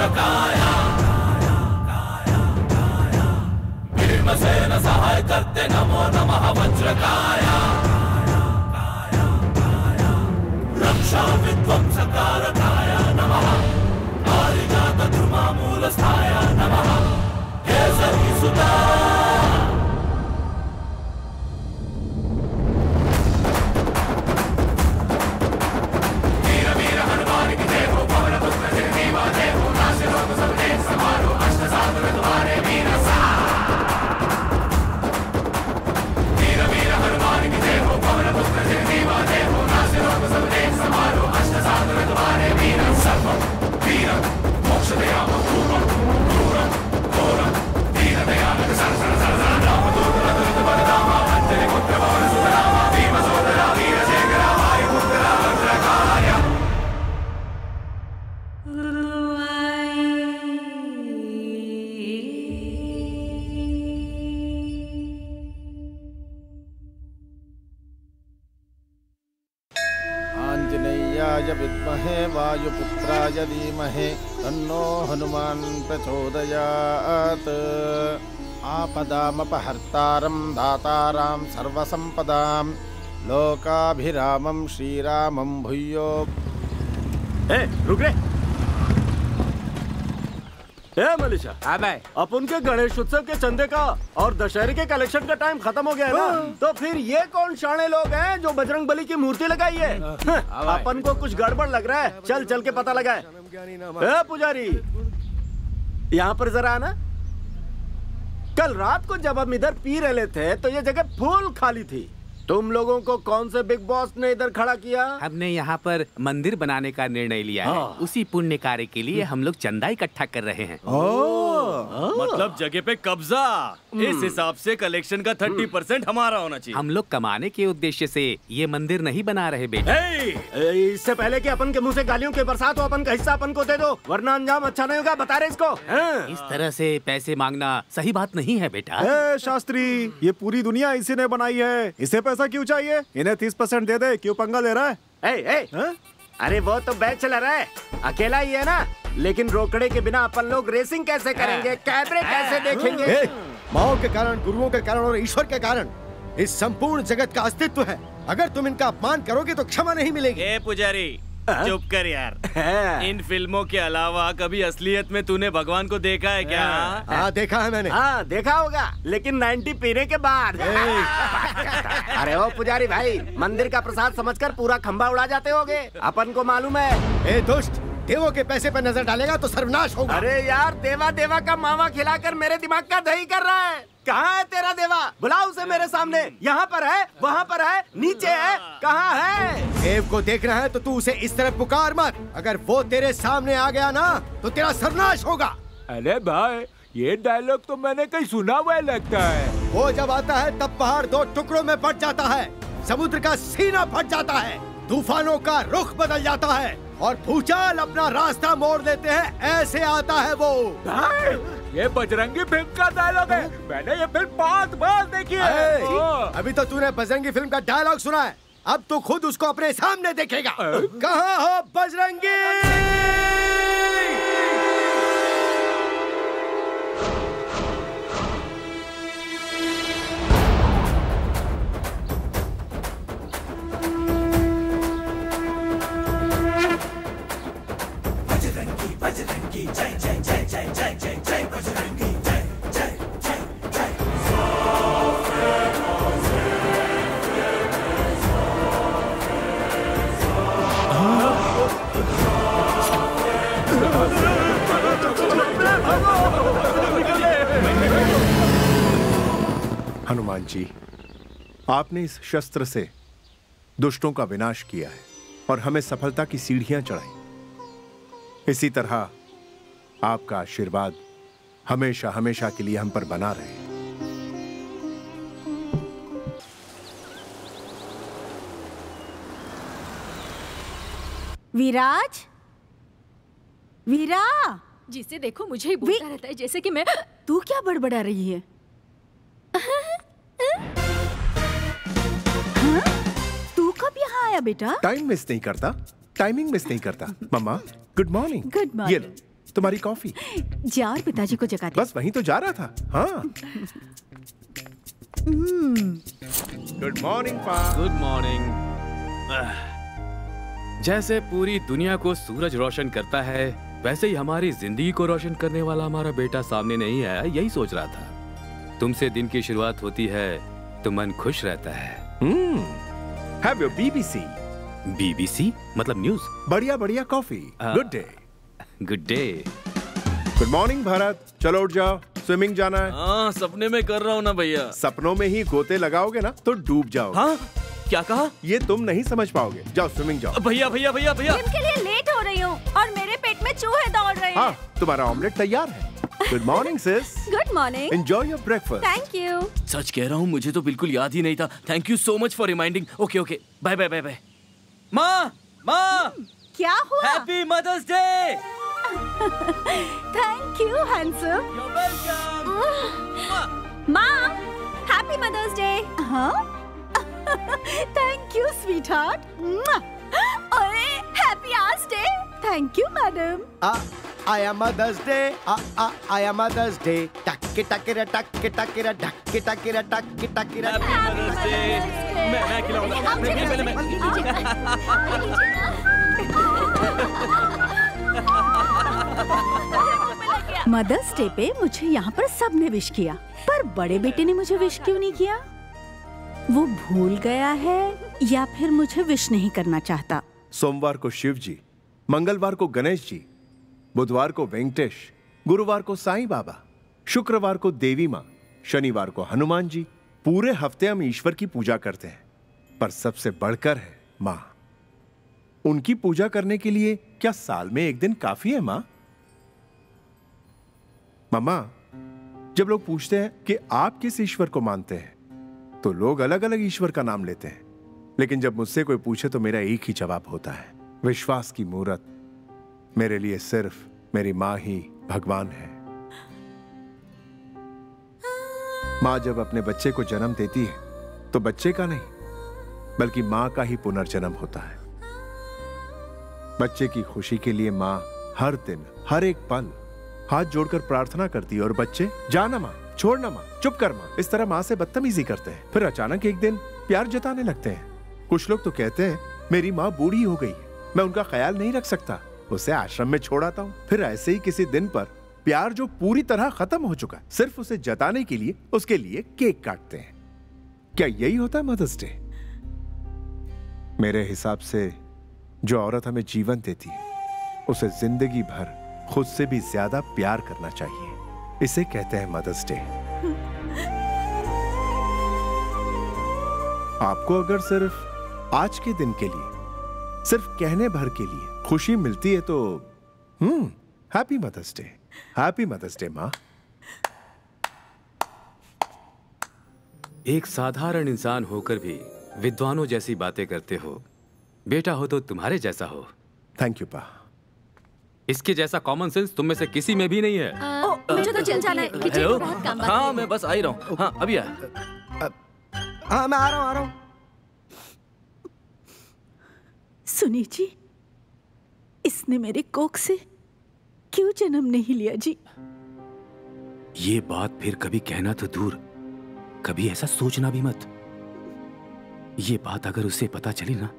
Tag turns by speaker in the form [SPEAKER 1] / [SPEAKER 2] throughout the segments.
[SPEAKER 1] वज्रकाया भीमसेन सहाय करते नमो नमः वज्रकाया रक्षा विध्वंसकारकाय नमः पारिजात द्रुमामूलस्थाय नमः केसरी सुता
[SPEAKER 2] विद्महे वायुपुत्राय धीमहि तन्नो हनुमान् प्रचोदयात्। आपदामपहर्तारं दातारां सर्वसंपदां लोकाभिरामं श्रीरामं भूयो।
[SPEAKER 3] रुक रे। मनीषा, अपन के गणेश उत्सव के चंदे का और दशहरे के कलेक्शन का टाइम खत्म हो गया है ना, तो फिर ये कौन शाणे लोग हैं जो बजरंग बली की मूर्ति लगाई है? अपन को कुछ गड़बड़ लग रहा है, चल चल के पता लगाए। पुजारी, यहाँ पर जरा आना। कल रात को जब हम इधर पी रहे थे तो ये जगह फुल खाली थी। तुम लोगों को कौन से बिग बॉस ने इधर खड़ा किया?
[SPEAKER 4] हमने यहाँ पर मंदिर बनाने का निर्णय लिया है। उसी पुण्य कार्य के लिए हम लोग चंदा इकट्ठा कर रहे हैं।
[SPEAKER 5] मतलब जगह पे कब्जा। इस हिसाब से कलेक्शन का 30% हमारा होना चाहिए।
[SPEAKER 4] हम लोग कमाने के उद्देश्य से ये मंदिर नहीं बना रहे बेटा।
[SPEAKER 3] इससे पहले कि अपन के मुंह से गालियों के बरसात हो, अपन का हिस्सा अपन को दे दो, वरना अंजाम अच्छा नहीं होगा। बता रहे इसको।
[SPEAKER 4] इस तरह से पैसे मांगना सही बात नहीं है बेटा।
[SPEAKER 6] शास्त्री, ये पूरी दुनिया इसी ने बनाई है, इसे पैसा क्यों चाहिए? इन्हें 30% दे दे। क्यों पंगा ले रहा है?
[SPEAKER 3] अरे वो तो बैच चला रहा है, अकेला ही है ना। लेकिन रोकड़े के बिना अपन लोग रेसिंग कैसे करेंगे, कैमरे कैसे देखेंगे?
[SPEAKER 7] माओ के कारण, गुरुओं के कारण और ईश्वर के कारण इस संपूर्ण जगत का अस्तित्व है। अगर तुम इनका अपमान करोगे तो क्षमा नहीं मिलेगी।
[SPEAKER 5] पुजारी, चुप कर यार। इन फिल्मों के अलावा कभी असलियत में तूने भगवान को देखा है क्या?
[SPEAKER 7] हाँ देखा है मैंने।
[SPEAKER 3] हाँ देखा होगा, लेकिन 90 पीने के बाद। अरे ओ पुजारी भाई, मंदिर का प्रसाद समझकर पूरा खंबा उड़ा जाते होगे। अपन को मालूम है।
[SPEAKER 7] दुष्ट, देवों के पैसे पर नजर डालेगा तो सर्वनाश होगा।
[SPEAKER 3] अरे यार, देवा देवा का मावा खिलाकर मेरे दिमाग का दही कर रहा है। कहाँ है तेरा देवा? बुलाओ उसे मेरे सामने। यहाँ पर है, वहाँ पर है, नीचे है, कहाँ है?
[SPEAKER 7] देव को देखना है तो तू उसे इस तरफ पुकार मत। अगर वो तेरे सामने आ गया ना तो तेरा सर्वनाश होगा।
[SPEAKER 8] अरे भाई, ये डायलॉग तो मैंने कहीं सुना हुआ लगता है।
[SPEAKER 7] वो जब आता है तब पहाड़ 2 टुकड़ों में बट जाता है, समुद्र का सीना फट जाता है, तूफानों का रुख बदल जाता है और भूचाल अपना रास्ता मोड़ लेते हैं। ऐसे आता है वो।
[SPEAKER 8] ये बजरंगी फिल्म का डायलॉग है। मैंने ये फिल्म 5 बार देखी है।
[SPEAKER 7] अभी तो तूने बजरंगी फिल्म का डायलॉग सुना है, अब तू खुद उसको अपने सामने देखेगा। कहाँ हो बजरंगी?
[SPEAKER 1] बजरंगी जय जय जय जय जय जय जय बजरंगी जय जय जय जय।
[SPEAKER 6] हनुमान जी, आपने इस शस्त्र से दुष्टों का विनाश किया है और हमें सफलता की सीढ़ियां चढ़ाई। इसी तरह आपका आशीर्वाद हमेशा हमेशा के लिए हम पर बना रहे।
[SPEAKER 9] विराज, वीरा,
[SPEAKER 10] जिसे देखो मुझे ही बोलता रहता है जैसे कि मैं।
[SPEAKER 9] तू क्या बड़बड़ा रही है? तू कब यहाँ आया बेटा?
[SPEAKER 6] टाइम मिस नहीं करता, टाइमिंग मिस नहीं करता। मम्मा, गुड मॉर्निंग।
[SPEAKER 9] Good morning.
[SPEAKER 6] तुम्हारी कॉफी।
[SPEAKER 9] जा और पिताजी को जगा दे।
[SPEAKER 6] बस वहीं तो जा रहा था। हाँ। गुड मॉर्निंग पा।
[SPEAKER 4] Good morning. जैसे पूरी दुनिया को सूरज रोशन करता है, वैसे ही हमारी जिंदगी को रोशन करने वाला हमारा बेटा सामने नहीं आया, यही सोच रहा था। तुमसे दिन की शुरुआत होती है तो मन खुश रहता है।
[SPEAKER 6] Have your BBC?
[SPEAKER 4] BBC मतलब न्यूज।
[SPEAKER 6] बढ़िया बढ़िया coffee. Good day.
[SPEAKER 4] Good day.
[SPEAKER 6] Good morning Bharat. चलो उठ जाओ, स्विमिंग जाना है।
[SPEAKER 5] हाँ, सपने में कर रहा हूँ ना भैया।
[SPEAKER 6] सपनों में ही गोते लगाओगे ना तो डूब जाओगे।
[SPEAKER 5] हाँ? क्या कहा?
[SPEAKER 6] ये तुम नहीं समझ पाओगे। जाओ स्विमिंग जाओ।
[SPEAKER 5] भैया भैया भैया भैया
[SPEAKER 9] जिम के लिए लेट हो रही हूँ और मेरे पेट में चूहे दौड़ रहे हैं।
[SPEAKER 6] हाँ, तुम्हारा ऑमलेट तैयार है। Good morning sis.
[SPEAKER 9] Good morning.
[SPEAKER 6] Enjoy your breakfast.
[SPEAKER 9] Thank you.
[SPEAKER 5] सच कह रहा हूँ, मुझे तो बिल्कुल याद ही नहीं था। Thank you so much for reminding. Okay okay, bye bye bye bye. माँ माँ,
[SPEAKER 9] क्या हुआ?
[SPEAKER 5] Happy mother's day.
[SPEAKER 9] Thank you handsome.
[SPEAKER 5] You're welcome.
[SPEAKER 9] माँ, हैप्पी मदर्स डे। हाँ? Thank you sweetheart. अरे happy mother's day. Thank you madam.
[SPEAKER 7] आया mother's day, आया mother's day. टक्के टक्केरा टक्के टक्केरा टक्के टक्केरा टक्के टक्केरा।
[SPEAKER 5] Happy mother's day. मैं खिलाऊंगा।
[SPEAKER 9] मदर्स डे पे मुझे यहाँ पर सबने विश किया, पर बड़े बेटे ने मुझे विश क्यों नहीं किया? वो भूल गया है या फिर मुझे विश नहीं करना चाहता?
[SPEAKER 6] सोमवार को शिव जी, मंगलवार को गणेश जी, बुधवार को वेंकटेश, गुरुवार को साईं बाबा, शुक्रवार को देवी माँ, शनिवार को हनुमान जी। पूरे हफ्ते हम ईश्वर की पूजा करते हैं, पर सबसे बढ़कर है माँ। उनकी पूजा करने के लिए क्या साल में एक दिन काफी है माँ? मम्मा, जब लोग पूछते हैं कि आप किस ईश्वर को मानते हैं, तो लोग अलग अलग ईश्वर का नाम लेते हैं, लेकिन जब मुझसे कोई पूछे तो मेरा एक ही जवाब होता है, विश्वास की मूरत। मेरे लिए सिर्फ मेरी माँ ही भगवान है। माँ जब अपने बच्चे को जन्म देती है तो बच्चे का नहीं बल्कि माँ का ही पुनर्जन्म होता है। बच्चे की खुशी के लिए माँ हर दिन हर एक पल हाथ जोड़कर प्रार्थना करती है, और बच्चे जाना माँ, छोड़ना माँ, चुप कर माँ, इस तरह माँ से बदतमीजी करते हैं। फिर अचानक एक दिन प्यार जताने लगते हैं। कुछ लोग तो कहते हैं मेरी माँ बूढ़ी हो गई है, मैं उनका ख्याल नहीं रख सकता, उसे आश्रम में छोड़ आता हूँ। फिर ऐसे ही किसी दिन पर प्यार जो पूरी तरह खत्म हो चुका है, सिर्फ उसे जताने के लिए उसके लिए केक काटते हैं। क्या यही होता है मदर्स डे? मेरे हिसाब से जो औरत हमें जीवन देती है उसे जिंदगी भर खुद से भी ज्यादा प्यार करना चाहिए। इसे कहते हैं मदर्स डे। आपको अगर सिर्फ आज के दिन के लिए, सिर्फ कहने भर के लिए खुशी मिलती है तो happy mother's day. Happy mother's day माँ।
[SPEAKER 4] एक साधारण इंसान होकर भी विद्वानों जैसी बातें करते हो। बेटा हो तो तुम्हारे जैसा हो।
[SPEAKER 6] थैंक यू पा।
[SPEAKER 4] इसके जैसा कॉमन सेंस तुम में से किसी में भी नहीं है।
[SPEAKER 10] मुझे तो चल जाना है। किचन में बहुत काम बाकी है।
[SPEAKER 5] हाँ, मैं बस आ ही रहा हूँ। हाँ, अभी आ।
[SPEAKER 7] हाँ, मैं आ रहा हूँ।
[SPEAKER 9] सुनिए जी, इसने मेरे कोख से क्यों जन्म नहीं लिया जी?
[SPEAKER 4] ये बात फिर कभी कहना तो दूर, कभी ऐसा सोचना भी मत। ये बात अगर उसे पता चली ना,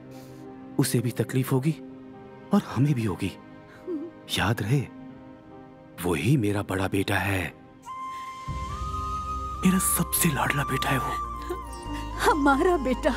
[SPEAKER 4] उसे भी तकलीफ होगी और हमें भी होगी। याद रहे, वही मेरा बड़ा बेटा है, मेरा सबसे लाडला बेटा है वो।
[SPEAKER 9] हमारा बेटा।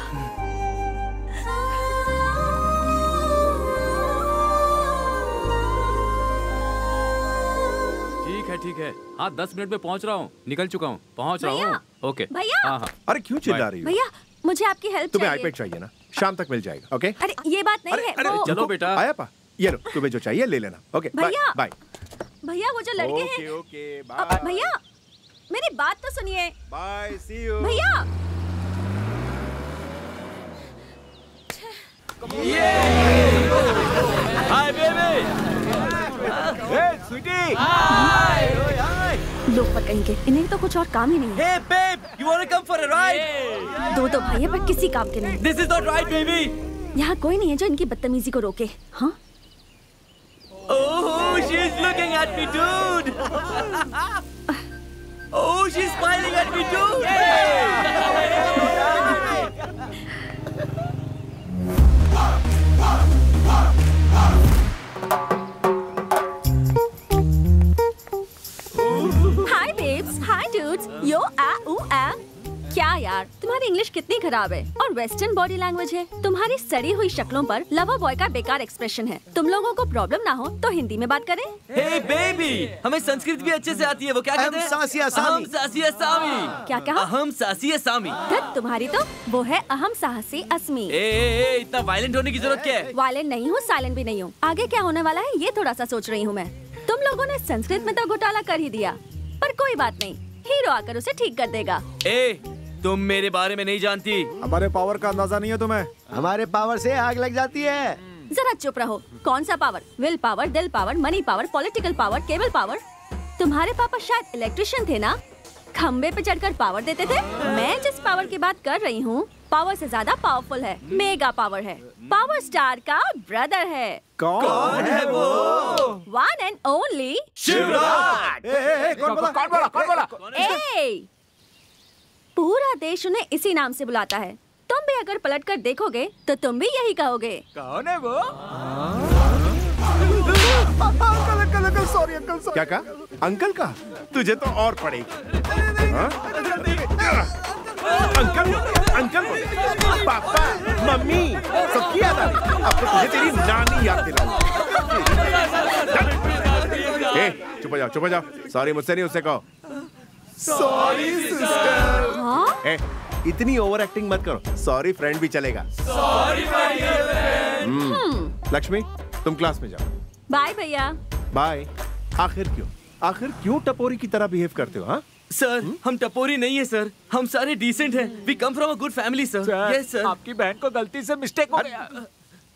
[SPEAKER 4] ठीक है। हाँ, 10 मिनट में पहुंच रहा हूँ। निकल चुका हूँ, पहुंच रहा हूँ। ओके
[SPEAKER 10] भैया।
[SPEAKER 4] हाँ।
[SPEAKER 6] अरे क्यों चिल्ला रही हो?
[SPEAKER 10] भैया, मुझे आपकी हेल्प
[SPEAKER 6] तुम्हें
[SPEAKER 10] चाहिए।
[SPEAKER 6] आईपैड चाहिए ना? शाम तक मिल जाएगा। ओके।
[SPEAKER 10] अरे ये बात नहीं है।
[SPEAKER 6] अरे
[SPEAKER 10] वो
[SPEAKER 4] चलो बेटा।
[SPEAKER 6] आया पा, ये लो, तुम्हें जो चाहिए ले लेना। ओके बाय
[SPEAKER 10] भैया।
[SPEAKER 6] बाय।
[SPEAKER 10] भैया, वो जो लड़के हैं।
[SPEAKER 6] Okay bye.
[SPEAKER 10] भैया, मेरी बात तो सुनिए।
[SPEAKER 6] Bye, see you.
[SPEAKER 10] भैया,
[SPEAKER 5] हाय बेबी।
[SPEAKER 8] स्वीटी।
[SPEAKER 10] लोग पकड़ेंगे, इन्हें तो कुछ और काम ही नहीं है।
[SPEAKER 5] Hey babe, you wanna come for a ride?
[SPEAKER 10] दो तो भाई है पर किसी काम के नहीं।
[SPEAKER 5] This is not right, baby.
[SPEAKER 10] यहाँ कोई नहीं है जो इनकी बदतमीजी को रोके। हाँ?
[SPEAKER 5] Oh she's looking at me, dude. Oh, she's smiling at me, dude.
[SPEAKER 10] Hi babes, hi dudes, yo आ ऊ आ। क्या यार, तुम्हारी इंग्लिश कितनी खराब है और वेस्टर्न बॉडी लैंग्वेज है। तुम्हारी सड़ी हुई शक्लों पर लवर बॉय का बेकार एक्सप्रेशन है। तुम लोगों को प्रॉब्लम ना हो तो हिंदी में बात करें।
[SPEAKER 5] Hey baby, हमें संस्कृत भी अच्छे से आती है। वो क्या कहते हैं?
[SPEAKER 7] अहम सासी असामी।
[SPEAKER 5] अहम सासी असामी।
[SPEAKER 10] क्या कहा?
[SPEAKER 5] अहम सासी असामी।
[SPEAKER 10] धत तुम्हारी तो वो है अहम साहसी अस्मी।
[SPEAKER 5] ए, इतना वायलेंट होने की जरूरत क्या है?
[SPEAKER 10] वायलेंट नहीं हूँ, साइलेंट भी नहीं हूँ। आगे क्या होने वाला है ये थोड़ा सा सोच रही हूँ मैं। तुम लोगों ने संस्कृत में तो घोटाला कर ही दिया, पर कोई बात नहीं, हीरो आकर उसे ठीक कर देगा।
[SPEAKER 5] तुम मेरे बारे में नहीं जानती।
[SPEAKER 6] हमारे पावर का अंदाजा नहीं है तुम्हें।
[SPEAKER 7] हमारे पावर से आग लग जाती है।
[SPEAKER 10] जरा चुप रहो। कौन सा पावर? विल पावर, दिल power, money power, political power, cable power? तुम्हारे पापा शायद इलेक्ट्रिशियन थे ना, खम्बे पे चढ़कर पावर देते थे। मैं जिस पावर की बात कर रही हूँ पावर से ज्यादा पावरफुल है, मेगा पावर है। पावर स्टार का ब्रदर है।
[SPEAKER 6] कौन है वो?
[SPEAKER 10] One and only
[SPEAKER 5] Shivraj.
[SPEAKER 8] कौन बोला?
[SPEAKER 10] ए! पूरा देश उन्हें इसी नाम से बुलाता है। तुम भी अगर पलट कर देखोगे तो तुम भी यही कहोगे।
[SPEAKER 8] कौन है वो?
[SPEAKER 6] Uncle sorry uncle sorry. क्या कहा? अंकल का? तुझे तो और पड़ेगी। अंकल अंकल पापा मम्मी सबकी याद आ रही। अब तो तुझे तेरी नानी याद दिलाई। चुप हो जाओ। सॉरी मुझसे नहीं, उससे कहो। Sorry sister.
[SPEAKER 10] हाँ?
[SPEAKER 6] इतनी ओवर एक्टिंग मत करो। सॉरी फ्रेंड भी चलेगा।
[SPEAKER 5] Sorry my girlfriend.
[SPEAKER 6] लक्ष्मी तुम क्लास में जाओ।
[SPEAKER 10] बाय भैया।
[SPEAKER 6] बाय। आखिर क्यों टपोरी की तरह बिहेव करते हो? हाँ
[SPEAKER 5] सर, हम टपोरी नहीं है सर, हम सारे डिसेंट हैं। We come from a good family sir. Yes sir.
[SPEAKER 8] आपकी बहन को गलती से मिस्टेक हो गया।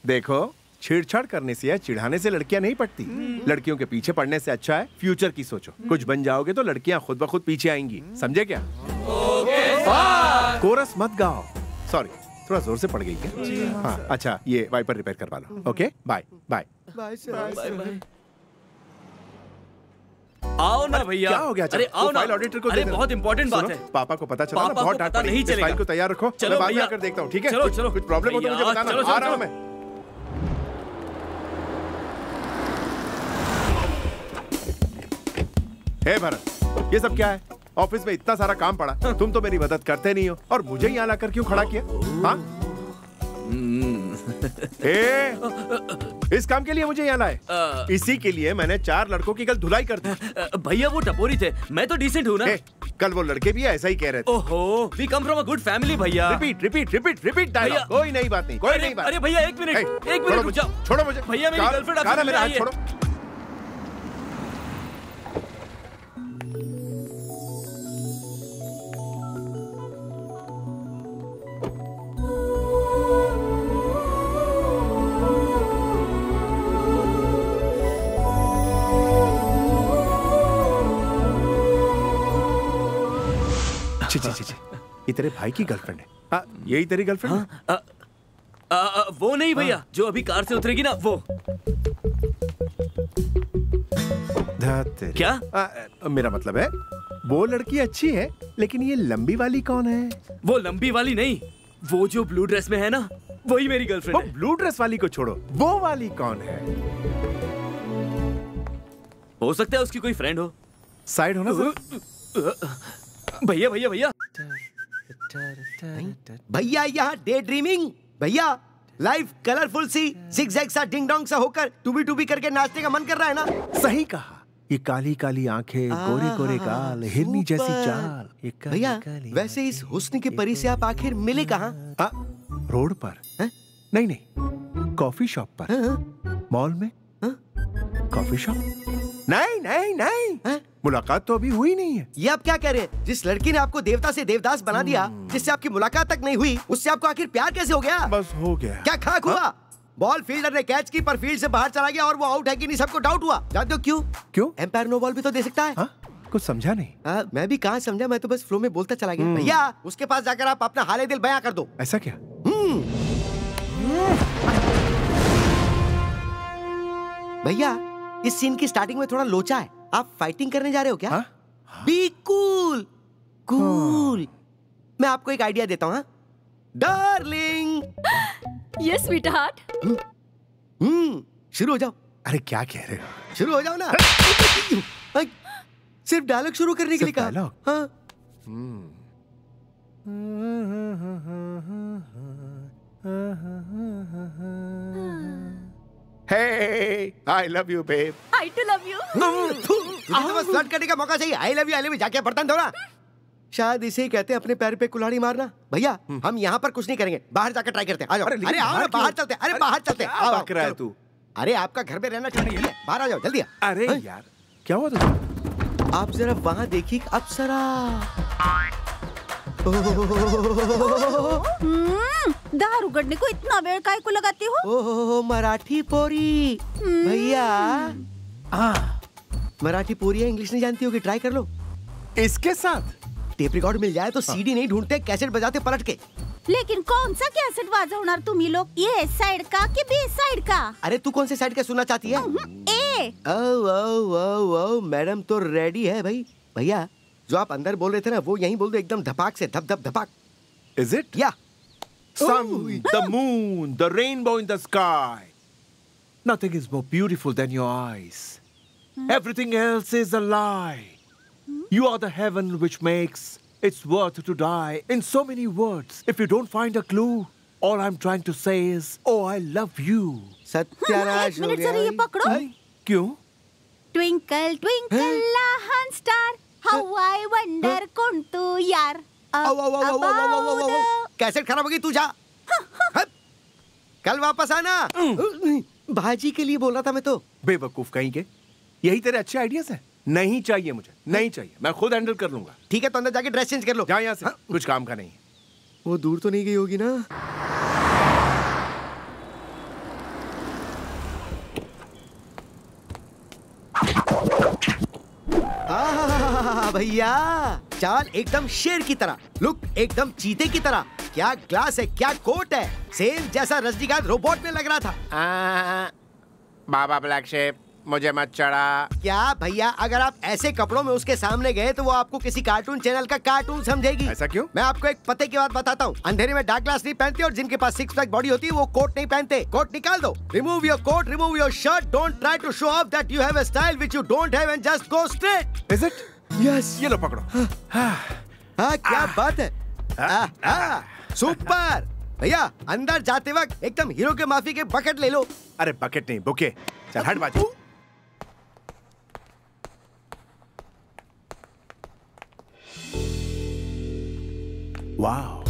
[SPEAKER 6] देखो, छेड़छाड़ करने से या चिढ़ाने से लड़कियां नहीं पड़ती। लड़कियों के पीछे पड़ने से अच्छा है फ्यूचर की सोचो। कुछ बन जाओगे तो लड़कियां खुद ब खुद पीछे आएंगी। समझे क्या? कोरस मत गाओ। सॉरी, थोड़ा जोर से पड़ गई क्या? हाँ अच्छा, ये वाइपर रिपेयर करवा लो। Okay bye bye.
[SPEAKER 5] आओ ना भैया।
[SPEAKER 6] क्या हो गया?
[SPEAKER 5] अरे आओ ना।
[SPEAKER 6] फाइल ऑडिटर को
[SPEAKER 5] अरे
[SPEAKER 6] दे
[SPEAKER 5] बहुत इंपॉर्टेंट बात है।
[SPEAKER 6] पापा को पता चला ना,
[SPEAKER 5] पापा
[SPEAKER 6] बहुत
[SPEAKER 5] को
[SPEAKER 6] डांट
[SPEAKER 5] पता
[SPEAKER 6] पड़ेगी।
[SPEAKER 5] नहीं
[SPEAKER 6] इस
[SPEAKER 5] चलेगा।
[SPEAKER 6] फाइल को तैयार रखो।
[SPEAKER 5] चलो
[SPEAKER 6] मैं बाद में
[SPEAKER 5] भैया।
[SPEAKER 6] आकर देखता हूँ। ठीक है?
[SPEAKER 5] चलो।
[SPEAKER 6] कुछ प्रॉब्लम हो तो मुझे बताना। आ रहा हूँ मैं। हे भरत, ये सब क्या है? ऑफिस में इतना सारा काम पड़ा, तुम तो मेरी मदद करते नहीं हो और मुझे यहाँ लाकर क्यों खड़ा किया? हाँ? इस काम के लिए मुझे यहाँ लाए? इसी के लिए मैंने 4 लड़कों की कल धुलाई कर दी।
[SPEAKER 5] भैया वो टपोरी थे, मैं तो डिसेंट हूँ ना।
[SPEAKER 6] कल वो लड़के भी ऐसा ही कह रहे थे।
[SPEAKER 5] ओहो, we come from a good family भैया।
[SPEAKER 6] Repeat dialogue. कोई नई बात नहीं, कोई नई बात।
[SPEAKER 5] अरे भैया एक मिनट रुक जाओ।
[SPEAKER 6] छोड़ो मुझे।
[SPEAKER 5] भैया मेरी गर्लफ्रेंड आपसे
[SPEAKER 6] मेरा हाथ छोड़ो। ये तेरे भाई की गर्लफ्रेंड है? यही तेरी गर्लफ्रेंड है?
[SPEAKER 5] वो नहीं भैया, जो अभी कार से उतरेगी ना वो। क्या?
[SPEAKER 6] मेरा मतलब है वो लड़की अच्छी है, लेकिन ये लंबी वाली कौन है?
[SPEAKER 5] वो लंबी वाली नहीं, वो जो ब्लू ड्रेस में है ना, वही मेरी गर्लफ्रेंड है।
[SPEAKER 6] ब्लू ड्रेस वाली को छोड़ो, वो वाली कौन है?
[SPEAKER 5] हो सकता है उसकी कोई फ्रेंड हो।
[SPEAKER 6] साइड हो ना
[SPEAKER 5] भैया।
[SPEAKER 7] भैया यहाँ डे ड्रीमिंग। भैया लाइफ कलरफुल सी जिगजैग सा डिंग डोंग सा होकर टूबी करके नाचने का मन कर रहा है ना?
[SPEAKER 6] सही कहा। ये काली काली आंखें, गोरे गोरे गाल, हिरनी जैसी चाल।
[SPEAKER 7] भैया वैसे इस हुस्न की परी से आप आखिर मिले कहाँ?
[SPEAKER 6] रोड पर? नहीं, कॉफी शॉप पर। मॉल में? Coffee shop? नहीं, मुलाकात तो अभी हुई नहीं है।
[SPEAKER 7] ये आप क्या कह रहे हैं? जिस लड़की ने आपको देवता से देवदास बना दिया, जिससे आपकी मुलाकात तक नहीं हुई, उससे आपको आखिर प्यार कैसे हो गया?
[SPEAKER 6] बस हो गया।
[SPEAKER 7] क्या खाक हुआ? बॉल फील्डर ने कैच की पर फील्ड से बाहर चला गया और वो आउट है कि नहीं सबको डाउट हुआ। जानते हो क्यों? एम्पायर नो बॉल भी तो दे सकता है।
[SPEAKER 6] कुछ समझा नहीं।
[SPEAKER 7] मैं भी कहाँ समझा, मैं तो बस फ्लो में बोलता चला गया। भैया उसके पास जाकर आप अपना हाले दिल बयां कर दो।
[SPEAKER 6] ऐसा क्या?
[SPEAKER 7] भैया इस सीन की स्टार्टिंग में थोड़ा लोचा है। आप फाइटिंग करने जा रहे हो क्या? Be cool cool. मैं आपको एक आइडिया देता हूँ। डार्लिंग।
[SPEAKER 10] Yes sweetheart.
[SPEAKER 7] शुरू हो जाओ।
[SPEAKER 6] अरे क्या कह रहे हो?
[SPEAKER 7] शुरू हो जाओ ना। सिर्फ डायलॉग शुरू करने के लिए कहा।
[SPEAKER 6] डायलॉग?
[SPEAKER 7] हाँ।
[SPEAKER 6] Hey, I love you, babe.
[SPEAKER 10] I too love you.
[SPEAKER 7] तुझे तो बस फ्लर्ट करने का मौका चाहिए। आई लव यू जाके बर्तन धोना। शायद इसे ही कहते हैं अपने पैर पे कुल्हाड़ी मारना। भैया हम यहाँ पर कुछ नहीं करेंगे, बाहर जाकर ट्राई करते हैं। आ जाओ। अरे आओ ना, बाहर चलते हैं। अरे बाहर चलते हैं। आओ
[SPEAKER 6] बक रहा है तू?
[SPEAKER 7] अरे आपका घर में रहना ठीक नहीं है, बाहर आ जाओ जल्दी।
[SPEAKER 6] अरे यार क्या हुआ तुझे?
[SPEAKER 7] आप जरा वहाँ देखिए अप्सरा।
[SPEAKER 9] दारू गड़ने को इतना वेळ काय को लगाती हो?
[SPEAKER 7] ओह मराठी पोरी। भैया मराठी पोरी है, इंग्लिश नहीं जानती होगी, ट्राई कर लो।
[SPEAKER 6] इसके साथ
[SPEAKER 7] टेप रिकॉर्ड मिल जाए तो सीडी नहीं ढूंढते, कैसेट बजाते पलट के।
[SPEAKER 9] लेकिन कौन सा कैसेट वाजवणार तुम्ही लोग? ये साइड का कि बी साइड का?
[SPEAKER 7] अरे तू कौन से साइड का सुनना चाहती है?
[SPEAKER 9] ए।
[SPEAKER 7] ओ मैडम तो रेडी है भाई। भैया जो आप अंदर बोल रहे थे ना वो यहीं बोल दो, एकदम धपाक से, धप धप धपाक।
[SPEAKER 6] Is it?
[SPEAKER 7] Yeah.
[SPEAKER 6] Sun, the moon, the rainbow in the sky. Nothing is more beautiful than your eyes. Everything else is a lie. You are the heaven which makes it's worth to die. In so many words, if you don't find a clue, all I'm trying to say is, oh, I love you.
[SPEAKER 7] सत्यानाश हो
[SPEAKER 9] minute
[SPEAKER 7] गया।
[SPEAKER 9] जरा ये पकड़ो।
[SPEAKER 6] क्यों?
[SPEAKER 9] Twinkle twinkle लहान star, how I wonder कोण तू यार।
[SPEAKER 7] कैसेट खराब होगी, तू जा। कल वापस आना। भाजी के लिए बोल रहा था मैं तो।
[SPEAKER 6] बेवकूफ कहीं के, यही तेरे अच्छे आइडियाज हैं। नहीं चाहिए मुझे, नहीं चाहिए, मैं खुद हैंडल कर लूंगा।
[SPEAKER 7] ठीक है तो अंदर जाके ड्रेस चेंज कर लो।
[SPEAKER 6] जा यहाँ से। कुछ काम का नहीं।
[SPEAKER 7] वो दूर तो नहीं गई होगी ना? भैया चाल एकदम शेर की तरह, लुक एकदम चीते की तरह। क्या ग्लास है, क्या कोट है, सेम जैसा रजनीकांत रोबोट में लग रहा था।
[SPEAKER 6] बाबा ब्लैक शेप, मुझे मत चढ़ा।
[SPEAKER 7] क्या भैया, अगर आप ऐसे कपड़ों में उसके सामने गए तो वो आपको किसी कार्टून चैनल का कार्टून समझेगी।
[SPEAKER 6] ऐसा क्यों?
[SPEAKER 7] मैं आपको एक पते की बात बताता हूँ। अंधेरे में डार्क ग्लास नहीं पहनते और जिनके पास 6 पैक बॉडी होती है वो कोट नहीं पहनते। कोट निकाल दो। Remove your coat, remove your shirt. Don't try to show off that you have a style which you don't have and just go straight.
[SPEAKER 6] Is it?
[SPEAKER 7] Yes.
[SPEAKER 6] ये लो पकड़ो।
[SPEAKER 7] हाँ क्या बात है। सुपर भैया, अंदर जाते वक्त एकदम हीरो के माफी के बकेट ले लो।
[SPEAKER 6] अरे बकेट नहीं, बुके। चल हट बाजी। Wow.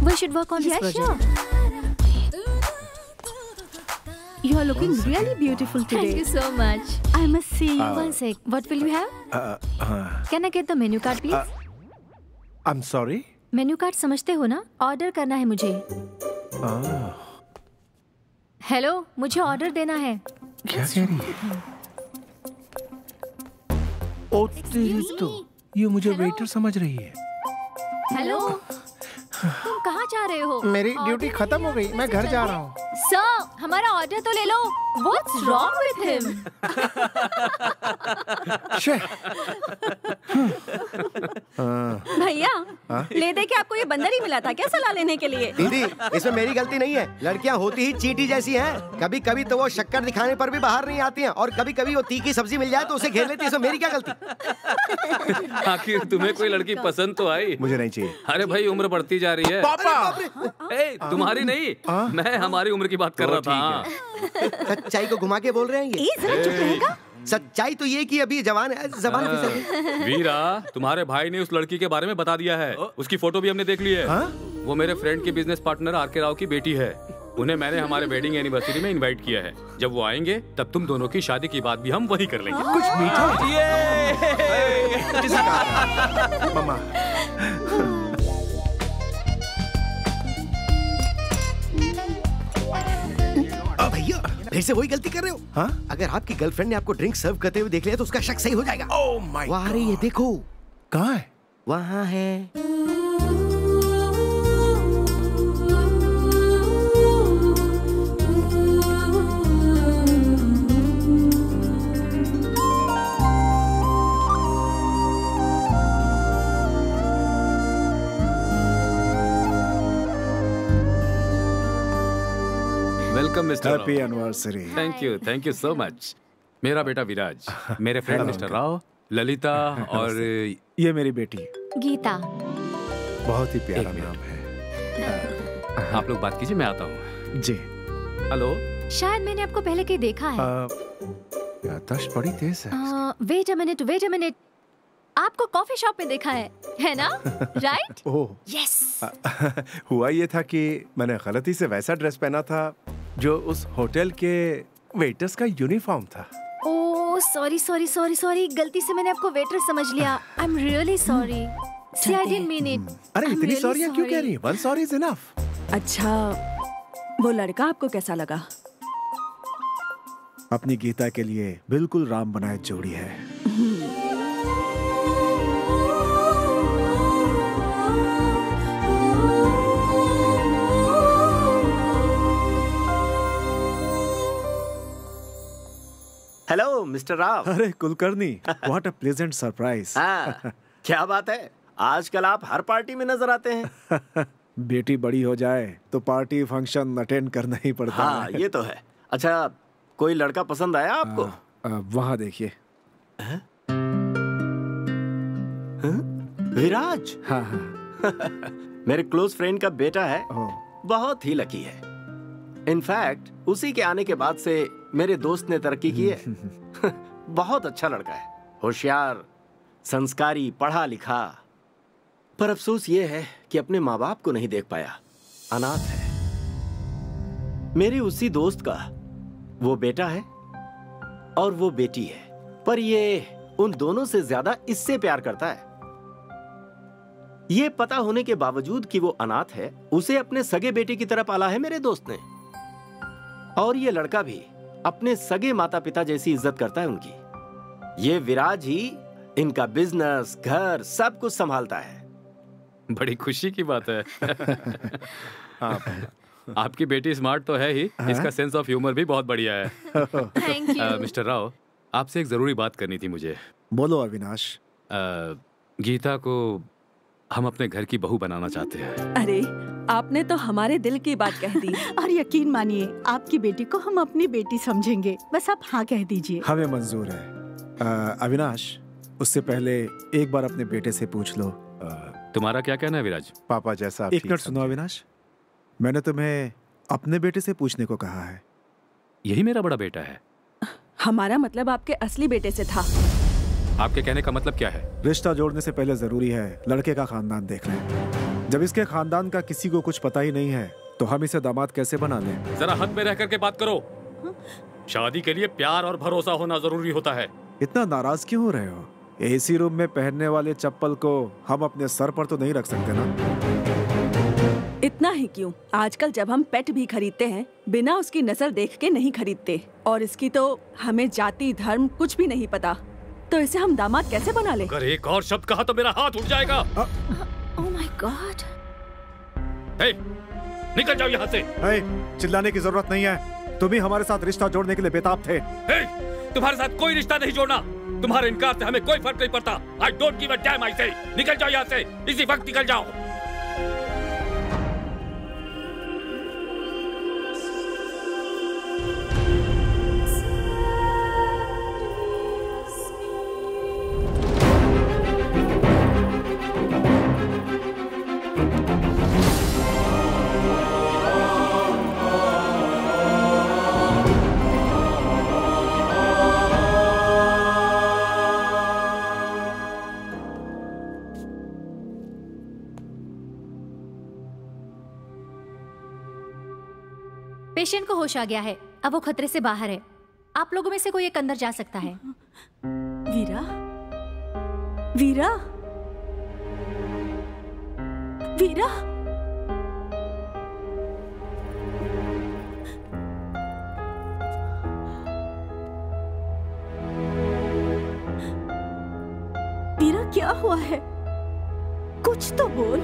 [SPEAKER 10] We should work on this project.
[SPEAKER 9] You are looking really beautiful today.
[SPEAKER 10] Thank you so much.
[SPEAKER 9] I must see you.
[SPEAKER 10] One sec. What will you have? Can I get the menu card, please?
[SPEAKER 6] I'm sorry.
[SPEAKER 10] Menu card समझते हो ना? Order करना है मुझे। Hello, मुझे order देना है।
[SPEAKER 6] क्या कह रही है? ओ तेरी तो, ये मुझे वेटर समझ रही है।
[SPEAKER 10] हेलो, तुम कहाँ जा रहे हो?
[SPEAKER 2] मेरी ड्यूटी खत्म हो गई, मैं घर जा रहा हूँ।
[SPEAKER 10] सर, हमारा ऑर्डर तो ले लो। What's wrong with him? भैया, ले दे के आपको ये बंदर ही मिला था क्या सलाह लेने के लिए?
[SPEAKER 7] दीदी, इसमें मेरी गलती नहीं है। लड़कियां होती ही चींटी जैसी हैं। कभी कभी तो वो शक्कर दिखाने पर भी बाहर नहीं आती हैं और कभी कभी वो तीखी सब्जी मिल जाए तो उसे घेर लेती है। इसमें मेरी क्या गलती?
[SPEAKER 4] आखिर तुम्हें कोई लड़की पसंद तो आई?
[SPEAKER 6] मुझे नहीं चाहिए।
[SPEAKER 4] अरे भाई, उम्र बढ़ती जा रही है।
[SPEAKER 6] पापा!
[SPEAKER 4] ए, तुम्हारी नहीं, मैं हमारी उम्र की बात कर रहा था।
[SPEAKER 7] सच्चाई को घुमा के बोल रहे हैं ये।
[SPEAKER 9] जरा चुप रहेगा?
[SPEAKER 7] सच्चाई तो ये कि अभी जवान है, जबान फिसल गई।
[SPEAKER 4] वीरा, तुम्हारे भाई ने उस लड़की के बारे में बता दिया है। उसकी फोटो भी हमने देख ली है। वो मेरे फ्रेंड की बिजनेस पार्टनर आर.के. राव की बेटी है। उन्हें मैंने हमारे वेडिंग एनिवर्सरी में इनवाइट किया है। जब वो आएंगे तब तुम दोनों की शादी की बात भी हम वही कर लेंगे।
[SPEAKER 6] कुछ मीठा। मामा।
[SPEAKER 7] भैया फिर से वही गलती कर रहे हो।
[SPEAKER 6] हाँ?
[SPEAKER 7] अगर आपकी गर्लफ्रेंड ने आपको ड्रिंक सर्व करते हुए देख लिया तो उसका शक सही हो जाएगा।
[SPEAKER 6] Oh my God.
[SPEAKER 7] वहाँ रही है, देखो।
[SPEAKER 6] कहाँ है?
[SPEAKER 7] वहाँ है।
[SPEAKER 4] Welcome mister
[SPEAKER 6] happy anniversary.
[SPEAKER 4] Thank you so much. मेरा बेटा विराज, मेरे फ्रेंड मिस्टर राव, ललिता और
[SPEAKER 6] ये मेरी बेटी
[SPEAKER 10] गीता।
[SPEAKER 6] बहुत ही प्यारा नाम है।
[SPEAKER 4] आप लोग बात कीजिए, मैं आता हूँ।
[SPEAKER 6] जी।
[SPEAKER 11] हेलो। शायद मैंने आपको पहले कहीं देखा है।
[SPEAKER 6] याददाश्त बड़ी तेज है।
[SPEAKER 11] वेट अ मिनट, आपको कॉफी शॉप में देखा है ना? राइट?
[SPEAKER 6] Oh
[SPEAKER 11] yes.
[SPEAKER 6] हुआ ये था कि मैंने गलती से वैसा ड्रेस पहना था जो उस होटल के वेटर्स का यूनिफॉर्म था।
[SPEAKER 11] ओह सॉरी, गलती से मैंने आपको वेटर समझ लिया। I am really sorry. See, I didn't mean it.
[SPEAKER 6] अरे इतनी सॉरी क्यों कह रही है? One sorry is enough.
[SPEAKER 9] अच्छा, वो लड़का आपको कैसा लगा?
[SPEAKER 6] अपनी गीता के लिए बिल्कुल राम बनाए जोड़ी है।
[SPEAKER 3] Hello mister Rao.
[SPEAKER 6] अरे Kulkarni, what a pleasant surprise.
[SPEAKER 3] क्या बात है, आजकल आप हर पार्टी में नजर आते हैं।
[SPEAKER 6] बेटी बड़ी हो जाए तो पार्टी फंक्शन अटेंड करना ही पड़ता है।
[SPEAKER 3] हाँ, ये तो है। अच्छा, कोई लड़का पसंद आया आपको?
[SPEAKER 6] वहाँ देखिए।
[SPEAKER 3] विराज।
[SPEAKER 6] हाँ।
[SPEAKER 3] मेरे क्लोज फ्रेंड का बेटा है, बहुत ही लकी है। इनफैक्ट उसी के आने के बाद से मेरे दोस्त ने तरक्की की है। बहुत अच्छा लड़का है, होशियार, संस्कारी, पढ़ा लिखा। पर अफसोस ये है कि अपने माँ बाप को नहीं देख पाया, अनाथ है। मेरे उसी दोस्त का वो बेटा है और वो बेटी है, पर ये उन दोनों से ज्यादा इससे प्यार करता है। ये पता होने के बावजूद कि वो अनाथ है, उसे अपने सगे बेटे की तरह पाला है मेरे दोस्त ने। और ये लड़का भी अपने सगे माता पिता जैसी इज्जत करता है उनकी। ये विराज ही इनका बिजनेस, घर, सब कुछ संभालता है।
[SPEAKER 4] बड़ी खुशी की बात है। आपकी बेटी स्मार्ट तो है ही, इसका सेंस ऑफ ह्यूमर भी बहुत बढ़िया है।
[SPEAKER 11] Thank you.
[SPEAKER 4] मिस्टर राव, आपसे एक जरूरी बात करनी थी मुझे।
[SPEAKER 6] बोलो अविनाश।
[SPEAKER 4] गीता को हम अपने घर की बहू बनाना चाहते हैं।
[SPEAKER 9] अरे, आपने तो हमारे दिल की बात कह दी। और यकीन मानिए, आपकी बेटी को हम अपनी बेटी समझेंगे। बस आप हाँ कह दीजिए।
[SPEAKER 6] हमें मंजूर है। अविनाश, उससे पहले एक बार अपने बेटे से पूछ लो।
[SPEAKER 4] तुम्हारा क्या कहना है विराज?
[SPEAKER 6] पापा जैसा आप। एक मिनट सुनो अविनाश, मैंने तुम्हें अपने बेटे से पूछने को कहा है।
[SPEAKER 4] यही मेरा बड़ा बेटा है।
[SPEAKER 9] हमारा मतलब आपके असली बेटे से था।
[SPEAKER 4] आपके कहने का मतलब क्या है?
[SPEAKER 6] रिश्ता जोड़ने से पहले जरूरी है लड़के का खानदान देख लें। जब इसके खानदान का किसी को कुछ पता ही नहीं है तो हम इसे दामाद कैसे बना लें?
[SPEAKER 4] जरा हद में रह करके बात करो। शादी के लिए प्यार और भरोसा होना जरूरी होता है।
[SPEAKER 6] इतना नाराज क्यों हो रहे हो? एसी रूम में पहनने वाले चप्पल को हम अपने सर पर तो नहीं रख सकते ना?
[SPEAKER 9] इतना ही क्यों, आजकल जब हम पेट भी खरीदते हैं बिना उसकी नस्ल देख के नहीं खरीदते। और इसकी तो हमें जाति धर्म कुछ भी नहीं पता, तो इसे हम दामाद कैसे बना ले?
[SPEAKER 4] अगर एक और शब्द कहा तो मेरा हाथ उठ जाएगा।
[SPEAKER 11] Oh my God.
[SPEAKER 4] निकल जाओ यहाँ से।
[SPEAKER 6] चिल्लाने की जरूरत नहीं है, तुम ही हमारे साथ रिश्ता जोड़ने के लिए बेताब थे।
[SPEAKER 4] तुम्हारे साथ कोई रिश्ता नहीं जोड़ना। तुम्हारे इनकार से हमें कोई फर्क नहीं पड़ता। I don't give a damn, I say। निकल जाओ यहाँ से, इसी वक्त निकल जाओ।
[SPEAKER 11] पेशेंट को होश आ गया है, अब वो खतरे से बाहर है। आप लोगों में से कोई एक अंदर जा सकता है।
[SPEAKER 9] वीरा, वीरा, वीरा। वीरा, क्या हुआ है? कुछ तो बोल।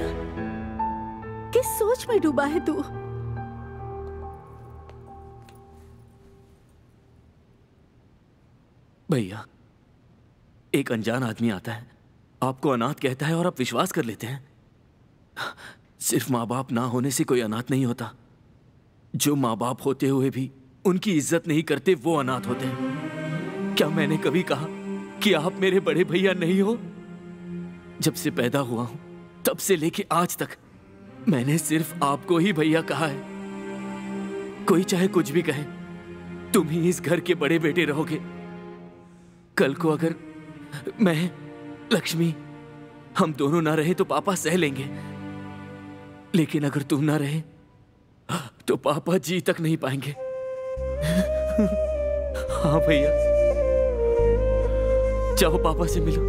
[SPEAKER 9] किस सोच में डूबा है तू?
[SPEAKER 4] भैया, एक अनजान आदमी आता है, आपको अनाथ कहता है और आप विश्वास कर लेते हैं। सिर्फ माँ बाप ना होने से कोई अनाथ नहीं होता। जो माँ बाप होते हुए भी उनकी इज्जत नहीं करते वो अनाथ होते हैं। क्या मैंने कभी कहा कि आप मेरे बड़े भैया नहीं हो? जब से पैदा हुआ हूं तब से लेके आज तक मैंने सिर्फ आपको ही भैया कहा है। कोई चाहे कुछ भी कहे, तुम ही इस घर के बड़े बेटे रहोगे। कल को अगर मैं, लक्ष्मी, हम दोनों ना रहे तो पापा सह लेंगे, लेकिन अगर तुम ना रहे तो पापा जी तक नहीं पाएंगे। हाँ भैया, जाओ पापा से मिलो।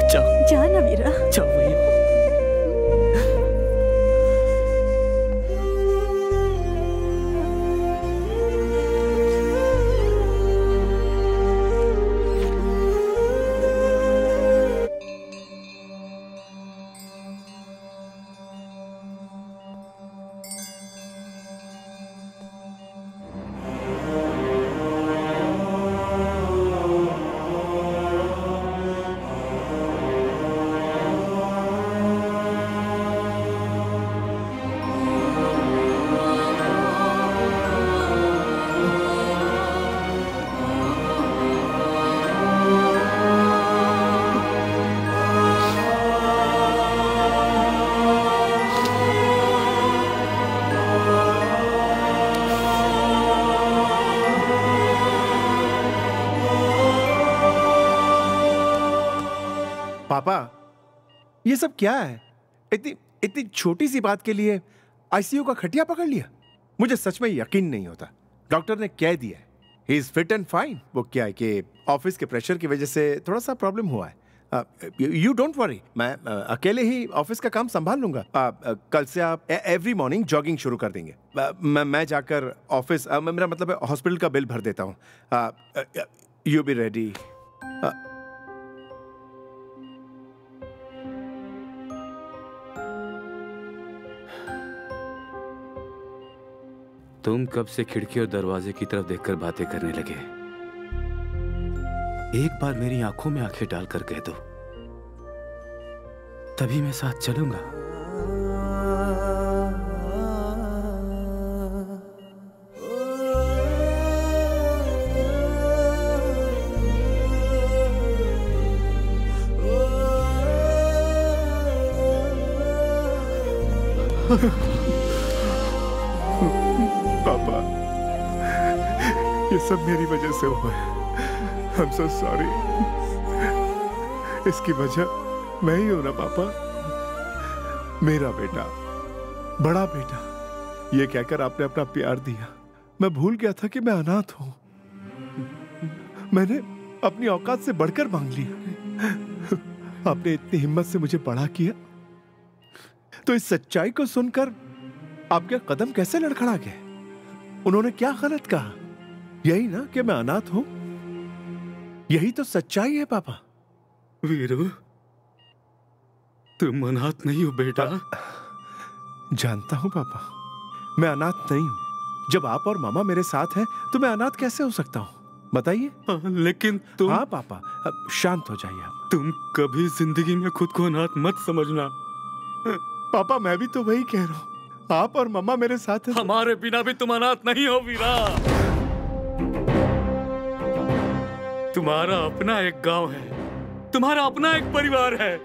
[SPEAKER 4] जाओ
[SPEAKER 9] जाना वीरा।
[SPEAKER 4] जाओ भैया।
[SPEAKER 6] पापा, ये सब क्या है? इतनी इतनी छोटी सी बात के लिए आईसीयू का खटिया पकड़ लिया। मुझे सच में यकीन नहीं होता। डॉक्टर ने कह दिया है he is fit and fine. वो क्या है कि ऑफिस के प्रेशर की वजह से थोड़ा सा प्रॉब्लम हुआ है। यू डोंट वरी, मैं अकेले ही ऑफिस का काम संभाल लूंगा। कल से आप एवरी मॉर्निंग जॉगिंग शुरू कर देंगे। मैं जाकर ऑफिस, मेरा मतलब है हॉस्पिटल का बिल भर देता हूँ। You be ready.
[SPEAKER 4] तुम कब से खिड़की और दरवाजे की तरफ देखकर बातें करने लगे? एक बार मेरी आंखों में आंखें डालकर कह दो, तभी मैं साथ चलूंगा।
[SPEAKER 6] पापा, ये सब मेरी वजह से हुआ है। I'm so sorry। इसकी वजह मैं ही हूं ना पापा। मेरा बेटा, बड़ा बेटा, ये कहकर आपने अपना प्यार दिया। मैं भूल गया था कि मैं अनाथ हूं। मैंने अपनी औकात से बढ़कर मांग लिया। आपने इतनी हिम्मत से मुझे बड़ा किया, तो इस सच्चाई को सुनकर आपके कदम कैसे लड़खड़ा गए? उन्होंने क्या गलत कहा? यही ना कि मैं अनाथ हूं। यही तो सच्चाई है पापा।
[SPEAKER 4] वीरू, तुम अनाथ नहीं हो बेटा।
[SPEAKER 6] जानता हूं पापा, मैं अनाथ नहीं हूं। जब आप और मामा मेरे साथ हैं तो मैं अनाथ कैसे हो सकता हूं? बताइए।
[SPEAKER 4] लेकिन तुम।
[SPEAKER 6] हाँ पापा, शांत हो जाइए आप।
[SPEAKER 4] तुम कभी जिंदगी में खुद को अनाथ मत समझना।
[SPEAKER 6] पापा, मैं भी तो वही कह रहा हूं। आप और मम्मा मेरे साथ हैं।
[SPEAKER 4] हमारे बिना भी तुम अनाथ नहीं हो वीरा। तुम्हारा अपना एक गांव है, तुम्हारा अपना एक परिवार है।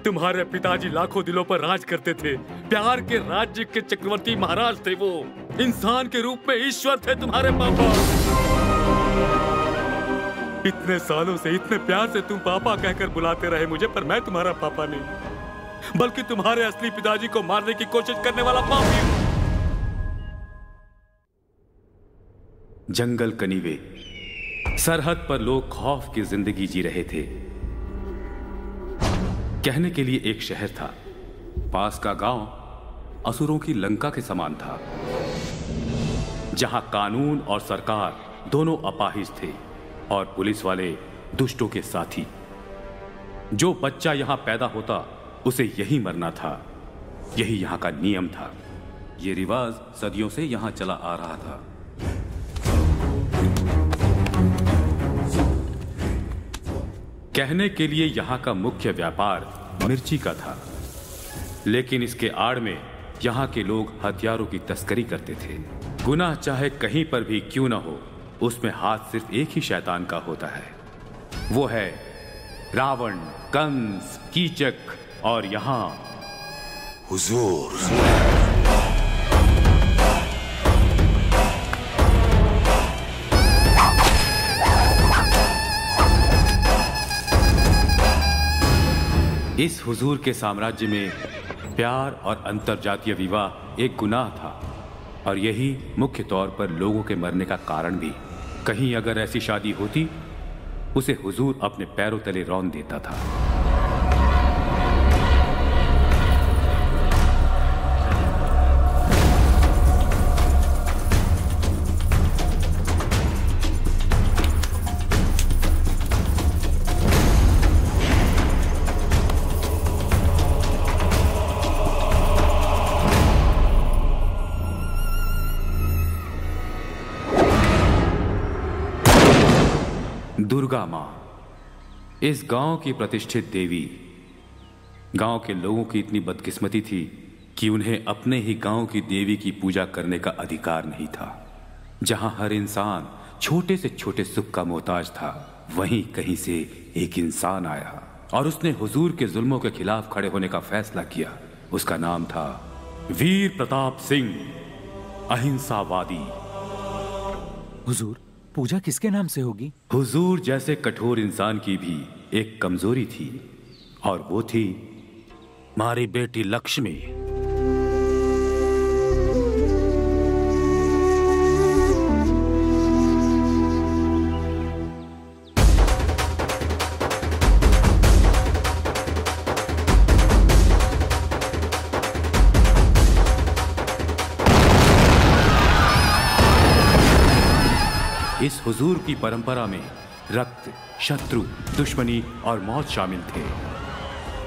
[SPEAKER 4] तुम्हारे पिताजी लाखों दिलों पर राज करते थे। प्यार के राज्य के चक्रवर्ती महाराज थे वो। इंसान के रूप में ईश्वर थे तुम्हारे पापा। इतने सालों से इतने प्यार से तुम पापा कहकर बुलाते रहे मुझे, पर मैं तुम्हारा पापा नहीं, बल्कि तुम्हारे असली पिताजी को मारने की कोशिश करने वाला पापी हूं। जंगल कनीवे, सरहद पर लोग खौफ की जिंदगी जी रहे थे। कहने के लिए एक शहर था, पास का गांव असुरों की लंका के समान था, जहां कानून और सरकार दोनों अपाहिज थे और पुलिस वाले दुष्टों के साथी। जो बच्चा यहां पैदा होता उसे यही मरना था। यही यहां का नियम था। यह रिवाज सदियों से यहां चला आ रहा था। कहने के लिए यहां का मुख्य व्यापार मिर्ची का था, लेकिन इसके आड़ में यहाँ के लोग हथियारों की तस्करी करते थे। गुनाह चाहे कहीं पर भी क्यों ना हो, उसमें हाथ सिर्फ एक ही शैतान का होता है, वो है रावण, कंस, कीचक और यहाँ हुजूर। इस हुजूर के साम्राज्य में प्यार और अंतरजातीय विवाह एक गुनाह था और यही मुख्य तौर पर लोगों के मरने का कारण भी। कहीं अगर ऐसी शादी होती, उसे हुजूर अपने पैरों तले रौंद देता था। दुर्गा माँ, इस गांव की प्रतिष्ठित देवी। गांव के लोगों की इतनी बदकिस्मती थी कि उन्हें अपने ही गांव की देवी की पूजा करने का अधिकार नहीं था। जहां हर इंसान छोटे से छोटे सुख का मोहताज था, वहीं कहीं से एक इंसान आया और उसने हुजूर के जुल्मों के खिलाफ खड़े होने का फैसला किया। उसका नाम था वीर प्रताप सिंह, अहिंसावादी।
[SPEAKER 12] हुजूर, पूजा किसके नाम से होगी?
[SPEAKER 4] हुजूर जैसे कठोर इंसान की भी एक कमजोरी थी और वो थी हमारी बेटी लक्ष्मी। इस हुजूर की परंपरा में रक्त, शत्रु, दुश्मनी और मौत शामिल थे।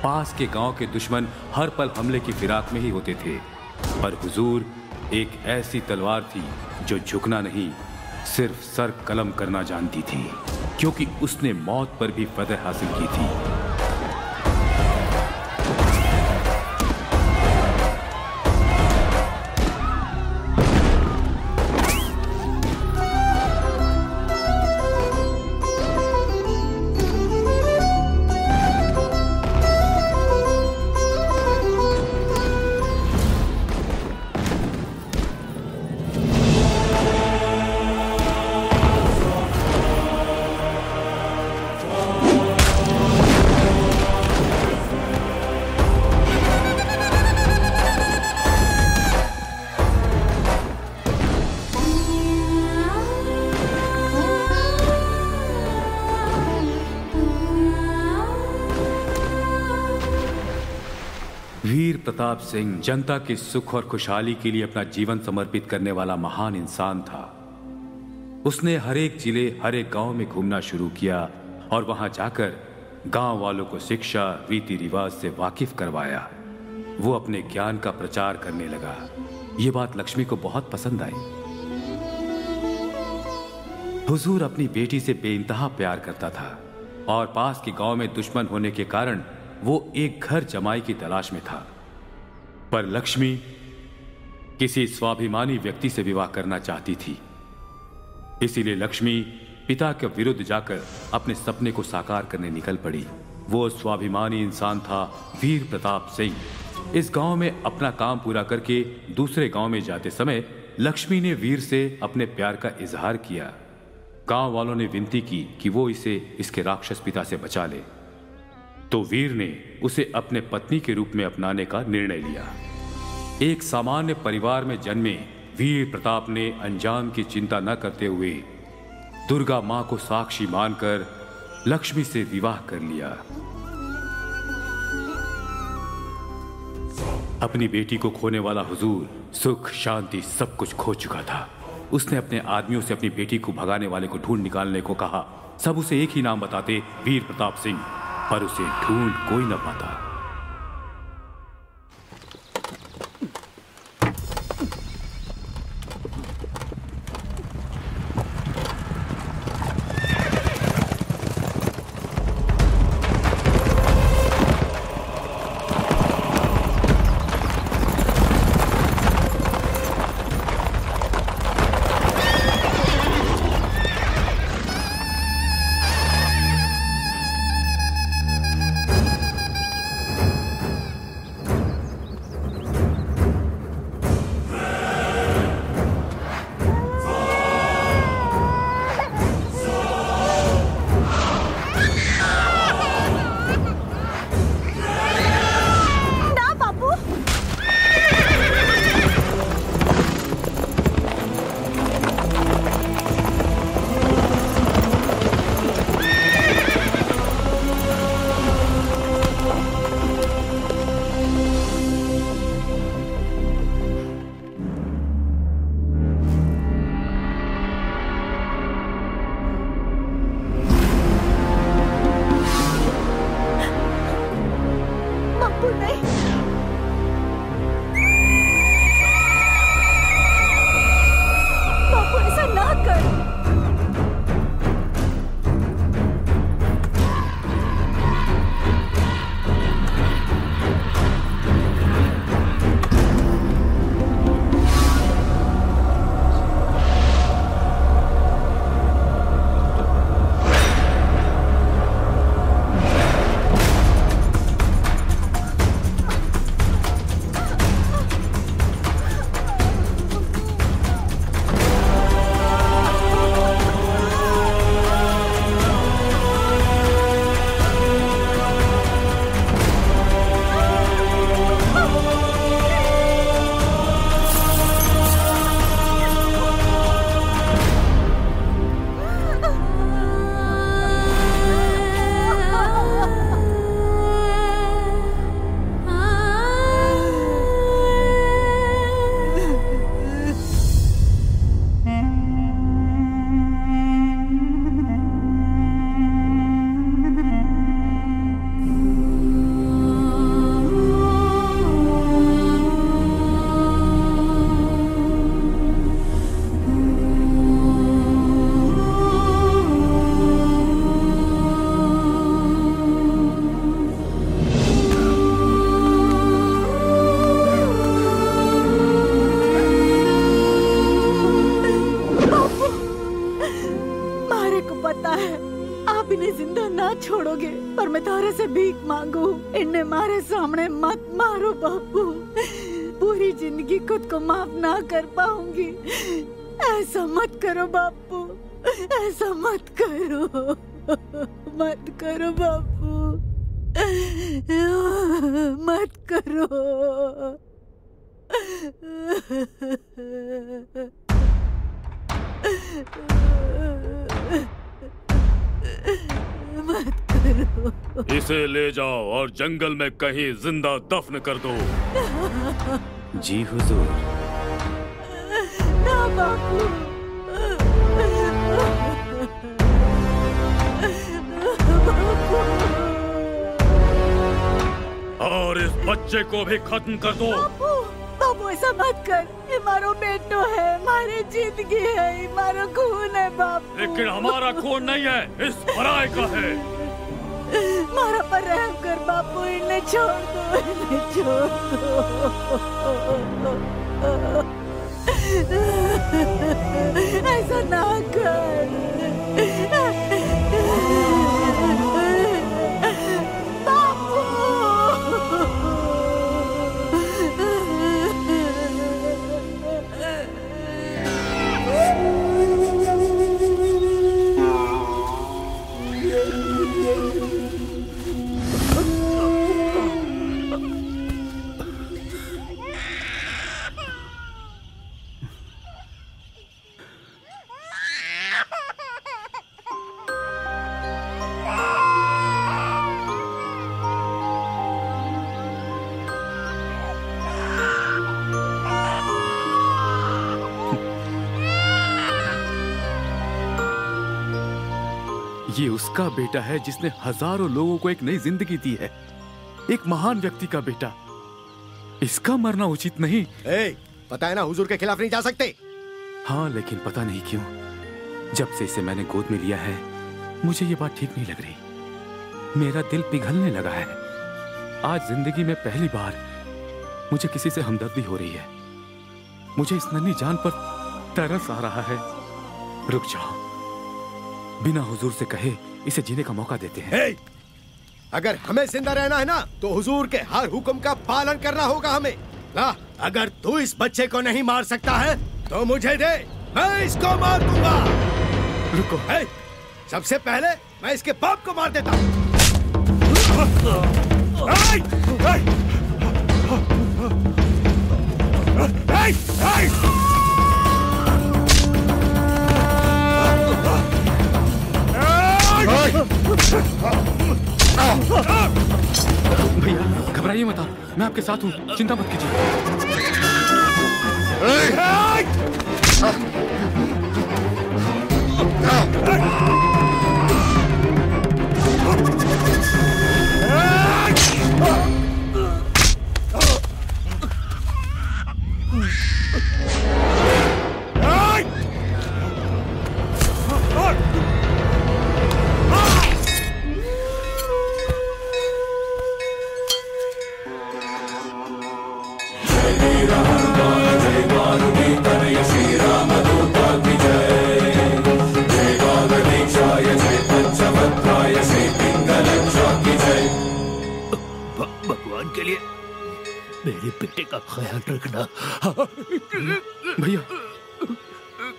[SPEAKER 4] पास के गांव के दुश्मन हर पल हमले की फिराक में ही होते थे, पर हुजूर एक ऐसी तलवार थी जो झुकना नहीं, सिर्फ सर कलम करना जानती थी, क्योंकि उसने मौत पर भी फतह हासिल की थी। वीर प्रताप सिंह जनता के सुख और खुशहाली के लिए अपना जीवन समर्पित करने वाला महान इंसान था। उसने हर एक जिले, हर एक गांव में घूमना शुरू किया और वहां जाकर गांव वालों को शिक्षा, रीति रिवाज से वाकिफ करवाया। वो अपने ज्ञान का प्रचार करने लगा। ये बात लक्ष्मी को बहुत पसंद आई। हुजूर अपनी बेटी से बेइंतहा प्यार करता था और पास के गांव में दुश्मन होने के कारण वो एक घर जमाई की तलाश में था, पर लक्ष्मी किसी स्वाभिमानी व्यक्ति से विवाह करना चाहती थी। इसीलिए लक्ष्मी पिता के विरुद्ध जाकर अपने सपने को साकार करने निकल पड़ी। वो स्वाभिमानी इंसान था वीर प्रताप सिंह। इस गांव में अपना काम पूरा करके दूसरे गांव में जाते समय लक्ष्मी ने वीर से अपने प्यार का इजहार किया। गांव वालों ने विनती की कि वो इसे इसके राक्षस पिता से बचा ले, तो वीर ने उसे अपने पत्नी के रूप में अपनाने का निर्णय लिया। एक सामान्य परिवार में जन्मे वीर प्रताप ने अंजाम की चिंता न करते हुए दुर्गा मां को साक्षी मानकर लक्ष्मी से विवाह कर लिया। अपनी बेटी को खोने वाला हुजूर सुख, शांति सब कुछ खो चुका था। उसने अपने आदमियों से अपनी बेटी को भगाने वाले को ढूंढ निकालने को कहा। सब उसे एक ही नाम बताते, वीर प्रताप सिंह, पर उसे ढूंढ कोई न पाता।
[SPEAKER 9] आप इन्हें जिंदा ना छोड़ोगे, पर मैं तारे से भीख मांगू, इन्हें मारे सामने मत मारो बापू। पूरी जिंदगी खुद को माफ ना कर पाऊंगी। ऐसा मत करो बापू, ऐसा मत करो, मत करो बापू, मत करो। मत करो।
[SPEAKER 13] इसे ले जाओ और जंगल में कहीं जिंदा दफन कर दो।
[SPEAKER 4] जी हुजूर।
[SPEAKER 9] ना बापू।
[SPEAKER 13] और इस बच्चे को भी खत्म कर दो।
[SPEAKER 9] बापू, बापू ऐसा मत कर, ये मारो बेटो है, मारे जिंदगी है, ये मारो खून है बापू।
[SPEAKER 13] लेकिन हमारा खून नहीं है, इस पराये का है।
[SPEAKER 9] मारा पर रहम कर बापू, इन्हें छोड़ दो, इन्हें छोड़ दो। ऐसा ना कर बापू।
[SPEAKER 4] ये उसका बेटा है जिसने हजारों लोगों को एक नई जिंदगी दी है, एक महान व्यक्ति का बेटा। इसका मरना उचित नहीं।
[SPEAKER 7] पता है ना, हुजूर के खिलाफ नहीं जा सकते।
[SPEAKER 4] हाँ, लेकिन पता नहीं क्यों जब से इसे मैंने गोद में लिया है मुझे ये बात ठीक नहीं लग रही। मेरा दिल पिघलने लगा है। आज जिंदगी में पहली बार मुझे किसी से हमदर्दी हो रही है। मुझे इस नन्ही जान पर तरस आ रहा है। रुक जाओ, बिना हुजूर से कहे इसे जीने का मौका देते हैं।
[SPEAKER 7] अगर हमें जिंदा रहना है ना, तो हुजूर के हर हुक्म का पालन करना होगा हमें। ला, अगर तू इस बच्चे को नहीं मार सकता है तो मुझे दे, मैं इसको मार दूंगा।
[SPEAKER 4] रुको,
[SPEAKER 7] सबसे पहले मैं इसके बाप को मार देता हूँ।
[SPEAKER 4] भैया घबराइए मत, मैं आपके साथ हूँ, चिंता मत कीजिए।
[SPEAKER 1] भगवान के लिए मेरे बेटे का ख्याल रखना।
[SPEAKER 4] भैया,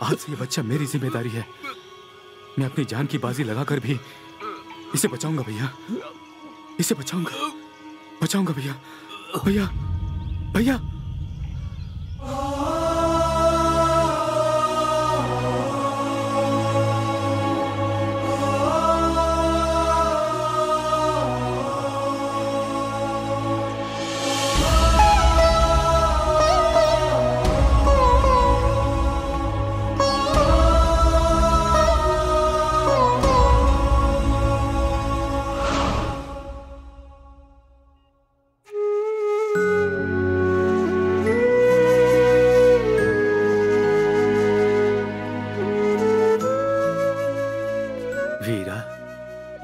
[SPEAKER 4] आज से ये बच्चा मेरी जिम्मेदारी है। मैं अपनी जान की बाजी लगाकर भी इसे बचाऊंगा भैया, इसे बचाऊंगा, बचाऊंगा भैया, भैया, भैया।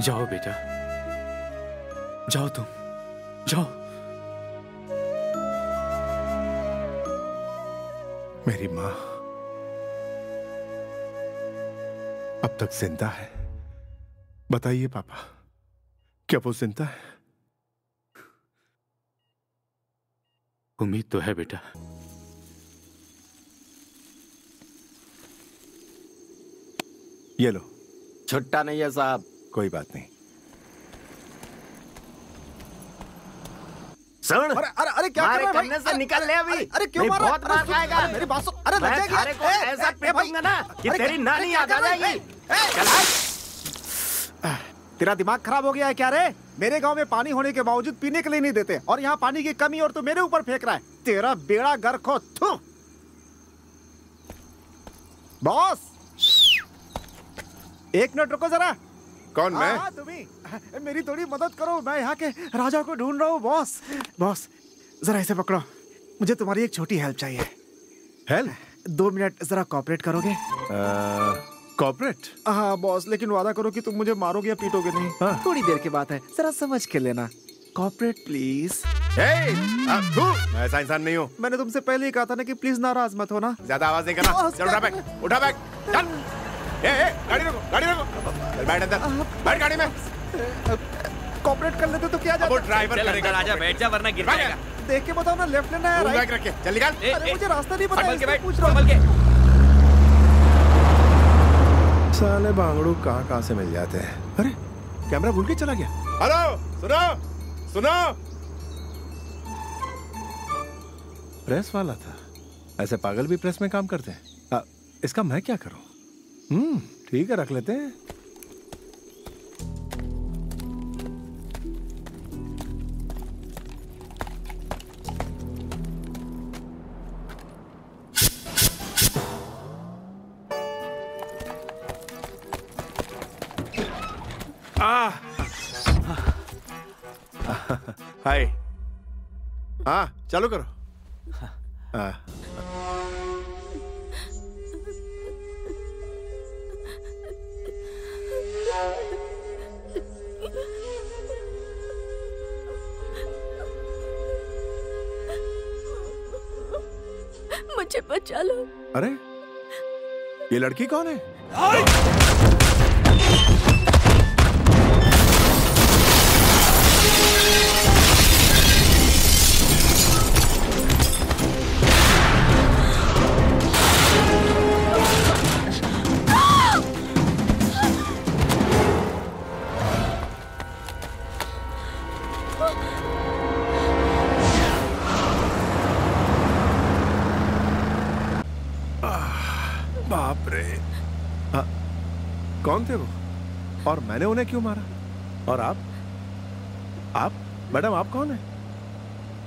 [SPEAKER 4] जाओ बेटा, जाओ तुम, जाओ।
[SPEAKER 6] मेरी माँ अब तक जिंदा है। बताइए पापा, क्या वो जिंदा है?
[SPEAKER 4] उम्मीद तो है बेटा।
[SPEAKER 6] ये लो।
[SPEAKER 3] छुट्टा नहीं है साहब।
[SPEAKER 6] कोई बात नहीं।
[SPEAKER 3] सुन,
[SPEAKER 7] अरे अरे अरे क्या कर रहा है भाई?
[SPEAKER 3] करने से निकल ले अभी।
[SPEAKER 7] अरे क्यों
[SPEAKER 3] नहीं,
[SPEAKER 7] मार रहा है?
[SPEAKER 3] बहुत मार खाएगा।
[SPEAKER 7] मेरी बात सुन। अरे लग जाएगी।
[SPEAKER 3] अरे को ऐसा पीटूंगा ना कि
[SPEAKER 7] अरे
[SPEAKER 3] तेरी नानी याद आ जाएगी।
[SPEAKER 7] तेरा दिमाग खराब हो गया है क्या रे? मेरे गांव में पानी होने के बावजूद पीने के लिए नहीं देते, और यहाँ पानी की कमी और तू मेरे ऊपर फेंक रहा है। तेरा बेड़ा गर्क हो। थू। बॉस, एक मिनट रुको जरा।
[SPEAKER 6] कौन मैं?
[SPEAKER 7] तुम्ही मेरी थोड़ी मदद करो, मैं यहाँ के राजा को ढूंढ रहा हूँ। बॉस बॉस, जरा इसे पकड़ो, मुझे तुम्हारी एक छोटी हेल्प चाहिए।
[SPEAKER 6] हेल्प?
[SPEAKER 7] 2 मिनट जरा कॉपरेट करोगे?
[SPEAKER 6] कॉपरेट?
[SPEAKER 7] हाँ बॉस, लेकिन वादा करो कि तुम मुझे मारोगे या पीटोगे नहीं।
[SPEAKER 6] हाँ।
[SPEAKER 7] थोड़ी देर की बात है, जरा समझ के लेना। Cooperate please.
[SPEAKER 6] मैं ऐसा इंसान नहीं हूँ।
[SPEAKER 7] मैंने तुमसे पहले ही कहा था ना कि प्लीज नाराज मत हो ना।
[SPEAKER 6] ज्यादा आवाज नहीं करना। चल उठा बैग, उठा बैग, चल। गाड़ी रोको, गाड़ी रोको। चल बैठ अंदर, बैठ गाड़ी में।
[SPEAKER 7] कॉपरेट कर लेते तो क्या जाता?
[SPEAKER 6] वो ड्राइवर
[SPEAKER 5] करेगा। राजा बैठ जा वरना गिर जाएगा।
[SPEAKER 7] देख के बताओ ना, लेफ्ट लेना है
[SPEAKER 6] बैग रख के चल निकाल।
[SPEAKER 7] अरे मुझे रास्ता नहीं पता,
[SPEAKER 5] संभल के बैठ,
[SPEAKER 7] पूछ रहा
[SPEAKER 5] संभल के।
[SPEAKER 6] साले बांगड़ू कहाँ से मिल जाते हैं। अरे कैमरा भूल के चला गया। हेलो, सुनो सुनो। प्रेस वाला था। ऐसे पागल भी प्रेस में काम करते हैं। इसका मैं क्या करूं? ठीक है, रख लेते हैं। हाय। हाँ चालू करो।
[SPEAKER 10] मुझे बचा लो।
[SPEAKER 6] अरे ये लड़की कौन है? बाप रे। कौन थे वो, और मैंने उन्हें क्यों मारा? और आप मैडम, आप कौन है?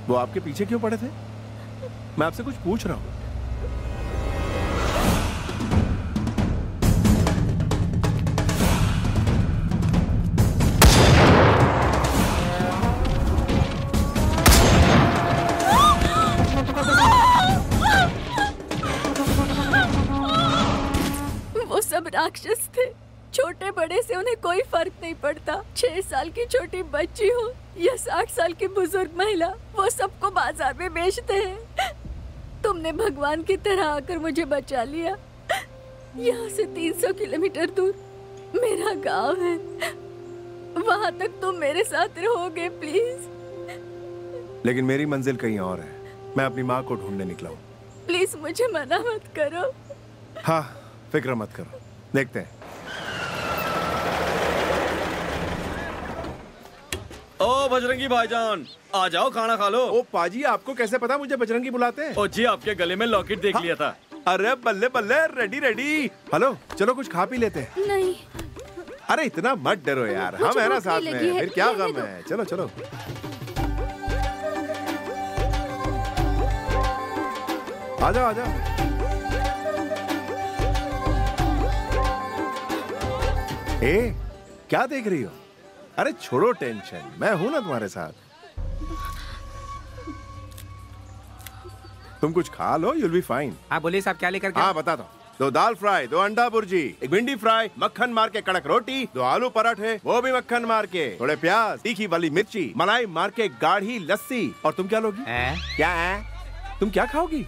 [SPEAKER 6] वो आपके पीछे क्यों पड़े थे? मैं आपसे कुछ पूछ रहा हूं।
[SPEAKER 10] राक्षस थे। छोटे बड़े से उन्हें कोई फर्क नहीं पड़ता। 6 साल की छोटी बच्ची हो या 60 साल की बुजुर्ग महिला, वो सबको बाजार में बेचते हैं। तुमने भगवान की तरह आकर मुझे बचा लिया। यहाँ से 300 किलोमीटर दूर मेरा गांव है, वहाँ तक तुम मेरे साथ रहोगे प्लीज?
[SPEAKER 6] लेकिन मेरी मंजिल कहीं और है। मैं अपनी माँ को ढूंढने निकला हूँ।
[SPEAKER 10] प्लीज मुझे मना मत करो।
[SPEAKER 6] हाँ, फिक्र मत करो, देखते हैं।
[SPEAKER 5] ओ बजरंगी भाईजान, आ जाओ खाना खा लो।
[SPEAKER 6] ओ पाजी, आपको कैसे पता मुझे बजरंगी बुलाते हैं?
[SPEAKER 5] ओ जी, आपके गले में लॉकेट देख लिया था।
[SPEAKER 6] अरे बल्ले बल्ले, रेडी रेडी। हेलो, चलो कुछ खा पी लेते हैं।
[SPEAKER 10] नहीं।
[SPEAKER 6] अरे इतना मत डरो यार, हम है ना साथ में, फिर क्या गम है। चलो चलो। आ जाओ आ जाओ। ए, क्या देख रही हो? अरे छोड़ो टेंशन, मैं हूं ना तुम्हारे साथ। तुम कुछ खा लो, you'll be fine।
[SPEAKER 12] हाँ बोलिए साहब, क्या लेकर के?
[SPEAKER 6] हाँ बताता हूँ। 2 दाल फ्राई, 2 अंडा भुर्जी, 1 भिंडी फ्राई, मक्खन मार के कड़क रोटी, 2 आलू पराठे, वो भी मक्खन मार के, थोड़े प्याज, तीखी वाली मिर्ची, मलाई मार के गाढ़ी लस्सी। और तुम क्या लोगी? क्या है? तुम क्या खाओगी?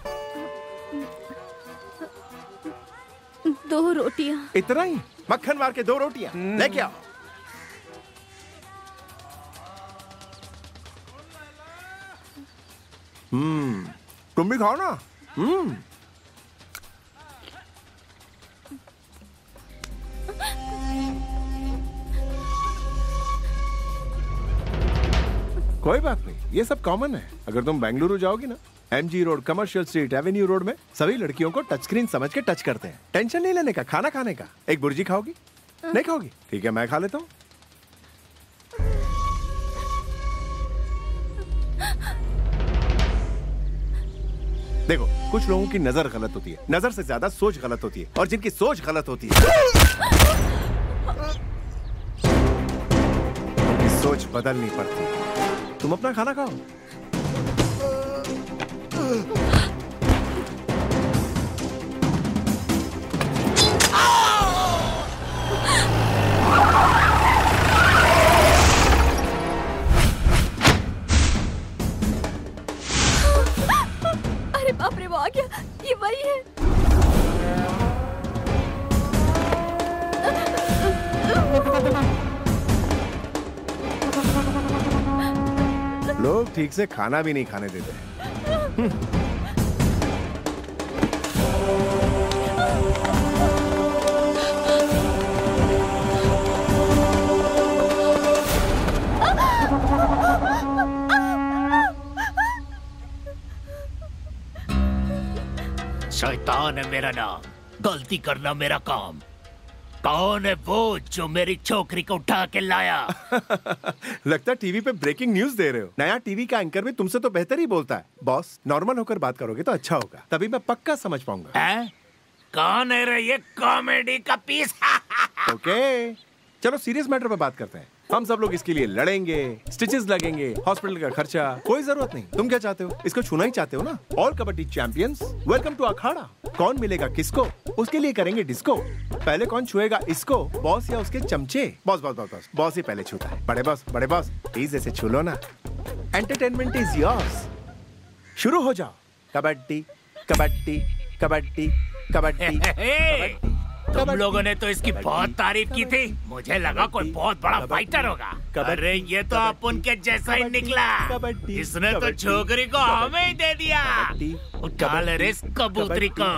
[SPEAKER 10] 2 रोटियां।
[SPEAKER 6] इतना ही? मक्खन मार के 2 रोटियां लेके आओ। तुम भी खाओ ना। कोई बात नहीं, ये सब कॉमन है। अगर तुम बेंगलुरु जाओगी ना, MG road, commercial street, Avenue road में सभी लड़कियों को टच स्क्रीन समझ के टच करते हैं। टेंशन नहीं लेने का, खाना खाने का। एक बुर्जी खाओगी? नहीं खाओगी? ठीक है, मैं खा लेता हूँ। देखो, कुछ लोगों की नजर गलत होती है, नजर से ज्यादा सोच गलत होती है, और जिनकी सोच गलत होती है उनकी सोच बदलनी पड़ती है। तुम अपना खाना खाओ।
[SPEAKER 10] अरे बाप रे, वो आ गया। ये वही है।
[SPEAKER 6] लोग ठीक से खाना भी नहीं खाने देते।
[SPEAKER 14] शैतान है मेरा नाम, गलती करना मेरा काम। कौन है वो जो मेरी छोकरी को उठा के लाया?
[SPEAKER 6] लगता है टीवी पे ब्रेकिंग न्यूज दे रहे हो। नया टीवी का एंकर भी तुमसे तो बेहतर ही बोलता है। बॉस, नॉर्मल होकर बात करोगे तो अच्छा होगा, तभी मैं पक्का समझ पाऊंगा।
[SPEAKER 14] कौन है रे ये कॉमेडी का पीस?
[SPEAKER 6] ओके, चलो सीरियस मैटर पे बात करते हैं। हम सब लोग इसके लिए लड़ेंगे, स्टिचेस लगेंगे, हॉस्पिटल का खर्चा, कोई जरूरत नहीं। तुम क्या चाहते हो? इसको छूना ही चाहते हो ना? All kabaddi champions, welcome to अखाड़ा। कौन मिलेगा किसको, उसके लिए करेंगे डिस्को। पहले कौन छुएगा इसको, बॉस या उसके चमचे? Boss boss boss boss boss ही पहले छूता है। बड़े बॉस प्लीज ऐसे छू लो ना। Entertainment is yours. शुरू हो जाओ। कबड्डी कबड्डी कबड्डी कबड्डी।
[SPEAKER 14] तुम लोगों ने तो इसकी बहुत तारीफ की थी, मुझे लगा कोई बहुत बड़ा फाइटर होगा। अरे ये तो अपन के जैसा ही निकला। इसने तो छोकरी को हमें ही दे दिया। उठा ले रे इस कबूतरी को।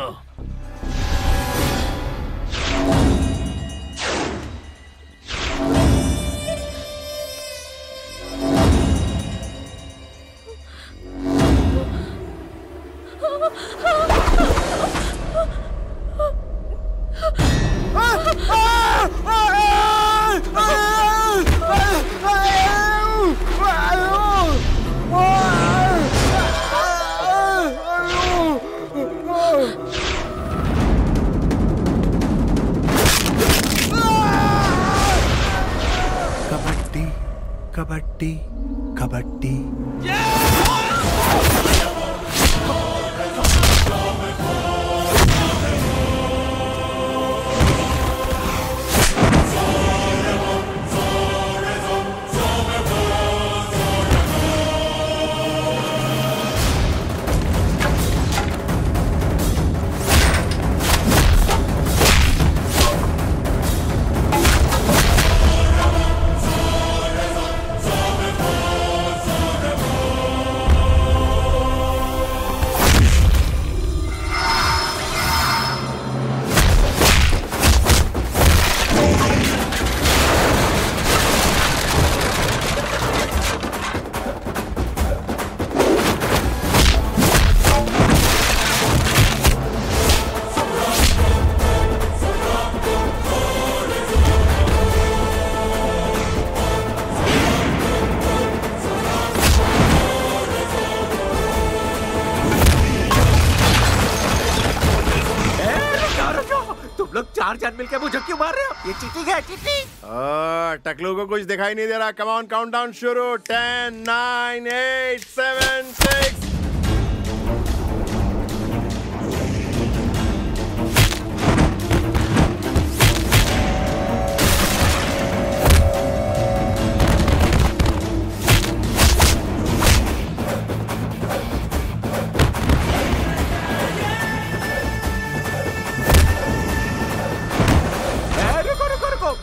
[SPEAKER 6] कबड्डी कबड्डी।
[SPEAKER 3] चार जन मिलकर मुझे क्यों मार रहे हो? ये चीटिंग है, चीटिंग।
[SPEAKER 6] टकलू को कुछ दिखाई नहीं दे रहा। कम ऑन, काउंटडाउन शुरू। 10, 9, 8, 7, 6।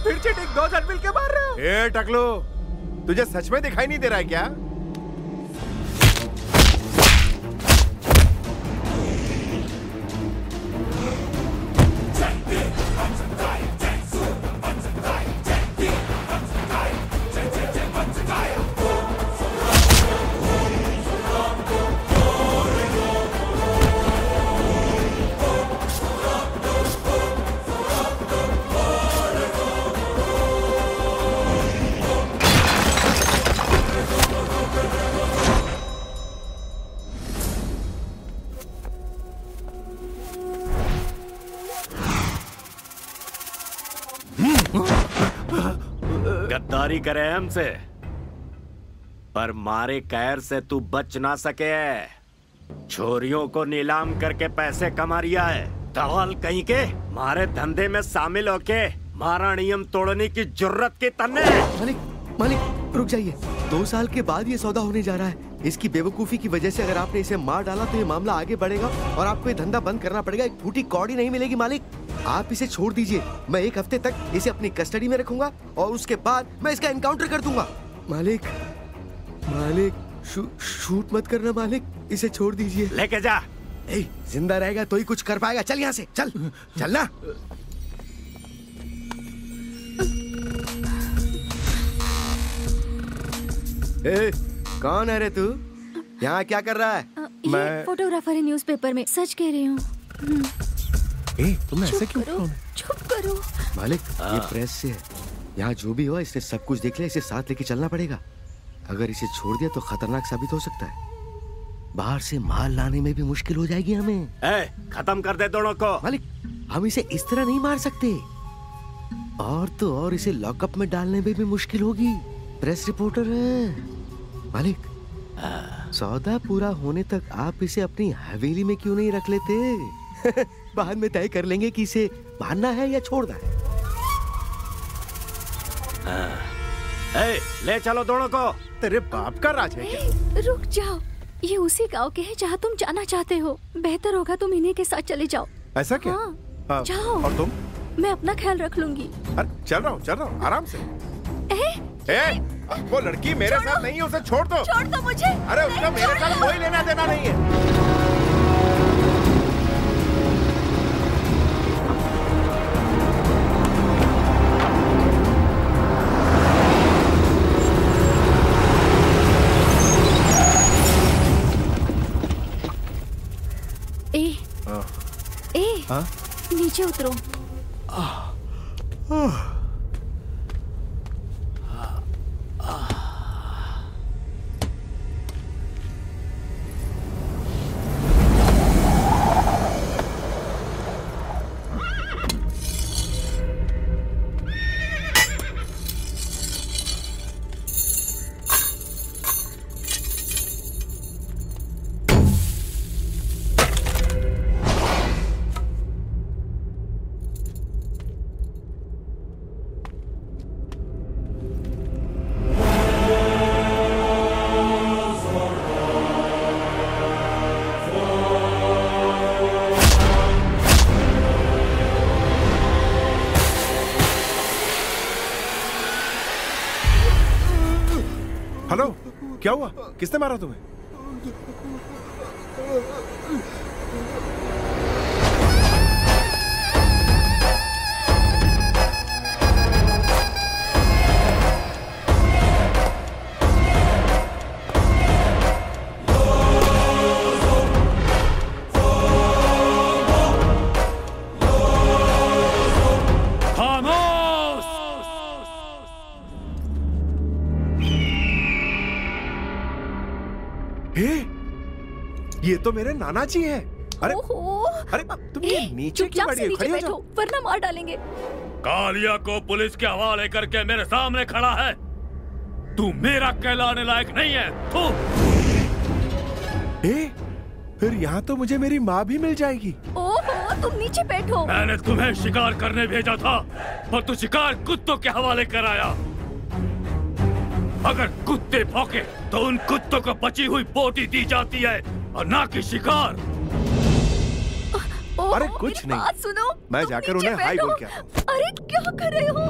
[SPEAKER 3] फिर चीटिंग, दो जन मिलके मार रहे हो।
[SPEAKER 6] ए टकलू, तुझे सच में दिखाई नहीं दे रहा है क्या?
[SPEAKER 3] गद्दारी करे हमसे, पर मारे कैर से तू बच ना सके। छोरियों को नीलाम करके पैसे कमा रिया है। दलाल कहीं के मारे धंधे में शामिल होके मारा नियम तोड़ने की जुर्रत की तन्ने।
[SPEAKER 7] मालिक रुक जाइए, 2 साल के बाद ये सौदा होने जा रहा है। इसकी बेवकूफी की वजह से अगर आपने इसे मार डाला तो ये मामला आगे बढ़ेगा और आपको ये धंधा बंद करना पड़ेगा। एक फूटी कौड़ी नहीं मिलेगी मालिक। आप इसे छोड़ दीजिए, मैं 1 हफ्ते तक इसे अपनी कस्टडी में रखूंगा और उसके बाद मैं इसका एनकाउंटर कर दूंगा। मालिक शूट मत करना मालिक, इसे छोड़ दीजिए।
[SPEAKER 3] लेके जा।
[SPEAKER 7] जिंदा रहेगा तो ही कुछ कर पाएगा। चल यहाँ से, चल चलना। कौन है रे तू? यहाँ क्या कर रहा है?
[SPEAKER 11] मैं फोटोग्राफर है न्यूज़पेपर में, सच कह रही हूँ।
[SPEAKER 7] तुम ऐसे क्यों?
[SPEAKER 11] चुप करो।
[SPEAKER 7] मालिक ये प्रेस से है, यहाँ जो भी हो इसने सब कुछ देख लिया। इसे साथ लेके चलना पड़ेगा। अगर इसे छोड़ दिया तो खतरनाक साबित हो सकता है। बाहर से माल लाने में भी मुश्किल हो जाएगी हमें।
[SPEAKER 3] खत्म कर दे दोनों को।
[SPEAKER 7] मालिक हम इसे इस तरह नहीं मार सकते, और तो और इसे लॉकअप में डालने में भी मुश्किल होगी। प्रेस रिपोर्टर है मालिक। सौदा पूरा होने तक आप इसे अपनी हवेली में क्यों नहीं रख लेते? बाद में तय कर लेंगे कि इसे मारना है या छोड़ना
[SPEAKER 3] है। ले चलो दोनों को।
[SPEAKER 6] तेरे बाप का राज है क्या?
[SPEAKER 11] रुक जाओ, ये उसी गांव के हैं जहाँ तुम जाना चाहते हो। बेहतर होगा तुम इन्हीं के साथ चले जाओ।
[SPEAKER 6] ऐसा क्या?
[SPEAKER 11] हाँ, जाओ।
[SPEAKER 6] और तुम?
[SPEAKER 11] मैं अपना ख्याल रख लूंगी।
[SPEAKER 6] चल रहा हूँ आराम से। वो लड़की मेरे साथ नहीं है, उसे छोड़ दो।
[SPEAKER 11] छोड़ दो मुझे।
[SPEAKER 6] अरे उसका मेरे साथ कोई लेना देना नहीं है।
[SPEAKER 11] नीचे उतरो।
[SPEAKER 6] हेलो, क्या हुआ? किसने मारा तुम्हें? ये तो मेरे नाना जी हैं। अरे तुम ये नीचे क्यों बैठी हो? खड़ी हो जाओ,
[SPEAKER 11] वरना मार डालेंगे।
[SPEAKER 13] कालिया को पुलिस के हवाले करके मेरे सामने खड़ा है। तू मेरा कहलाने लायक नहीं है। तू
[SPEAKER 6] फिर यहाँ तो मुझे मेरी माँ भी मिल जाएगी।
[SPEAKER 11] ओहो, तुम नीचे बैठो।
[SPEAKER 13] मैंने तुम्हें शिकार करने भेजा था, पर तू शिकार कुत्तों के हवाले कराया। अगर कुत्ते भौंके तो उन कुत्तों को बची हुई बोटी दी जाती है और ना कि शिकार।
[SPEAKER 6] अरे कुछ नहीं,
[SPEAKER 11] बात सुनो,
[SPEAKER 6] मैं जाकर उन्हें हाय बोल के आता हूँ।
[SPEAKER 11] अरे क्या कर रहे हो?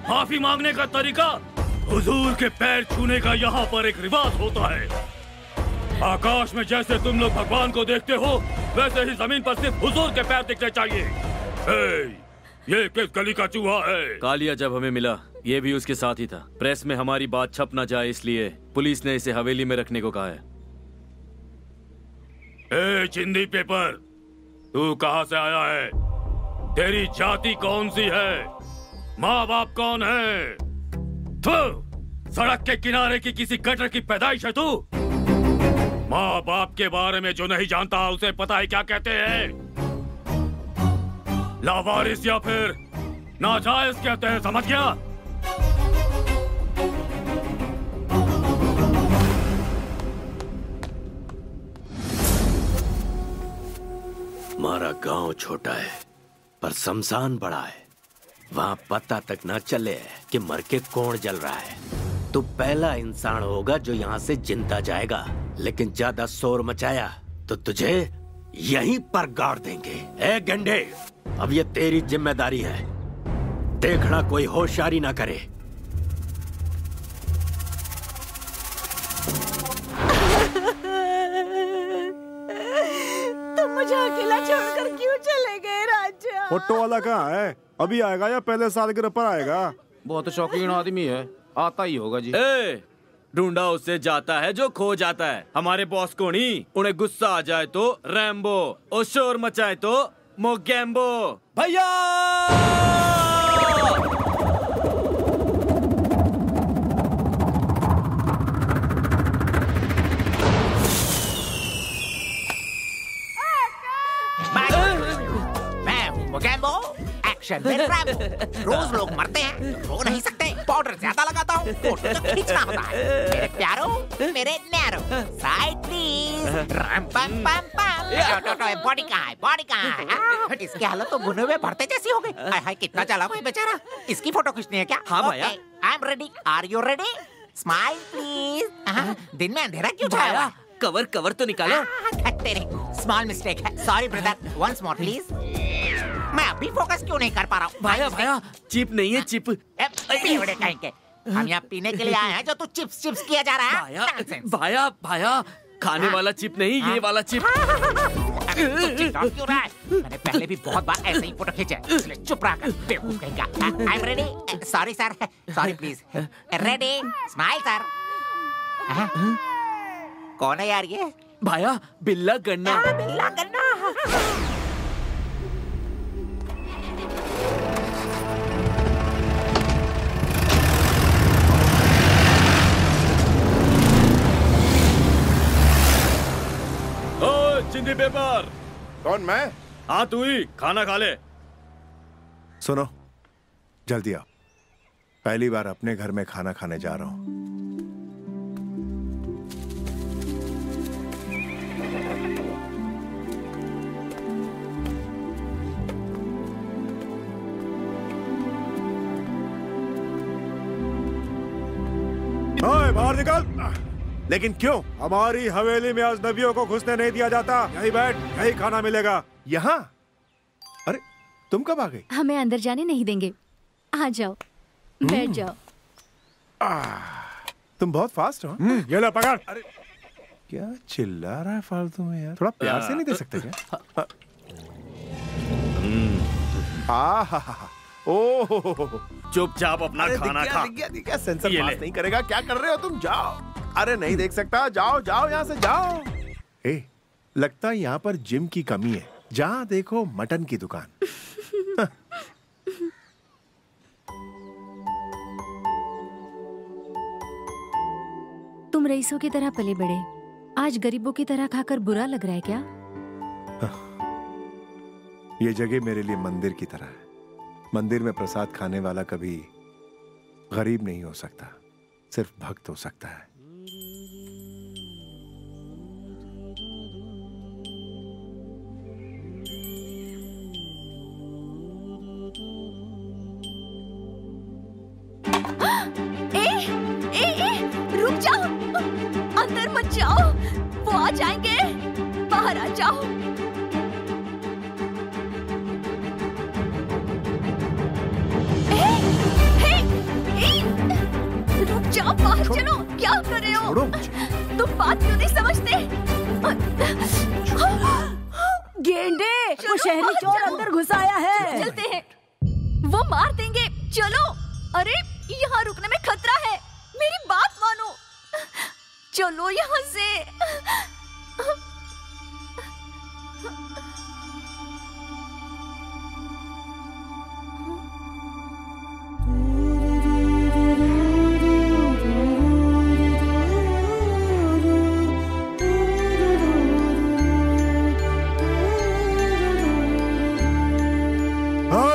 [SPEAKER 13] माफी मांगने का तरीका हुजूर के पैर छूने का यहाँ पर एक रिवाज होता है। आकाश में जैसे तुम लोग भगवान को देखते हो, वैसे ही जमीन पर सिर्फ हुजूर के पैर दिखने चाहिए। ये किस गली का चूहा है?
[SPEAKER 5] कालिया जब हमें मिला, ये भी उसके साथ ही था। प्रेस में हमारी बात छप ना जाए इसलिए पुलिस ने इसे हवेली में रखने को कहा है।
[SPEAKER 13] ए चिंदी पेपर, तू कहाँ से आया है? तेरी जाति कौन सी है? माँ बाप कौन है? सड़क के किनारे की किसी गटर की पैदाइश है तू? माँ बाप के बारे में जो नहीं जानता उसे पता है क्या कहते हैं? लावारिस या फिर नाजायज कहते हैं, समझ गया?
[SPEAKER 3] हमारा गांव छोटा है पर शमशान बड़ा है। वहाँ पता तक न चले कि मर के कौन जल रहा है। तू पहला इंसान होगा जो यहाँ से जिंदा जाएगा, लेकिन ज्यादा शोर मचाया तो तुझे यहीं पर गाड़ देंगे। ए गंडे, अब ये तेरी जिम्मेदारी है, देखना कोई होशियारी ना करे।
[SPEAKER 9] तुम मुझे अकेला छोड़कर क्यों चले गए राजा?
[SPEAKER 2] ऑटो वाला कहाँ है? अभी आएगा या पहले सालगिरह पर आएगा?
[SPEAKER 4] बहुत शौकीन आदमी है, आता ही होगा जी।
[SPEAKER 5] ढूंढा उससे जाता है जो खो जाता है। हमारे बॉस को नहीं, उन्हें गुस्सा आ जाए तो रैम्बो और शोर मचाए तो मोगैम्बो। भैया
[SPEAKER 14] एक्शन में रैम्बो। रोज लोग मरते हैं, रो नहीं सकते। पाउडर ज्यादा लगाता हूँ, फोटो तो खींचना होता है। मेरे प्यारो, मेरे नैरो, साइड प्लीज। रैम पम पम पम। बॉडी कहाँ है? बॉडी कहाँ है? इसकी हालत तो भुने हुए भरते जैसी हो गई। हाय हाय, कितना चला हुआ है बेचारा। इसकी फोटो खींचनी है क्या?
[SPEAKER 5] हाँ भैया।
[SPEAKER 14] I am ready. Are you ready? Smile please. दिन में अंधेरा क्यों छाया?
[SPEAKER 5] कवर तो निकालो।
[SPEAKER 14] तेरे स्मॉल मिस्टेक है, sorry brother. Once more please. मैं अभी फोकस क्यों नहीं कर पा रहा हूँ?
[SPEAKER 5] भैया चिप नहीं है, चिप।
[SPEAKER 14] कहेंगे हम यहाँ पीने के लिए आए हैं, जो तू चिप्स चिप्स किया जा रहा है।
[SPEAKER 5] भैया खाने वाला चिप नहीं, ये वाला चिप।
[SPEAKER 14] क्यों रहा है? मैंने पहले भी बहुत बार ऐसे ही फोटो खींचे, इसलिए चुप रहा कर। बेवकूफ कहेगा। आई am ready. Sorry sir, sorry please. Ready? Smile sir. कौन है यार ये?
[SPEAKER 5] भैया बिल्ला गन्ना।
[SPEAKER 14] बिल्ला गन्ना।
[SPEAKER 5] चिंदी पेपर।
[SPEAKER 6] कौन? मैं?
[SPEAKER 5] हाँ तू ही। खाना खा ले।
[SPEAKER 6] सुनो, जल्दी आओ। पहली बार अपने घर में खाना खाने जा रहा हूं। बाहर निकल। लेकिन क्यों?
[SPEAKER 2] हमारी हवेली में अजनबियों को घुसने नहीं दिया जाता। यहीं बैठ, यहीं खाना मिलेगा।
[SPEAKER 6] यहाँ? अरे तुम कब आ गई?
[SPEAKER 11] हमें अंदर जाने नहीं देंगे। आ जाओ, बैठ जाओ।
[SPEAKER 6] तुम बहुत फास्ट हो।
[SPEAKER 2] ये ले पकड़।
[SPEAKER 6] अरे क्या चिल्ला रहा है फालतू में यार? थोड़ा प्यार से नहीं दे सकते क्या? ओह,
[SPEAKER 5] चुपचाप अपना खाना खा।
[SPEAKER 6] दिख गया, सेंसर पास नहीं करेगा। क्या कर रहे हो तुम? जाओ। अरे नहीं देख सकता। जाओ जाओ, यहाँ से जाओ। ए, लगता है यहाँ पर जिम की कमी है। जहाँ देखो मटन की दुकान।
[SPEAKER 11] तुम रईसों की तरह पले बड़े, आज गरीबों की तरह खाकर बुरा लग रहा है क्या?
[SPEAKER 6] ये जगह मेरे लिए मंदिर की तरह है। मंदिर में प्रसाद खाने वाला कभी गरीब नहीं हो सकता, सिर्फ भक्त हो सकता है।
[SPEAKER 10] रुक जाओ, अंदर मत जाओ, वो आ जाएंगे। बाहर आ जाओ। रुक
[SPEAKER 11] बाहर चलो, क्या कर रहे हो?
[SPEAKER 6] छोड़ो मुझे।
[SPEAKER 11] तुम बात क्यों नहीं समझते?
[SPEAKER 9] गेंडे, वो शहरी चोर अंदर घुस आया है।
[SPEAKER 11] चलते हैं, वो मार देंगे। चलो। अरे यहाँ रुकने में खतरा है, मेरी बात मानो। चलो यहाँ से।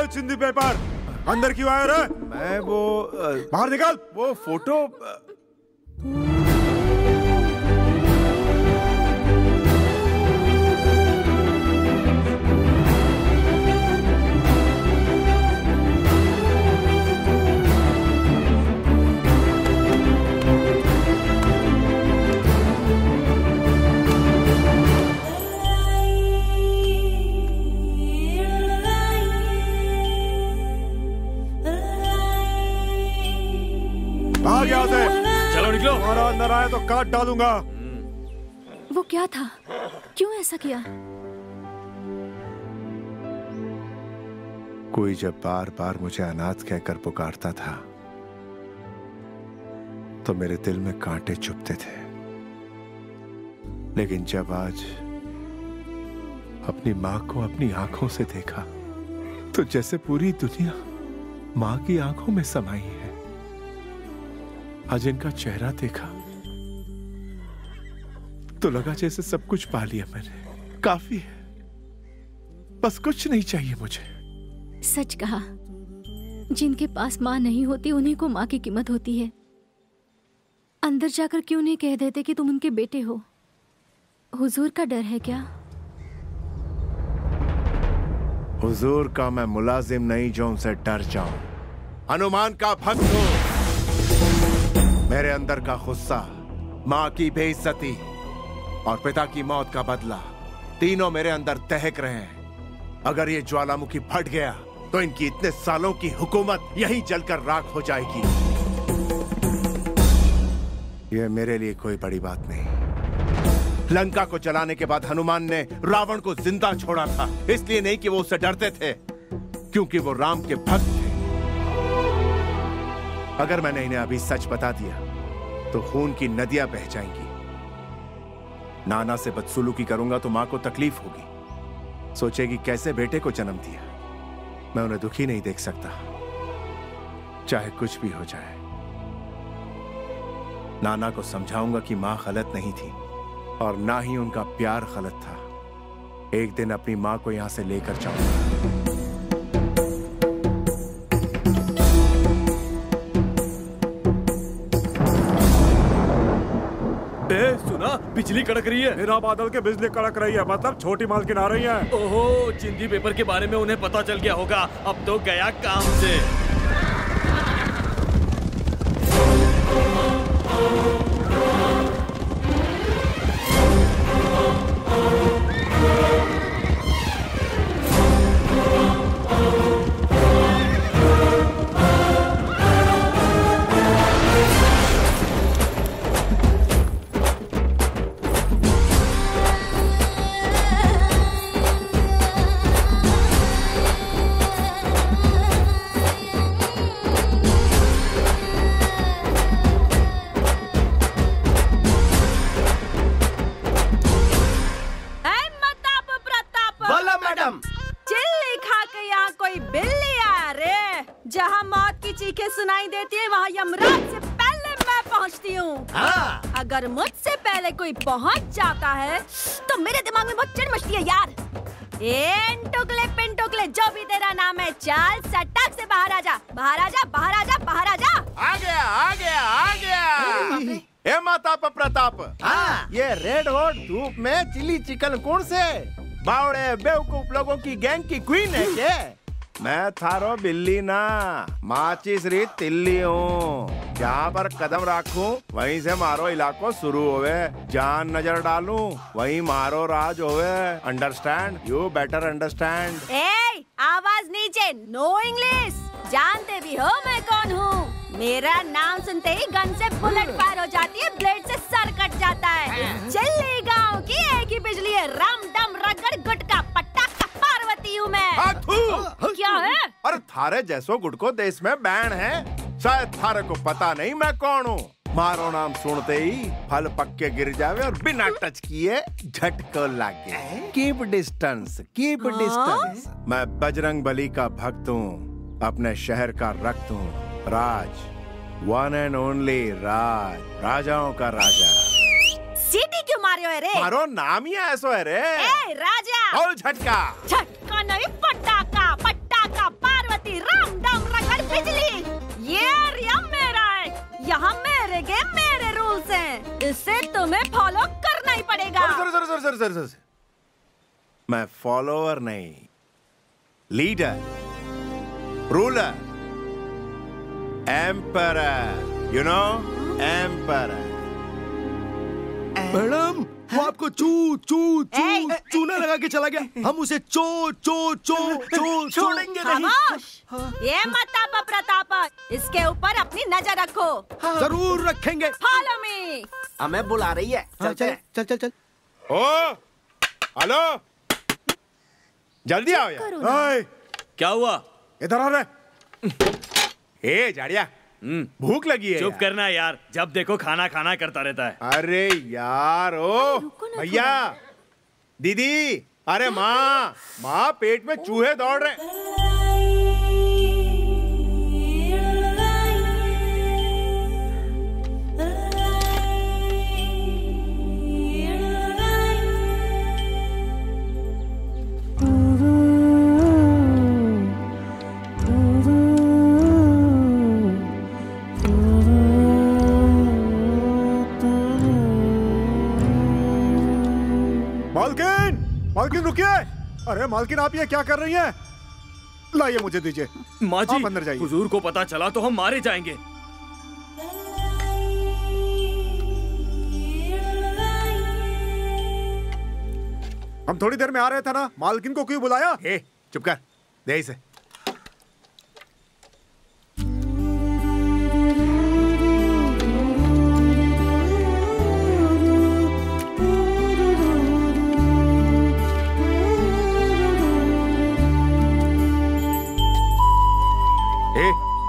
[SPEAKER 2] चिंदी पेपर अंदर क्यों आया रे?
[SPEAKER 6] मैं वो
[SPEAKER 2] बाहर निकल।
[SPEAKER 6] वो फोटो
[SPEAKER 2] भाग यहाँ से।
[SPEAKER 5] चलो निकलो।
[SPEAKER 2] हमारा अंदर आया तो काट डालूंगा।
[SPEAKER 11] वो क्या था? क्यों ऐसा किया?
[SPEAKER 6] कोई जब बार बार मुझे अनाथ कहकर पुकारता था तो मेरे दिल में कांटे चुभते थे, लेकिन जब आज अपनी मां को अपनी आंखों से देखा तो जैसे पूरी दुनिया मां की आंखों में समाई है। आज इनका चेहरा देखा तो लगा जैसे सब कुछ पा लिया मैंने। काफी है, बस कुछ नहीं चाहिए मुझे।
[SPEAKER 11] सच कहा, जिनके पास माँ नहीं होती उन्हीं को माँ की कीमत होती है। अंदर जाकर क्यों नहीं कह देते कि तुम उनके बेटे हो? हुजूर का डर है क्या?
[SPEAKER 6] हुजूर का मैं मुलाजिम नहीं जो उनसे डर जाऊं। हनुमान का भक्त हूं। मेरे अंदर का गुस्सा, माँ की बेइज्जती और पिता की मौत का बदला, तीनों मेरे अंदर दहक रहे हैं। अगर ये ज्वालामुखी फट गया तो इनकी इतने सालों की हुकूमत यहीं जलकर राख हो जाएगी। यह मेरे लिए कोई बड़ी बात नहीं। लंका को जलाने के बाद हनुमान ने रावण को जिंदा छोड़ा था, इसलिए नहीं कि वो उससे डरते थे, क्योंकि वो राम के भक्त थे। अगर मैंने इन्हें अभी सच बता दिया तो खून की नदियां बह जाएंगी। नाना से बदसलूकी करूंगा तो मां को तकलीफ होगी, सोचेगी कैसे बेटे को जन्म दिया। मैं उन्हें दुखी नहीं देख सकता, चाहे कुछ भी हो जाए। नाना को समझाऊंगा कि मां गलत नहीं थी और ना ही उनका प्यार गलत था। एक दिन अपनी मां को यहां से लेकर जाऊंगा।
[SPEAKER 5] सुना, बिजली कड़क रही है।
[SPEAKER 2] बिना बादल के बिजली कड़क रही है, मतलब छोटी मालकिन आ रही है।
[SPEAKER 5] ओहो, चिंदी पेपर के बारे में उन्हें पता चल गया होगा। अब तो गया काम से।
[SPEAKER 9] सुनाई देती है वहाँ यमराज से पहले मैं पहुँचती हूँ।
[SPEAKER 14] हाँ।
[SPEAKER 9] अगर मुझसे पहले कोई पहुँच जाता है तो मेरे दिमाग में बहुत चिड़ मचती है यार। टुकले पिन टुकले, जो भी तेरा नाम है, चल सटक से बाहर आ जा, बाहर आ जा, बाहर आ जा, बाहर आ जा।
[SPEAKER 14] आ गया, आ गया, आ गया।
[SPEAKER 6] हे माता प्रताप, हाँ। ये रेड हॉट धूप में चिली चिकन कौन से बावड़े बेवकूफ लोगों की गैंग की क्वीन है क्या? मैं थारो बिल्ली ना, माचिस री तिल्ली हूँ। जहाँ पर कदम रखूं वहीं से मारो इलाको शुरू होवे, जान नजर डालूं वहीं मारो राज होवे। अंडरस्टैंड? You better understand.
[SPEAKER 9] आवाज नीचे, नो इंग्लिश। जानते भी हो मैं कौन हूँ?
[SPEAKER 10] मेरा नाम सुनते ही गन से बुलेट फायर हो जाती है, ब्लेड से सर कट जाता है। चिल्ली गांव की एक ही बिजली है, राम डम रगड़ गुटका पटाखा पार्वती हूँ मैं। क्या है?
[SPEAKER 6] अरे थारे जैसो गुटको देश में बैन है, शायद थारे को पता नहीं मैं कौन हूँ। मारो नाम सुनते ही फल पक्के गिर जावे और बिना टच किए झटको लागे। Keep distance, keep distance. मैं बजरंग बली का भक्त हूँ, अपने शहर का रक्त हूँ, राज, वन एंड ओनली राज, राजाओं का राजा।
[SPEAKER 10] सीटी क्यों मारे हो रे?
[SPEAKER 6] मारो नाम ही ऐसो है रे।
[SPEAKER 10] ए राजा।
[SPEAKER 6] और झटका।
[SPEAKER 10] झटका नहीं, पटाखा पटाखा पार्वती राम डम रगड़ बिजली। ये एरिया मेरा है, यहाँ मेरे गेम मेरे रूल्स हैं, इसे तुम्हें फॉलो करना ही पड़ेगा।
[SPEAKER 6] सर मैं फॉलोअर नहीं, leader, ruler, emperor, you know, emperor.
[SPEAKER 7] Madam, वो आपको चूना लगा के चला गया। हम उसे छोड़ेंगे नहीं।
[SPEAKER 10] ये मताप प्रताप, इसके ऊपर अपनी नजर रखो।
[SPEAKER 7] जरूर रखेंगे।
[SPEAKER 10] Follow me.
[SPEAKER 3] हमें बुला रही है।
[SPEAKER 7] चल।
[SPEAKER 6] ओ, हेलो, जल्दी आओ यार।
[SPEAKER 5] क्या हुआ?
[SPEAKER 2] इधर आ रहे।
[SPEAKER 6] ए जाड़िया, भूख लगी है।
[SPEAKER 5] चुप करना यार, जब देखो खाना खाना करता रहता है।
[SPEAKER 6] अरे यार, ओ भैया, दीदी, अरे माँ पेट में चूहे दौड़ रहे।
[SPEAKER 2] मालकिन रुकिए। अरे मालकिन, आप ये क्या कर रही हैं? लाइए, मुझे दीजिए।
[SPEAKER 5] माँ जी,
[SPEAKER 2] आप अंदर जाइए।
[SPEAKER 5] हुजूर को पता चला तो हम मारे जाएंगे।
[SPEAKER 2] हम थोड़ी देर में आ रहे थे ना, मालकिन को क्यों बुलाया?
[SPEAKER 6] चुप कर, दे इसे।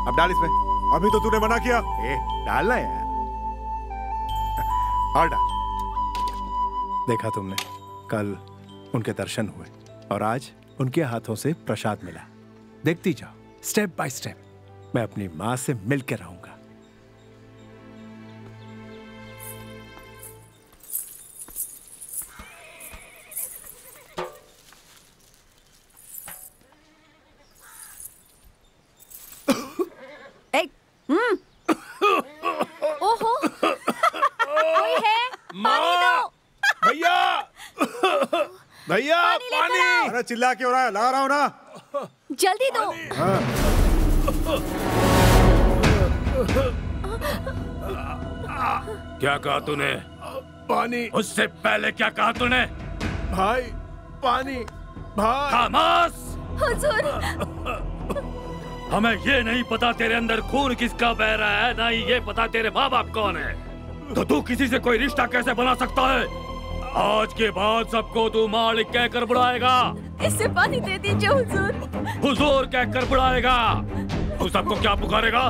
[SPEAKER 6] अब डाल इसमें।
[SPEAKER 2] अभी तो तूने मना किया।
[SPEAKER 6] डालना यार। और डाल। देखा तुमने, कल उनके दर्शन हुए और आज उनके हाथों से प्रसाद मिला। देखती जाओ, स्टेप बाय स्टेप मैं अपनी माँ से मिलकर रहूंगा।
[SPEAKER 10] ओहो, कोई है? पानी दो।
[SPEAKER 6] भैया पानी।
[SPEAKER 2] अरे चिल्ला क्यों रहा है? ला रहा हूं ना।
[SPEAKER 10] जल्दी दो।
[SPEAKER 13] क्या कहा तूने?
[SPEAKER 6] पानी।
[SPEAKER 13] उससे पहले क्या कहा तूने?
[SPEAKER 6] भाई पानी। भाई
[SPEAKER 13] खामोश।
[SPEAKER 10] हुजूर,
[SPEAKER 13] हमें ये नहीं पता तेरे अंदर खून किसका बह रहा है, ना ही ये पता तेरे माँ बाप कौन है। तो तू किसी से कोई रिश्ता कैसे बना सकता है? आज के बाद सबको तू मालिक कहकर बुलाएगा।
[SPEAKER 10] इससे पानी दे दीजिए हुजूर।
[SPEAKER 13] हुजूर कहकर बुलाएगा। तू सबको क्या पुकारेगा?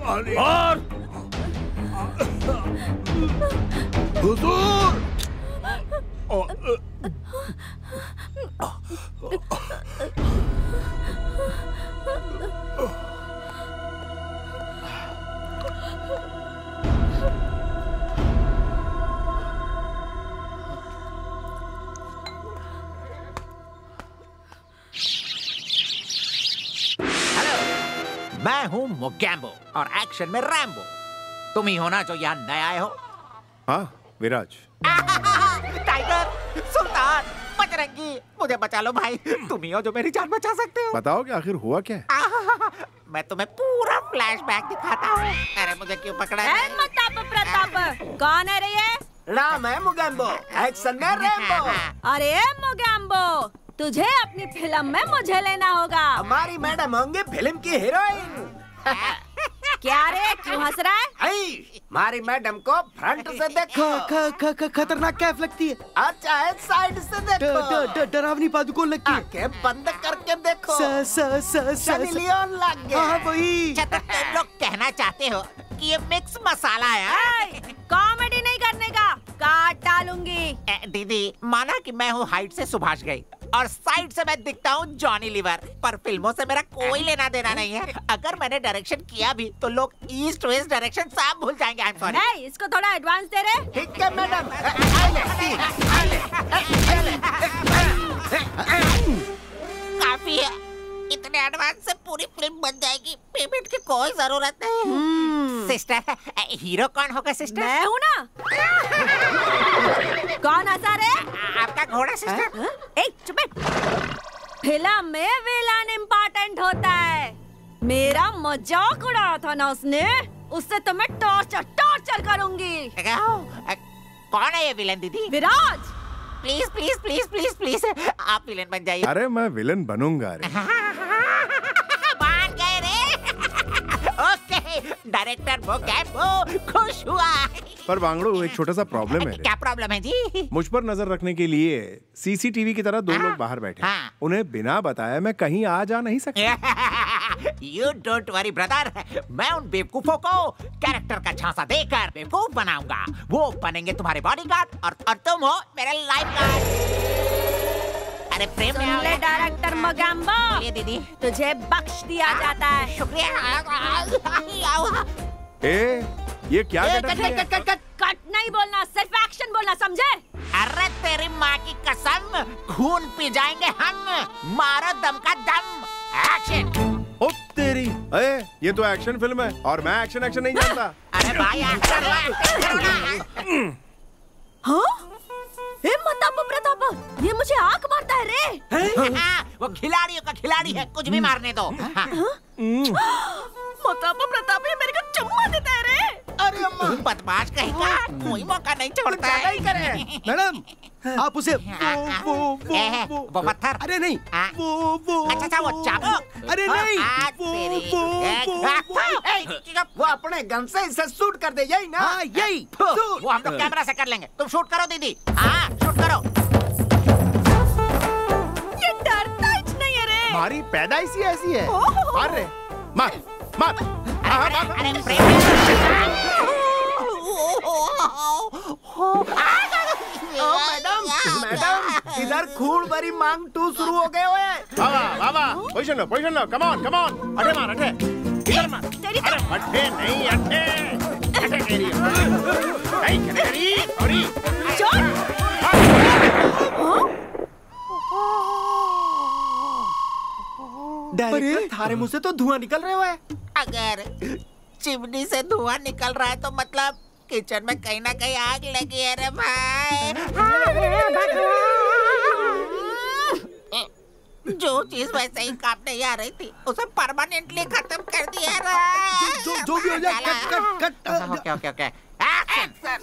[SPEAKER 13] और
[SPEAKER 6] हुजूर।
[SPEAKER 14] मैं हूँ मोगैम्बो और एक्शन में रैम्बो। तुम ही हो ना जो यहाँ नए आए हो?
[SPEAKER 6] हाँ विराज।
[SPEAKER 14] टाइगर, सुल्तान, बजरंगी, मुझे बचा लो भाई। तुम ही हो जो मेरी जान बचा सकते हो।
[SPEAKER 6] बताओ कि आखिर हुआ क्या है?
[SPEAKER 14] मैं तुम्हें पूरा फ्लैशबैक दिखाता हूँ। अरे मुझे क्यों पकड़ा है?
[SPEAKER 10] मताप प्रताप, कौन है रे ये?
[SPEAKER 3] नाम है मोगैम्बो, एक्शन में रैम्बो।
[SPEAKER 10] अरे मोगैम्बो, तुझे अपनी फिल्म में मुझे लेना होगा।
[SPEAKER 3] हमारी मैडम होंगे फिल्म की हीरोइन।
[SPEAKER 10] क्या रे, क्यों हंस रहा है?
[SPEAKER 3] हमारी मैडम को फ्रंट से देखो।
[SPEAKER 7] खतरनाक कैफ लगती है।
[SPEAKER 3] अच्छा है, साइड से देखो।
[SPEAKER 7] डरावनी पादुकोण लगती है।
[SPEAKER 3] आंखें बंद करके देखो।
[SPEAKER 7] सनी
[SPEAKER 3] लियोन लग गया।
[SPEAKER 7] हाँ वही।
[SPEAKER 14] तुम लोग कहना चाहते हो कि ये मिक्स मसाला है?
[SPEAKER 10] कॉमेडी नहीं करने का, काट डालूंगी।
[SPEAKER 14] दीदी, माना कि मैं हूँ हाइट से सुभाष घई और साइड से मैं दिखता हूँ जॉनी लीवर, पर फिल्मों से मेरा कोई लेना देना नहीं है। अगर मैंने डायरेक्शन किया भी तो लोग ईस्ट वेस्ट डायरेक्शन सब भूल जाएंगे। I am sorry.
[SPEAKER 10] इसको थोड़ा एडवांस दे रहे।
[SPEAKER 3] ठीक है मैडम।
[SPEAKER 14] काफी है, इतने एडवांस से पूरी फिल्म बन जाएगी, पेमेंट की कोई जरूरत नहीं। सिस्टर, हीरो कौन होगा सिस्टर?
[SPEAKER 10] मैं हूँ ना। कौन हंसा रे?
[SPEAKER 14] आपका घोड़ा सिस्टर।
[SPEAKER 10] चुप बैठ। फिल्म में विलन इम्पोर्टेंट होता है। मेरा मजाक उड़ाया था ना उसने, उससे तो मैं टॉर्चर करूंगी।
[SPEAKER 14] कौन है ये विलन दीदी?
[SPEAKER 10] Viraj.
[SPEAKER 14] Please please please please please आप विलन बन जाइए।
[SPEAKER 6] अरे मैं विलन बनूंगा रे।
[SPEAKER 14] मान गए रे। ओके, डायरेक्टर वो खुश हुआ।
[SPEAKER 6] पर वांगड़ू, एक छोटा सा प्रॉब्लम है रे।
[SPEAKER 14] क्या प्रॉब्लम है जी?
[SPEAKER 6] मुझ पर नजर रखने के लिए सीसीटीवी की तरह दो लोग बाहर बैठे हैं। उन्हें बिना बताए मैं कहीं आ जा नहीं सकता।
[SPEAKER 14] You don't worry brother, मैं उन बेवकूफों को कैरेक्टर का झांसा देकर बेवकूफ बनाऊंगा। वो बनेंगे तुम्हारे बॉडीगार्ड और तुम हो मेरे लाइफगार्ड। अरे प्रेम में
[SPEAKER 10] ले डायरेक्टर मोगैम्बो,
[SPEAKER 14] ये दीदी
[SPEAKER 10] तुझे बख्श दिया जाता है।
[SPEAKER 14] शुक्रिया।
[SPEAKER 6] ये क्या
[SPEAKER 10] कट नहीं बोलना, सिर्फ एक्शन बोलना, समझे?
[SPEAKER 14] अरे तेरी माँ की कसम, खून पी जाएंगे हम। मारो दम का दम। एक्शन।
[SPEAKER 6] ओ तेरी, ये तो एक्शन फिल्म है और मैं एक्शन नहीं जानता।
[SPEAKER 14] अरे भाई
[SPEAKER 10] हाँ? प्रताप, ये मुझे आंख मारता है रे।
[SPEAKER 14] वो खिलाड़ियों का खिलाड़ी है, कुछ भी मारने दो।
[SPEAKER 10] प्रताप ये मेरे को चुम्मा देता है रे।
[SPEAKER 14] अरे बदमाश कहीं का, कोई मौका नहीं छोड़ता है।
[SPEAKER 7] मैडम, आप उसे
[SPEAKER 14] वो पत्थर।
[SPEAKER 7] अरे नहीं, वो
[SPEAKER 14] अच्छा वो चाबुक।
[SPEAKER 7] अरे नहीं,
[SPEAKER 3] वो अपने गन से इसे शूट कर दे, यही ना?
[SPEAKER 7] हाँ यही।
[SPEAKER 14] वो हम लोग कैमरा से कर लेंगे, तुम शूट करो दीदी। हाँ शूट करो।
[SPEAKER 10] ये डरता ही नहीं है रे।
[SPEAKER 6] हमारी पैदाइश ही ऐसी है। मार रे, मार।
[SPEAKER 14] अरे
[SPEAKER 3] मैडम, इधर खून भरी मांग 2 शुरू हो गए हुए।
[SPEAKER 6] बाबा, पोजीशन लो, कम ऑन। अठे मार, इधर मार। अरे अठे नहीं, अठे तेरी। नहीं तेरी, सॉरी।
[SPEAKER 3] डायरेक्टर, थारे मुंह से तो धुआं निकल रहे हुए।
[SPEAKER 14] अगर चिमनी से धुआं निकल रहा है तो मतलब किचन में कहीं ना कहीं आग लगी है रे भाई। जो चीज वैसे ही काम नहीं आ रही थी उसे परमानेंटली खत्म कर दिया रे।
[SPEAKER 7] जो भी हो जाए, कट।
[SPEAKER 14] ओके। एक्शन।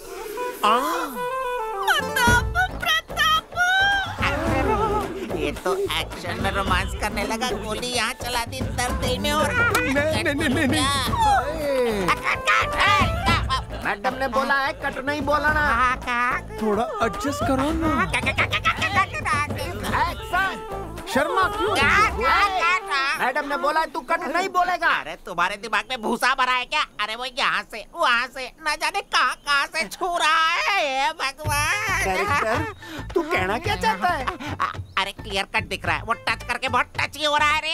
[SPEAKER 14] ये तो एक्शन में रोमांस करने लगा, गोली यहाँ चला दी, दर्द दिल में हो रहा।
[SPEAKER 7] नहीं।
[SPEAKER 3] मैडम ने बोला है कट नहीं बोलना।
[SPEAKER 7] थोड़ा एडजस्ट करो ना।
[SPEAKER 3] शर्मा क्यों? मैडम ने बोला तू कट नहीं बोलेगा।
[SPEAKER 14] अरे तुम्हारे दिमाग में भूसा भरा है क्या? अरे वो यहाँ से वहाँ से न जाने कहाँ से छू रहा है। भगवान,
[SPEAKER 3] डायरेक्टर तू कहना क्या चाहता है?
[SPEAKER 14] अरे क्लियर कट दिख रहा है, वो टच करके बहुत टची हो रहा है रे।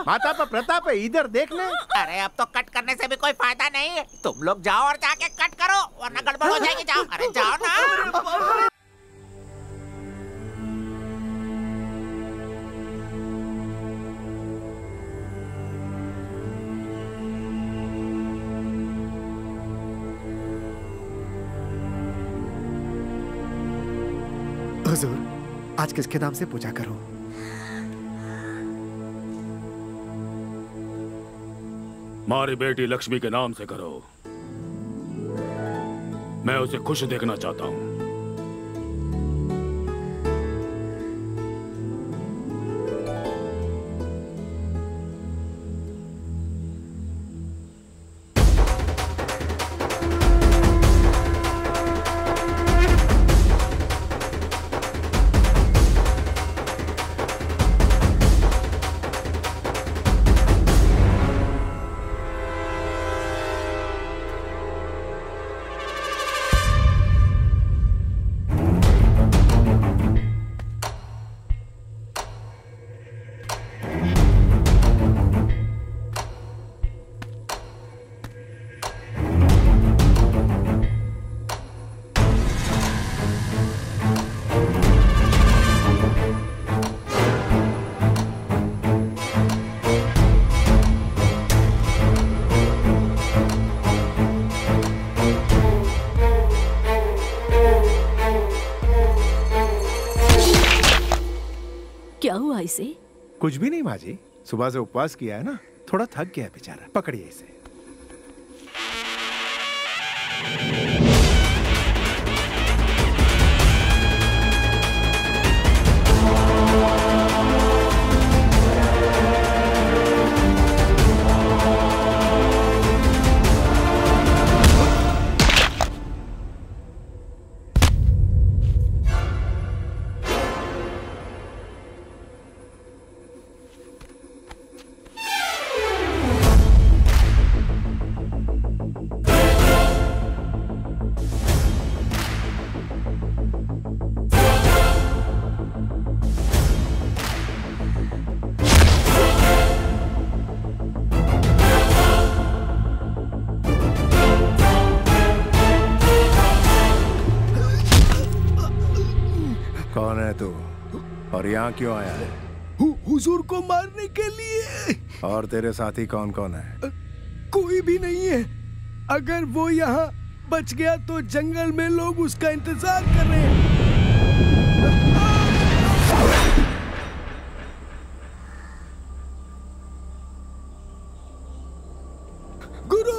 [SPEAKER 6] माता पर प्रताप, इधर देख ले।
[SPEAKER 14] अरे अब तो कट करने से भी कोई फायदा नहीं है, तुम लोग जाओ और जाके कट करो वरना गड़बड़ हो जाएगी। जाओ, अरे जाओ ना।
[SPEAKER 7] हुजूर, आज किसके नाम से पूजा करूं?
[SPEAKER 13] हमारी बेटी लक्ष्मी के नाम से करो। मैं उसे खुश देखना चाहता हूं।
[SPEAKER 11] हुआ इसे?
[SPEAKER 6] कुछ भी नहीं माँ जी, सुबह से उपवास किया है ना, थोड़ा थक गया है बेचारा। पकड़िए इसे। कौन है तू और यहाँ क्यों आया है?
[SPEAKER 7] हुजूर को मारने के लिए।
[SPEAKER 6] और तेरे साथी कौन कौन है?
[SPEAKER 7] कोई भी नहीं है। अगर वो यहाँ बच गया तो जंगल में लोग उसका इंतजार कर रहे हैं। गुरु!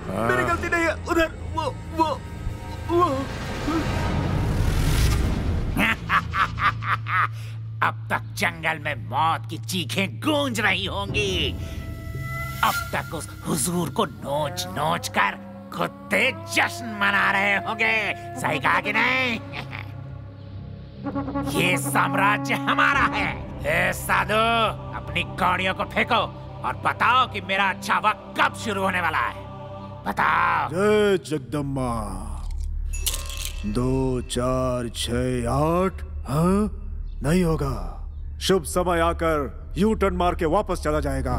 [SPEAKER 3] मेरी गलती नहीं है। उधर वो
[SPEAKER 14] अब तक जंगल में मौत की चीखें गूंज रही होंगी। अब तक उस हुजूर को नोच नोच कर कुत्ते जश्न मना रहे होंगे। सही कहा कि नहीं? ये साम्राज्य हमारा है। ए साधु, अपनी कौड़ियों को फेंको और बताओ कि मेरा अच्छा वक्त कब शुरू होने वाला है। बताओ।
[SPEAKER 2] जय जगदम्बा। 2 4 6 8। हाँ, नहीं होगा। शुभ समय आकर यू टर्न मार के वापस चला जाएगा।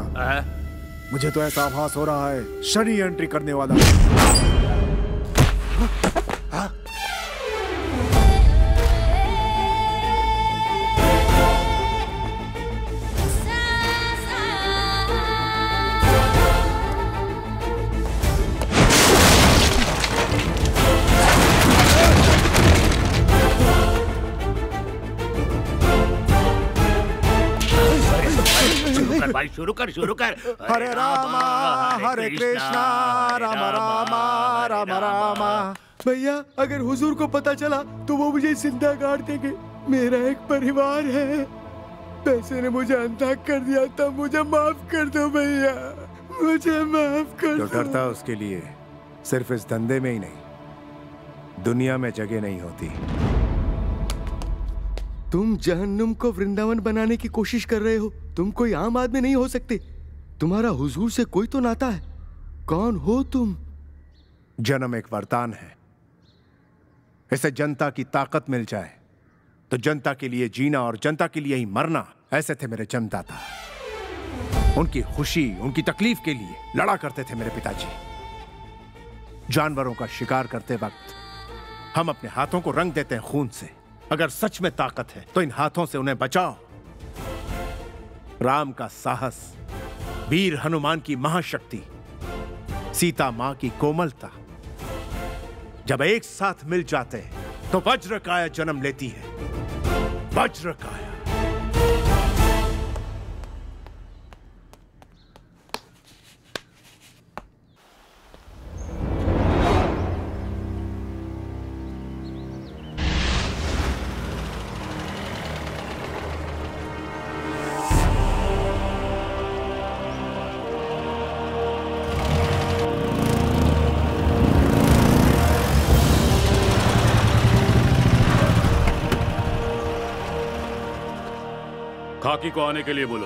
[SPEAKER 2] मुझे तो ऐसा आभास हो रहा है शनि एंट्री करने वाला।
[SPEAKER 14] शुरू कर शुरू कर।
[SPEAKER 6] हरे रामा हरे कृष्णा राम रामा राम रामा।
[SPEAKER 7] भैया अगर हुजूर को पता चला तो वो मुझे जिंदा गाड़ देंगे। मेरा एक परिवार है, पैसे ने मुझे अंधा कर दिया था, मुझे माफ कर दो भैया, मुझे माफ कर दो।
[SPEAKER 6] जो डरता है उसके लिए सिर्फ इस धंधे में ही नहीं, दुनिया में जगह नहीं होती।
[SPEAKER 7] तुम जहन्नुम को वृंदावन बनाने की कोशिश कर रहे हो। तुम कोई आम आदमी नहीं हो सकते। तुम्हारा हुजूर से कोई तो नाता है। कौन हो तुम?
[SPEAKER 6] जन्म एक वरदान है। इसे जनता की ताकत मिल जाए तो जनता के लिए जीना और जनता के लिए ही मरना, ऐसे थे मेरे जन्मदाता। उनकी खुशी उनकी तकलीफ के लिए लड़ा करते थे मेरे पिताजी। जानवरों का शिकार करते वक्त हम अपने हाथों को रंग देते हैं खून से। अगर सच में ताकत है तो इन हाथों से उन्हें बचाओ। राम का साहस, वीर हनुमान की महाशक्ति, सीता मां की कोमलता जब एक साथ मिल जाते हैं तो वज्रकाया जन्म लेती है। वज्रकाया।
[SPEAKER 13] खाकी को आने के लिए बोलो।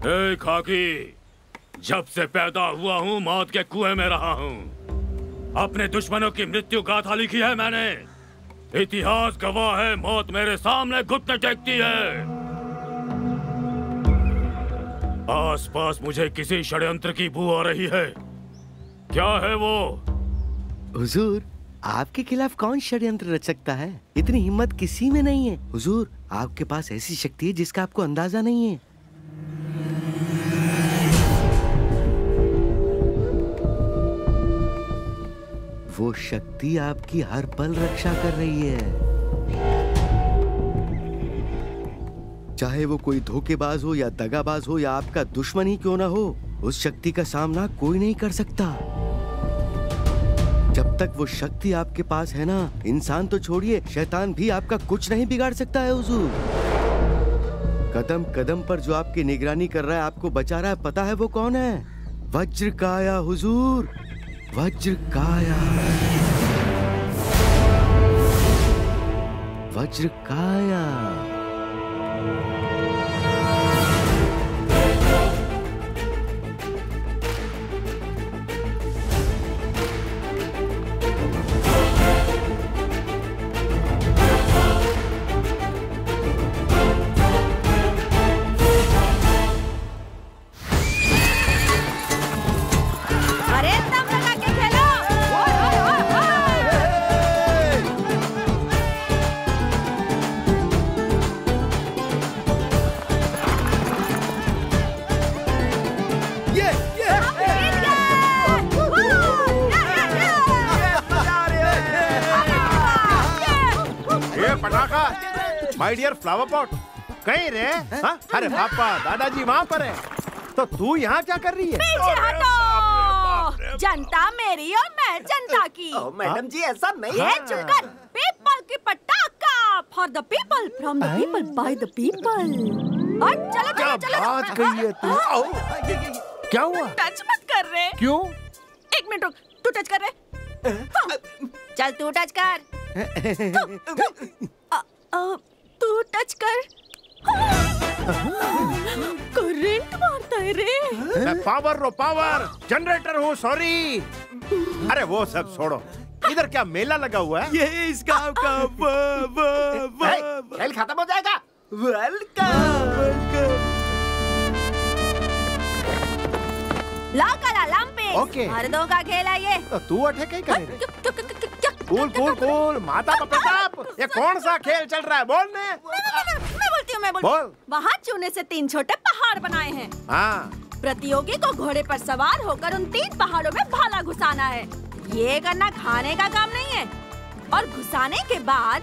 [SPEAKER 13] ए खाकी, जब से पैदा हुआ हूं मौत के कुएं में रहा हूं। अपने दुश्मनों की मृत्यु गाथा लिखी है मैंने। इतिहास गवाह है, मौत मेरे सामने घुटने टेकती है। आसपास मुझे किसी षड्यंत्र की बू आ रही है। क्या है वो?
[SPEAKER 7] हुजूर, आपके खिलाफ कौन षड्यंत्र रच सकता है? इतनी हिम्मत किसी में नहीं है। हुजूर, आपके पास ऐसी शक्ति है जिसका आपको अंदाजा नहीं है। वो शक्ति आपकी हर पल रक्षा कर रही है। चाहे वो कोई धोखेबाज हो या दगाबाज हो या आपका दुश्मन ही क्यों ना हो, उस शक्ति का सामना कोई नहीं कर सकता। जब तक वो शक्ति आपके पास है ना, इंसान तो छोड़िए, शैतान भी आपका कुछ नहीं बिगाड़ सकता है हुजूर। कदम कदम पर जो आपकी निगरानी कर रहा है, आपको बचा रहा है, पता है वो कौन है? वज्रकाया हुजूर, वज्रकाया। वज्रकाया।
[SPEAKER 6] माय डियर फ्लावर पॉट, कहीं रे? हाँ? अरे पापा दादाजी वहाँ पर है, तो तू यहाँ क्या कर रही है?
[SPEAKER 10] पीछे हटो। जनता मेरी और मैं जनता की।
[SPEAKER 3] मैडम जी ऐसा नहीं
[SPEAKER 10] है। चुपकर, पीपल की पटाखा, for the people, from the people, by the people. और चलो चलो चलो।
[SPEAKER 6] क्या बात कही है तू? क्या हुआ?
[SPEAKER 10] टच मत कर रहे।
[SPEAKER 6] क्यों?
[SPEAKER 10] एक मिनट रुक, तू टच कर रहे। चल तू टच कर। तू टच कर। करंट मारता है रे।
[SPEAKER 6] पावर रो पावर, जनरेटर हूँ, सॉरी। अरे वो सब छोड़ो, इधर क्या मेला लगा हुआ है?
[SPEAKER 7] ये इस गांव का
[SPEAKER 3] खेल खत्म हो जाएगा। वेलकम।
[SPEAKER 10] ला करा लंपे।
[SPEAKER 6] ओके।
[SPEAKER 10] मर्दों का खेल है ये।
[SPEAKER 6] तो तू अटैक ही करेगा। कूल कूल कूल माता प्रताप, ये कौन सा खेल चल रहा है? बोलने।
[SPEAKER 10] मैं बोलती हूँ। वहाँ चूने से 3 छोटे पहाड़ बनाए हैं।
[SPEAKER 6] हाँ।
[SPEAKER 10] प्रतियोगी को घोड़े पर सवार होकर उन 3 पहाड़ों में भाला घुसाना है। ये करना खाने का काम नहीं है। और घुसाने के बाद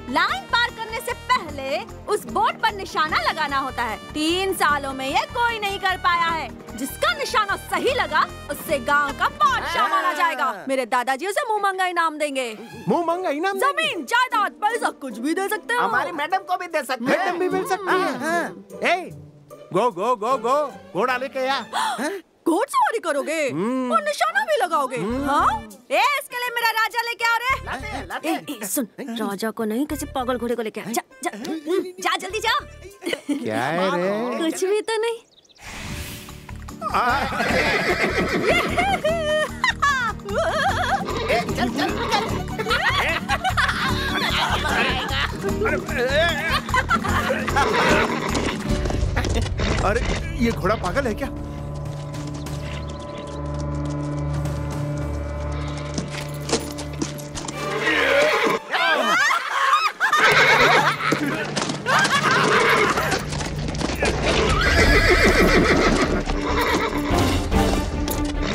[SPEAKER 10] लाइन पार करने से पहले उस बोर्ड पर निशाना लगाना होता है। 3 सालों में ये कोई नहीं कर पाया है। जिसका निशाना सही लगा उससे गांव का बादशाह माना जाएगा। मेरे दादाजी उसे मुंह मंगा इनाम देंगे।
[SPEAKER 6] मुंह मंगा इनाम?
[SPEAKER 10] जमीन, जायदाद, पैसा कुछ भी दे सकते हो।
[SPEAKER 14] हमारी मैडम को भी दे सकते हैं।
[SPEAKER 6] मैडम भी मिल सकती है। ए, गो गो गो गो, घोड़ा लेके आ।
[SPEAKER 10] घोड़सवारी करोगे और निशाना भी लगाओगे? हाँ? इसके लिए मेरा राजा लेके आ रहे। सुन, राजा को नहीं, किसी पागल घोड़े को लेके आ। जा जल्दी जा।
[SPEAKER 6] क्या है रे?
[SPEAKER 10] कुछ भी तो नहीं।
[SPEAKER 14] चल चल
[SPEAKER 6] अरे ये घोड़ा पागल है क्या?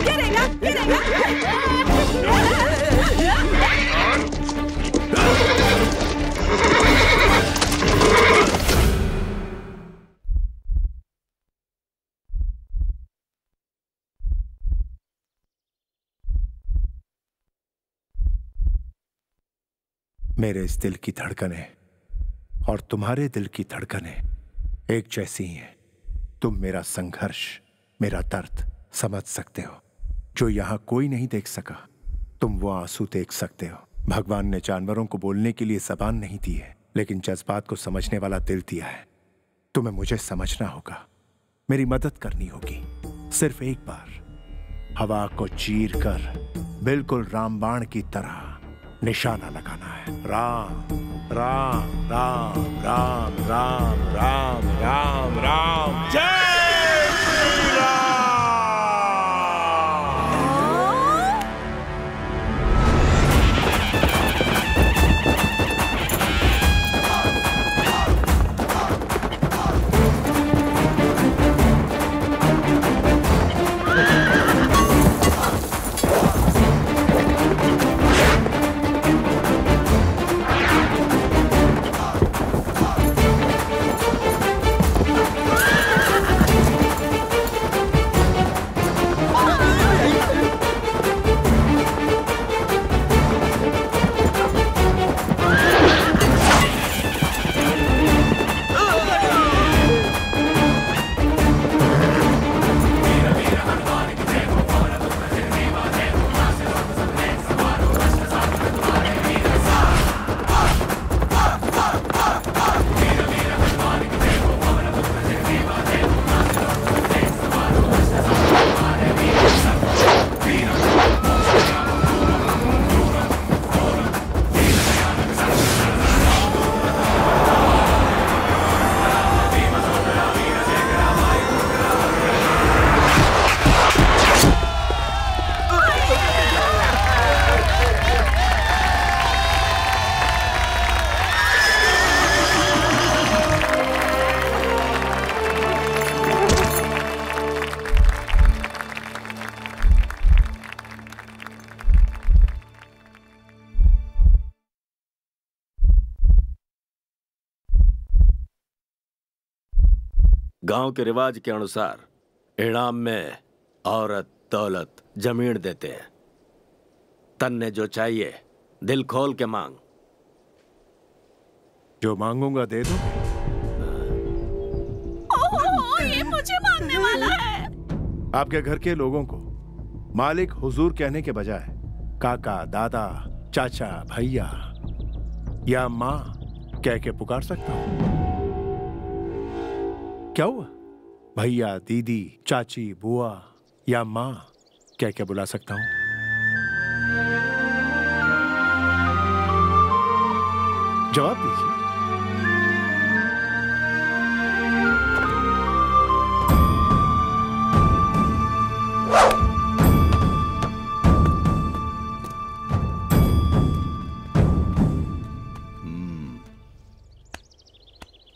[SPEAKER 10] गिरेगा, गिरेगा।
[SPEAKER 6] मेरे इस दिल की धड़कनें और तुम्हारे दिल की धड़कनें एक जैसी ही हैं। तुम मेरा संघर्ष, मेरा दर्द समझ सकते हो जो यहां कोई नहीं देख सका। तुम वो आंसू देख सकते हो। भगवान ने जानवरों को बोलने के लिए जबान नहीं दी है, लेकिन जज्बात को समझने वाला दिल दिया है। तुम्हें मुझे समझना होगा, मेरी मदद करनी होगी। सिर्फ एक बार हवा को चीर कर बिल्कुल रामबाण की तरह निशाना लगाना है। राम राम राम राम राम राम राम राम, जय श्री राम।
[SPEAKER 3] गांव के रिवाज के अनुसार इनाम में औरत, दौलत, जमीन देते हैं। तन्ने जो चाहिए दिल खोल के मांग।
[SPEAKER 6] जो मांगूंगा दे दो।
[SPEAKER 10] ये मुझे मांगने वाला है।
[SPEAKER 6] आपके घर के लोगों को मालिक हुजूर कहने के बजाय काका, दादा, चाचा, भैया या माँ कह के पुकार सकता हूं। क्या हुआ? भैया, दीदी, चाची, बुआ या माँ कह के बुला सकता हूं। जवाब दीजिए।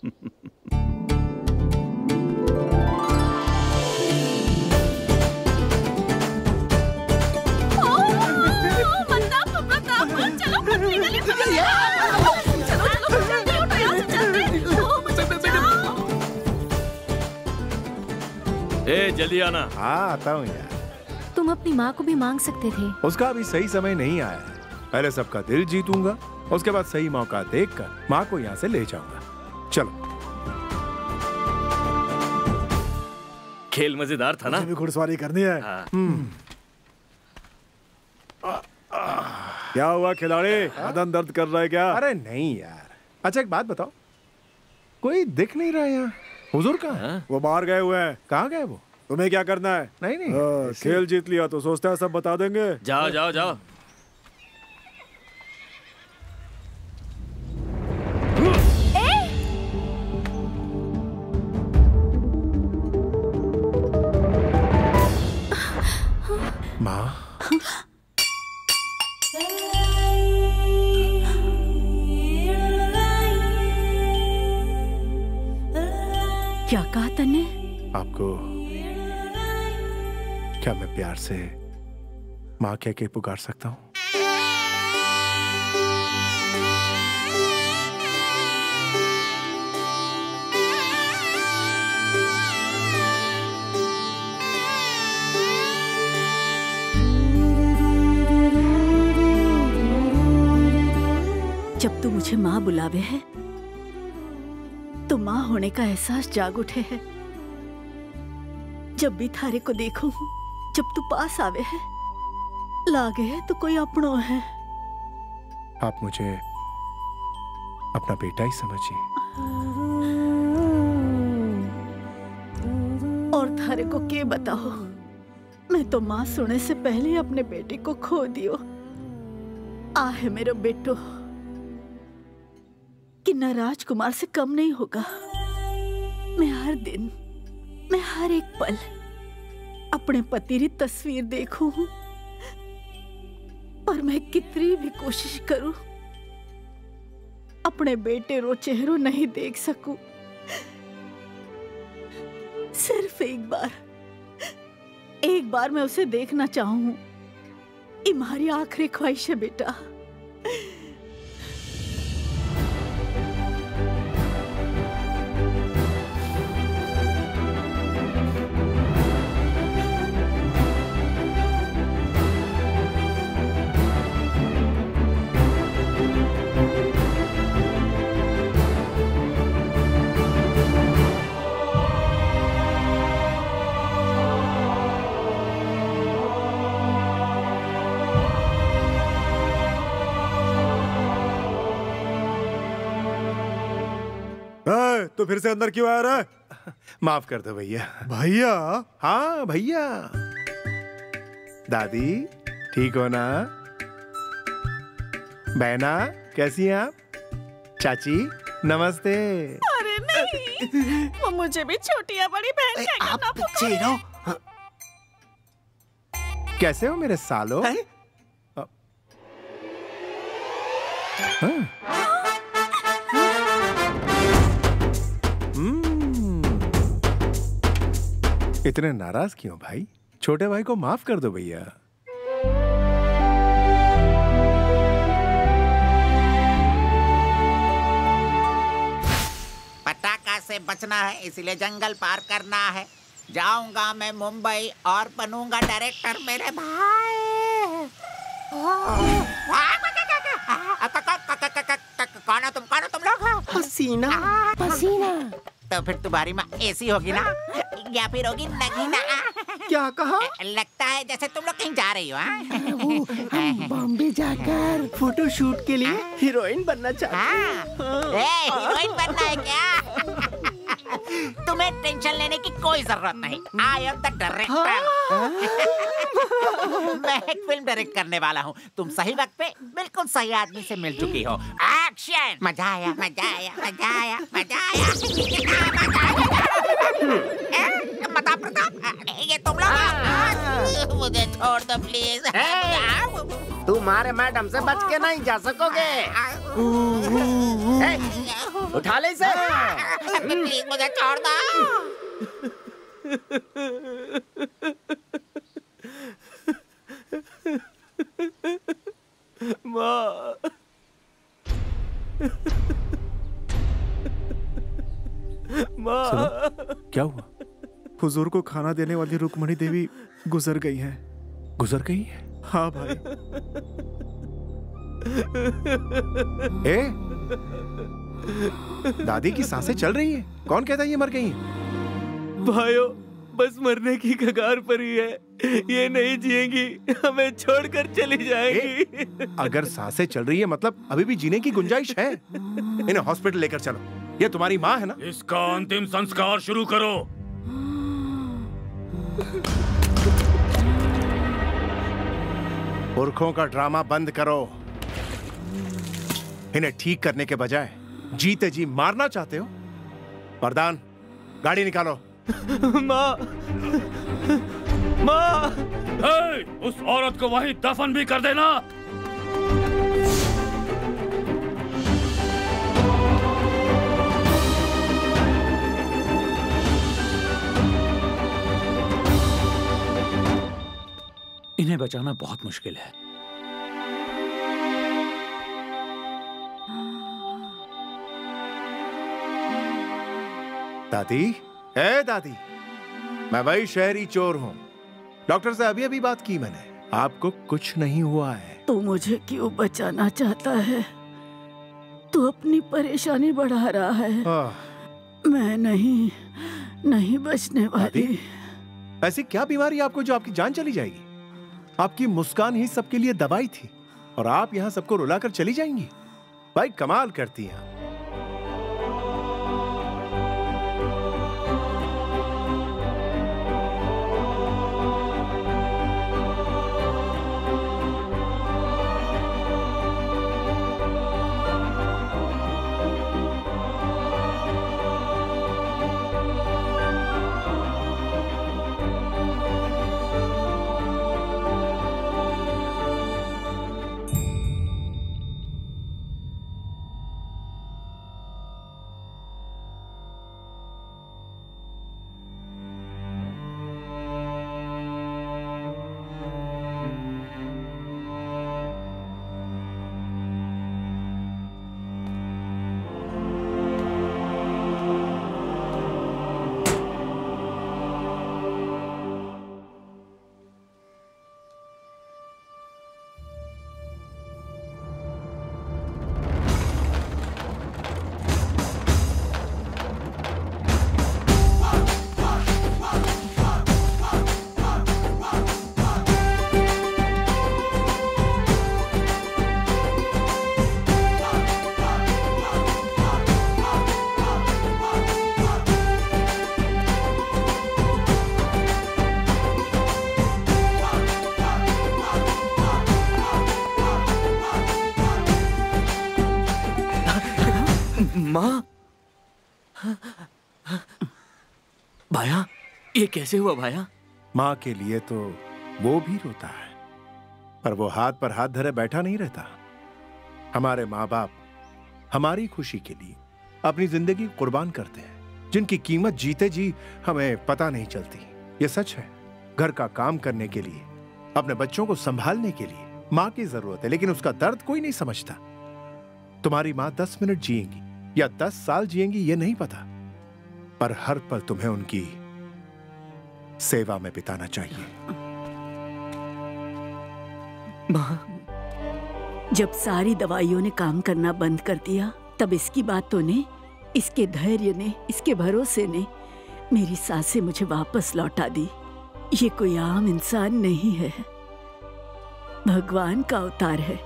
[SPEAKER 5] ए, जल्दी आना।
[SPEAKER 6] हाँ आता हूँ यार।
[SPEAKER 11] तुम अपनी माँ को भी मांग सकते थे।
[SPEAKER 6] उसका अभी सही समय नहीं आया है। पहले सबका दिल जीतूंगा, उसके बाद सही मौका देखकर माँ को यहाँ से ले जाऊंगा। चलो।
[SPEAKER 5] खेल मजेदार था ना?
[SPEAKER 2] मुझे भी घुड़सवारी करनी है। क्या हुआ खिलाड़ी, बदन दर्द कर रहा है क्या?
[SPEAKER 6] अरे नहीं यार। अच्छा एक बात बताओ, कोई दिख नहीं रहा यहाँ। हुजूर कहाँ है?
[SPEAKER 2] वो बाहर गए हुए हैं।
[SPEAKER 6] कहाँ गए वो?
[SPEAKER 2] तुम्हें क्या करना है?
[SPEAKER 6] नहीं
[SPEAKER 2] खेल जीत लिया तो सोचता है सब बता देंगे।
[SPEAKER 5] जाओ जाओ जाओ।
[SPEAKER 6] माँ
[SPEAKER 9] क्या कहा तने?
[SPEAKER 6] आपको क्या मैं प्यार से माँ कह के पुकार सकता हूँ?
[SPEAKER 9] जब तू मुझे माँ बुलावे है तो माँ होने का एहसास जाग उठे है। जब भी थारे को देखूं, जब तू पास आवे है, लागे है तो कोई अपनों है।
[SPEAKER 6] आप मुझे अपना बेटा ही समझिए।
[SPEAKER 9] और थारे को के बताओ, मैं तो माँ सुने से पहले ही अपने बेटे को खो दियो। आ है मेरा बेटो कि न राजकुमार से कम नहीं होगा। मैं हर दिन, मैं हर एक पल अपने पति की तस्वीर देखूं, और मैं कितनी भी कोशिश करूं अपने बेटे रो चेहरों नहीं देख सकूं। सिर्फ एक बार मैं उसे देखना चाहूं। ये हमारी आखिरी ख्वाहिश है बेटा।
[SPEAKER 2] तो फिर से अंदर क्यों आ रहा है?
[SPEAKER 6] माफ कर दो भैया।
[SPEAKER 2] भैया?
[SPEAKER 6] हाँ भैया। दादी ठीक हो ना? बहना कैसी हैं आप? चाची नमस्ते।
[SPEAKER 9] अरे नहीं, वो मुझे भी छोटी या बड़ी बहन कहकर ना पुकारो।
[SPEAKER 6] कैसे हो मेरे सालो? इतने नाराज क्यों भाई? छोटे भाई को माफ कर दो भैया।
[SPEAKER 15] पटाखा से बचना है, इसलिए जंगल पार करना है। जाऊंगा मैं मुंबई और बनूंगा डायरेक्टर मेरे भाई। कौन हो तुम लोग?
[SPEAKER 3] हसीना।
[SPEAKER 15] हसीना तो फिर तुम्हारी माँ ऐसी होगी ना, या फिर होगी नगीना?
[SPEAKER 3] क्या कहा?
[SPEAKER 15] लगता है जैसे तुम लोग कहीं जा रही हो।
[SPEAKER 3] हम बॉम्बे जाकर फोटो शूट के लिए हीरोइन बनना चाहते हैं।
[SPEAKER 15] हीरोइन बनना है क्या? तुम्हें टेंशन लेने की कोई जरूरत नहीं। I am the director. मैं एक फिल्म डायरेक्ट करने वाला हूँ। तुम सही वक्त पे बिल्कुल सही आदमी से मिल चुकी हो। एक्शन! मजा आया, मजा आया, मजा आया, मजा आया। मता प्रताप, ये तुम लोग मुझे छोड़ दो प्लीज।
[SPEAKER 3] तुम्हारे मैडम से बच के नहीं जा सकोगे। उठा ले इसे।
[SPEAKER 15] प्लीज मुझे छोड़ दो।
[SPEAKER 3] माँ। माँ।
[SPEAKER 6] क्या हुआ?
[SPEAKER 2] हुजूर को खाना देने वाली रुक्मणी देवी गुजर गई हैं।
[SPEAKER 6] गुजर गई है?
[SPEAKER 2] हाँ भाई।
[SPEAKER 6] ए? दादी की सांसें चल रही हैं। कौन कहता है ये मर गई हैं?
[SPEAKER 5] भाइयों, बस मरने की कगार पर ही है। ये नहीं जिएंगी, हमें छोड़कर चली जाएंगी।
[SPEAKER 6] अगर सांसें चल रही है मतलब अभी भी जीने की गुंजाइश है। इन्हें हॉस्पिटल लेकर चलो। ये तुम्हारी माँ है ना?
[SPEAKER 13] इसका अंतिम संस्कार शुरू करो।
[SPEAKER 6] पुरखों का ड्रामा बंद करो। इन्हें ठीक करने के बजाय जीते जी मारना चाहते हो? वरदान, गाड़ी निकालो।
[SPEAKER 5] माँ, माँ।
[SPEAKER 13] उस औरत को वहीं दफन भी कर देना।
[SPEAKER 12] इन्हें बचाना बहुत मुश्किल है।
[SPEAKER 6] दादी, ए दादी, मैं वही शहरी चोर हूँ। डॉक्टर से अभी अभी बात की मैंने। आपको कुछ नहीं हुआ है।
[SPEAKER 9] तू मुझे क्यों बचाना चाहता है? तू अपनी परेशानी बढ़ा रहा है। मैं नहीं बचने वाली।
[SPEAKER 6] ऐसी क्या बीमारी आपको जो आपकी जान चली जाएगी? आपकी मुस्कान ही सबके लिए दवाई थी और आप यहाँ सबको रुलाकर चली जाएंगी। भाई कमाल करती हैं।
[SPEAKER 5] माँ, भाया, ये कैसे हुआ भाया?
[SPEAKER 6] माँ के लिए तो वो भी रोता है, पर वो हाथ पर हाथ धरे बैठा नहीं रहता। हमारे माँ बाप हमारी खुशी के लिए अपनी जिंदगी कुर्बान करते हैं, जिनकी कीमत जीते जी हमें पता नहीं चलती। ये सच है। घर का काम करने के लिए, अपने बच्चों को संभालने के लिए माँ की जरूरत है, लेकिन उसका दर्द कोई नहीं समझता। तुम्हारी माँ 10 मिनट जिएंगी या 10 साल जिएंगी ये नहीं पता, पर हर पल तुम्हें उनकी सेवा में बिताना चाहिए।
[SPEAKER 9] माँ, जब सारी दवाइयों ने काम करना बंद कर दिया, तब इसकी बातों ने, इसके धैर्य ने, इसके भरोसे ने मेरी सांसें मुझे वापस लौटा दी। ये कोई आम इंसान नहीं है, भगवान का अवतार है।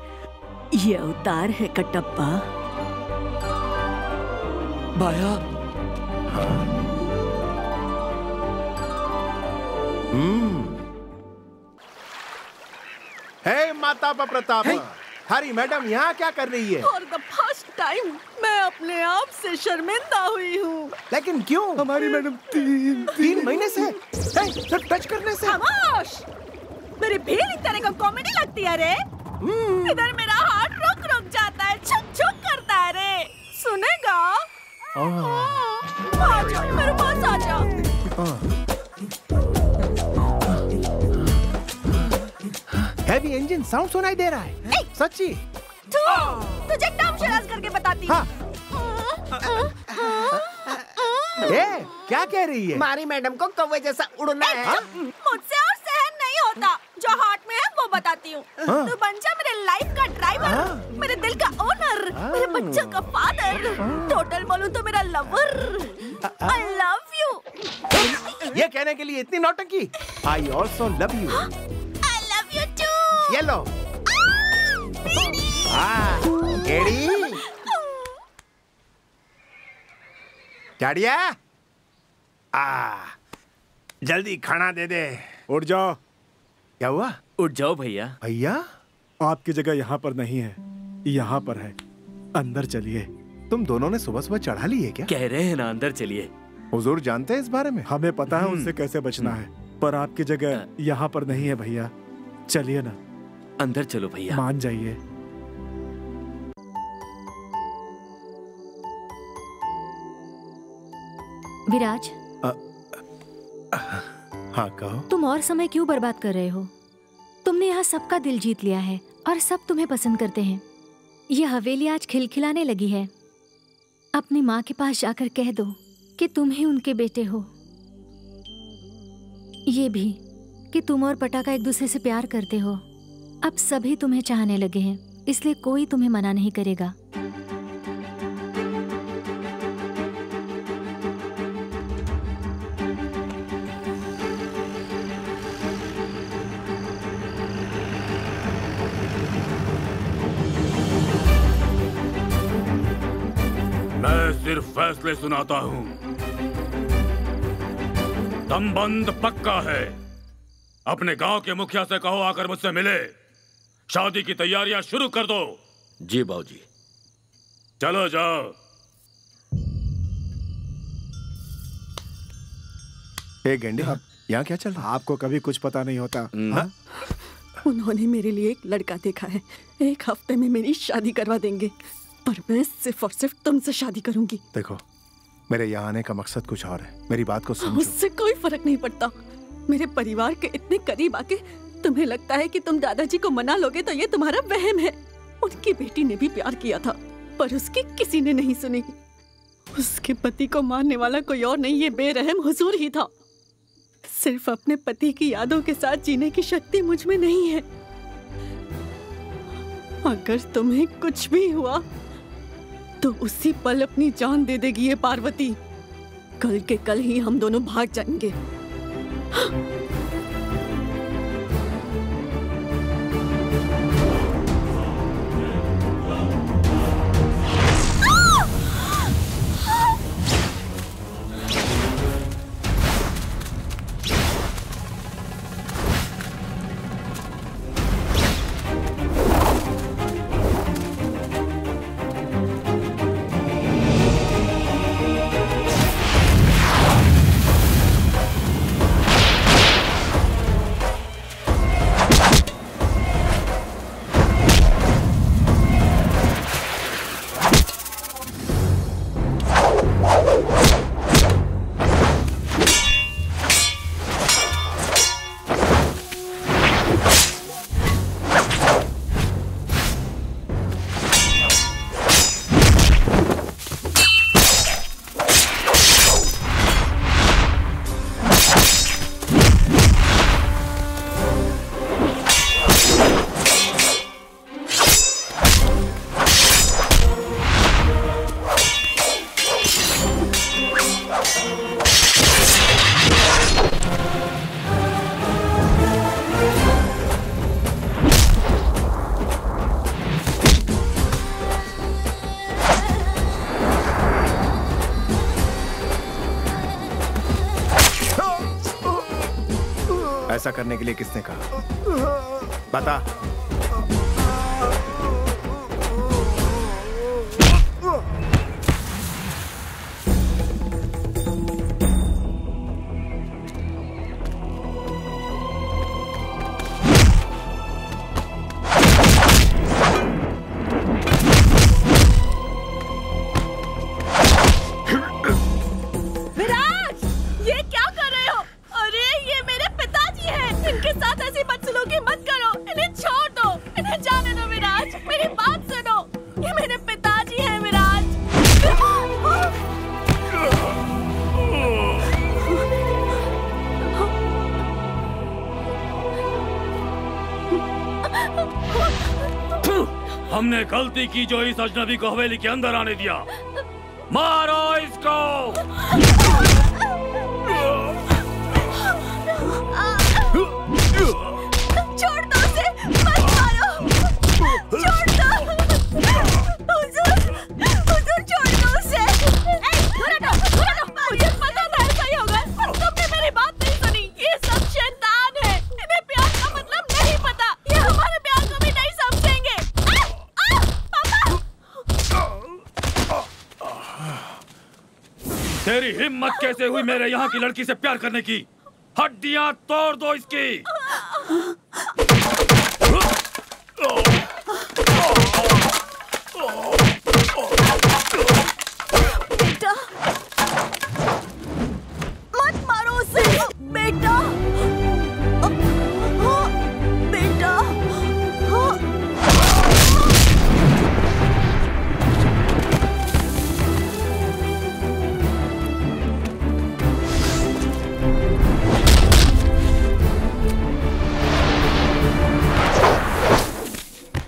[SPEAKER 9] ये अवतार है कटप्पा।
[SPEAKER 5] भाया।
[SPEAKER 6] हे माता प्रताप, हरी मैडम यहाँ क्या कर रही है?
[SPEAKER 9] फॉर द फर्स्ट टाइम मैं अपने आप से शर्मिंदा हुई हूँ।
[SPEAKER 6] लेकिन क्यों?
[SPEAKER 2] हमारी मैडम
[SPEAKER 6] 3 महीने से सिर्फ टच करने से।
[SPEAKER 9] खामोश! मेरी भीड़ इस तरह का कॉमेडी लगती है रे। इधर मेरा हार्ट रुक जाता है, छुक छुक करता है रे। सुनेगा?
[SPEAKER 10] आजा, मेरे पास आजा।
[SPEAKER 6] हैवी इंजन साउंड सुनाई दे रहा है। सच्ची?
[SPEAKER 10] तुझे एकदम शराज करके बताती हूँ।
[SPEAKER 6] क्या कह रही है?
[SPEAKER 3] हमारी मैडम को कौवे जैसा उड़ना है।
[SPEAKER 10] मुझसे और सहन नहीं होता। जो हार्ट में है वो बताती हूँ। तू बन जा मेरे लाइफ का ड्राइवर, मेरे दिल का ओनर, मेरे बच्चों का फादर, टोटल बोलूं तो मेरा लवर। I love you.
[SPEAKER 6] ये कहने के लिए इतनी नौटंकी? I also love you.
[SPEAKER 10] I love you too.
[SPEAKER 6] ये लो। गेड़ी। डाडिया, जल्दी खाना दे दे।
[SPEAKER 2] उठ जाओ।
[SPEAKER 6] क्या हुआ?
[SPEAKER 5] उठ जाओ भैया।
[SPEAKER 6] भैया?
[SPEAKER 2] आपकी जगह यहाँ पर नहीं है, यहाँ पर है। अंदर चलिए।
[SPEAKER 6] तुम दोनों ने सुबह सुबह चढ़ा ली है क्या?
[SPEAKER 5] कह रहे हैं ना अंदर चलिए।
[SPEAKER 6] हुजूर जानते हैं इस बारे में?
[SPEAKER 2] हमें पता है उनसे कैसे बचना है, पर आपकी जगह यहाँ पर नहीं है भैया। चलिए ना।
[SPEAKER 5] अंदर चलो भैया।
[SPEAKER 2] मान जाइए।
[SPEAKER 11] विराज,
[SPEAKER 6] हाँ कहो।
[SPEAKER 11] तुम और समय क्यों बर्बाद कर रहे हो? तुमने यहाँ सबका दिल जीत लिया है और सब तुम्हें पसंद करते हैं। ये हवेली आज खिलखिलाने लगी है। अपनी माँ के पास जाकर कह दो कि तुम ही उनके बेटे हो। ये भी कि तुम और पटाखा एक दूसरे से प्यार करते हो। अब सभी तुम्हें चाहने लगे हैं, इसलिए कोई तुम्हें मना नहीं करेगा।
[SPEAKER 13] सिर्फ फैसले सुनाता हूँ। संबंध पक्का है। अपने गांव के मुखिया से कहो आकर मुझसे मिले। शादी की तैयारियां शुरू कर दो।
[SPEAKER 5] जी बाबूजी।
[SPEAKER 13] चलो जाओ।
[SPEAKER 6] गेंडे, यहाँ क्या चल रहा है?
[SPEAKER 2] आपको कभी कुछ पता नहीं होता।
[SPEAKER 9] उन्होंने मेरे लिए एक लड़का देखा है। 1 हफ्ते में मेरी शादी करवा देंगे, पर मैं सिर्फ और सिर्फ तुमसे शादी करूंगी।
[SPEAKER 6] देखो, मेरे यहाँ आने का मकसद कुछ और है। मेरी बात को समझो।
[SPEAKER 9] उससे कोई फर्क नहीं पड़ता। मेरे परिवार के इतने करीब आके तुम्हें लगता है कि तुम दादाजी को मना लोगे तो ये तुम्हारा वहम है। उनकी बेटी ने भी प्यार किया था, पर उसकी किसी ने नहीं सुनी। उसके पति को मारने वाला कोई और नहीं, ये बेरहम हुजूर ही था। सिर्फ अपने पति की यादों के साथ जीने की शक्ति मुझ में नहीं है। अगर तुम्हें कुछ भी हुआ तो उसी पल अपनी जान दे देगी ये पार्वती। कल के कल ही हम दोनों भाग जाएंगे।
[SPEAKER 6] ऐसा करने के लिए किसने कहा? बता।
[SPEAKER 13] हमने गलती की जो इस अजनबी को हवेली के अंदर आने दिया। मारो इसको।
[SPEAKER 16] छोड़ दो उसे, मत मारो, छोड़ दो। हुजूर, हुजूर छोड़ दो उसे। मुझे पता था ऐसा ही होगा, पर तुमने मेरी बात नहीं सुनी। ये सब शैतान है, इन्हें प्यार का मतलब नहीं पता। ये हमारे प्यार को भी नहीं समझेंगे।
[SPEAKER 13] तेरी हिम्मत कैसे हुई मेरे यहाँ की लड़की से प्यार करने की? हड्डियाँ तोड़ दो इसकी।
[SPEAKER 16] बेटा, मत मारो उसे। बेटा, बेटा,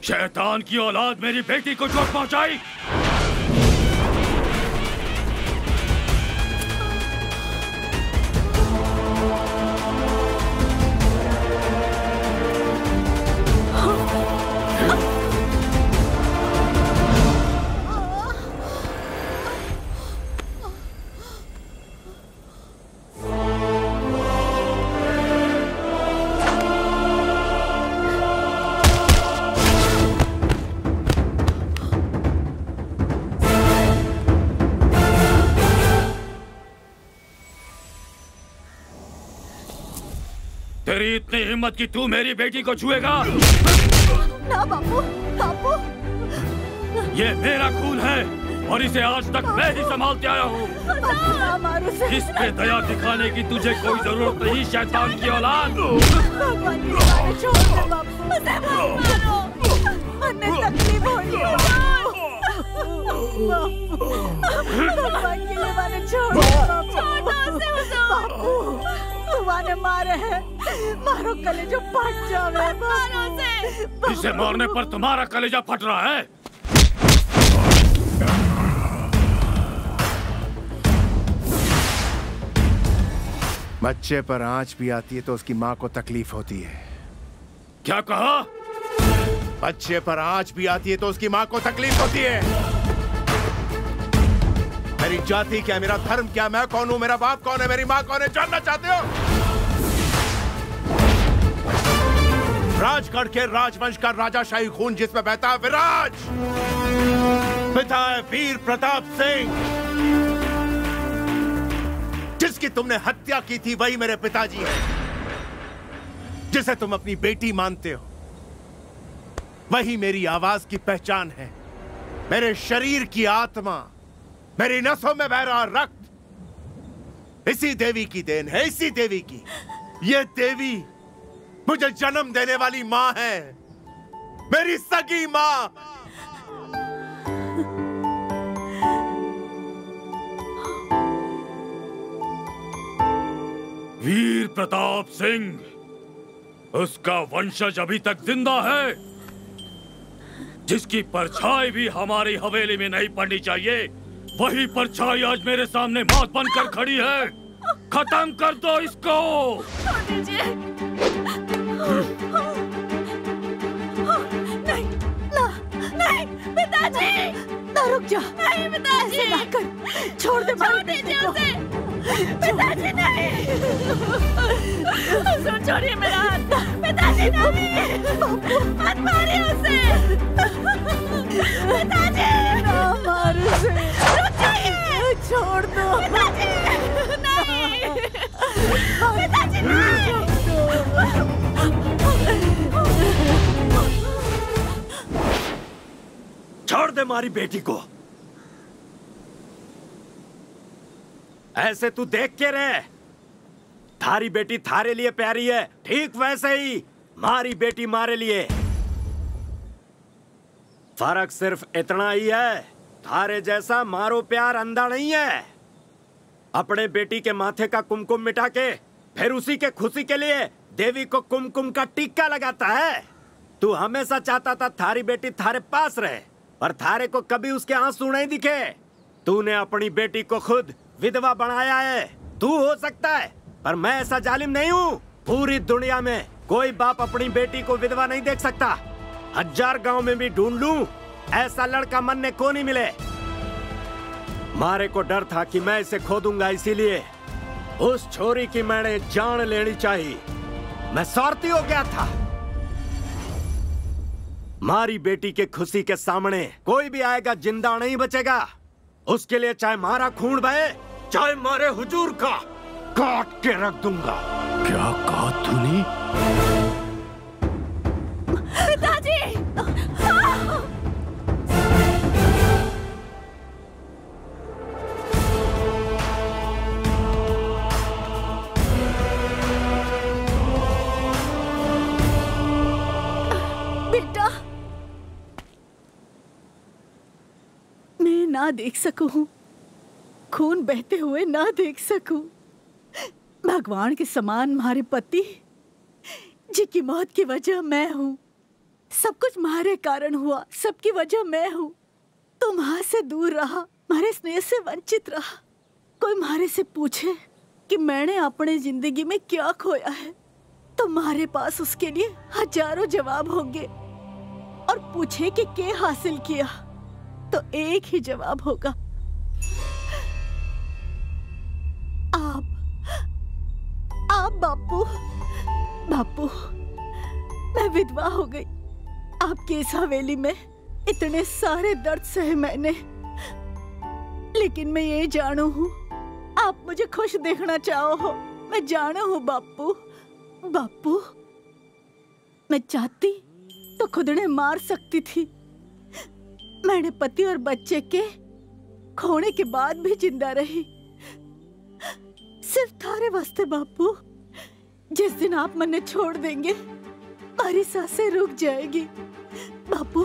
[SPEAKER 13] शैतान की औलाद मेरी बेटी को चोट पहुंचाई। तेरी इतनी हिम्मत कि तू मेरी बेटी को छुएगा?
[SPEAKER 16] ना बापू, बापू।
[SPEAKER 13] ये मेरा खून है और इसे आज तक मैं ही संभालते आया हूँ। इस पे दया दिखाने की तुझे कोई जरूरत नहीं, शैतान की औलाद।
[SPEAKER 16] भगवान की मारे छोड़ दे बापू, उसे मत मारो, हमें तकलीफ हो रही है। भगवान के लिए मारे छोड़ दो बापू, तुम्हारे मारे हैं, मारो कलेजा फट जावे, मारो उसे।
[SPEAKER 13] इसे मारने पर तुम्हारा कलेजा फट रहा है?
[SPEAKER 6] बच्चे पर आंच भी आती है तो उसकी माँ को तकलीफ होती है।
[SPEAKER 13] क्या कहा?
[SPEAKER 6] बच्चे पर आंच भी आती है तो उसकी माँ को तकलीफ होती है। मेरी जाति क्या, मेरा धर्म क्या, मैं कौन हूँ, मेरा बाप कौन है, मेरी माँ कौन है, जानना चाहते हो? राजगढ़ के राजवंश का राजाशाही खून जिसमें बहता है विराज, पिता है वीर प्रताप सिंह। जिसकी तुमने हत्या की थी वही मेरे पिताजी हैं। जिसे तुम अपनी बेटी मानते हो वही मेरी आवाज की पहचान है। मेरे शरीर की आत्मा, मेरी नसों में बह रहा रक्त इसी देवी की देन है, इसी देवी की। ये देवी मुझे जन्म देने वाली माँ है, मेरी सगी माँ।
[SPEAKER 13] वीर प्रताप सिंह, उसका वंशज अभी तक जिंदा है, जिसकी परछाई भी हमारी हवेली में नहीं पड़नी चाहिए। वही परछाई आज मेरे सामने मौत बनकर खड़ी है। खत्म कर दो इसको।
[SPEAKER 16] नहीं, ना, नहीं, पिताजी, ना रुक जा। नहीं पिताजी, छोड़ दे, छोड़ दीजिए उसे। पिताजी नहीं, छोड़िए मेरा हाथ। पिताजी नहीं, मत मारिए उसे। पिताजी, ना मार उसे, रुक जाइए, छोड़ दो। पिताजी नहीं, पिताजी नहीं।
[SPEAKER 3] छोड़ दे मारी बेटी को। ऐसे तू देख के रहे, थारी बेटी थारे लिए प्यारी है, ठीक वैसे ही मारी बेटी मारे लिए। फर्क सिर्फ इतना ही है, थारे जैसा मारो प्यार अंधा नहीं है। अपने बेटी के माथे का कुमकुम मिटा के फिर उसी के खुशी के लिए देवी को कुमकुम का टीका लगाता है। तू हमेशा चाहता था थारी बेटी थारे पास रहे, पर थारे को कभी उसके आंसू नहीं दिखे। तूने अपनी बेटी को खुद विधवा बनाया है। तू हो सकता है, पर मैं ऐसा जालिम नहीं हूँ। पूरी दुनिया में कोई बाप अपनी बेटी को विधवा नहीं देख सकता। 1000 गांव में भी ढूंढ लूं, ऐसा लड़का मरने को नहीं मिले। मारे को डर था कि मैं इसे खो दूंगा, इसीलिए उस छोरी की मैंने जान लेनी चाहिए। मैं स्वार्थी हो गया था। मारी बेटी के खुशी के सामने कोई भी आएगा जिंदा नहीं बचेगा। उसके लिए चाहे मारा खून बहे, चाहे मारे हुजूर का काट के रख दूंगा।
[SPEAKER 4] क्या कहा तूने?
[SPEAKER 16] पिताजी! बेटा, मैं ना देख सकूं, खून बहते हुए ना देख सकूं। भगवान के समान हमारे पति जी की मौत की वजह मैं हूँ। सब कुछ हमारे कारण हुआ, सबकी वजह मैं हूँ। तुम वहां से दूर रहा, हमारे स्नेह से वंचित रहा। कोई हमारे से पूछे कि मैंने अपने जिंदगी में क्या खोया है, तो हमारे पास उसके लिए हजारों जवाब होंगे। और पूछे कि क्या हासिल किया, तो एक ही जवाब होगा, आप बापू। बापू, मैं विधवा हो गई। आपकी इस हवेली में इतने सारे दर्द सहे मैंने, लेकिन मैं ये जानू हूँ आप मुझे खुश देखना चाहो हो। मैं जानू हूँ बापू। बापू, मैं चाहती तो खुद ने मार सकती थी। मैंने पति और बच्चे के खोने के बाद भी जिंदा रही, सिर्फ थारे वास्ते बापू। जिस दिन आप मन्ने छोड़ देंगे, हमारी सांसें रुक जाएगी। बापू,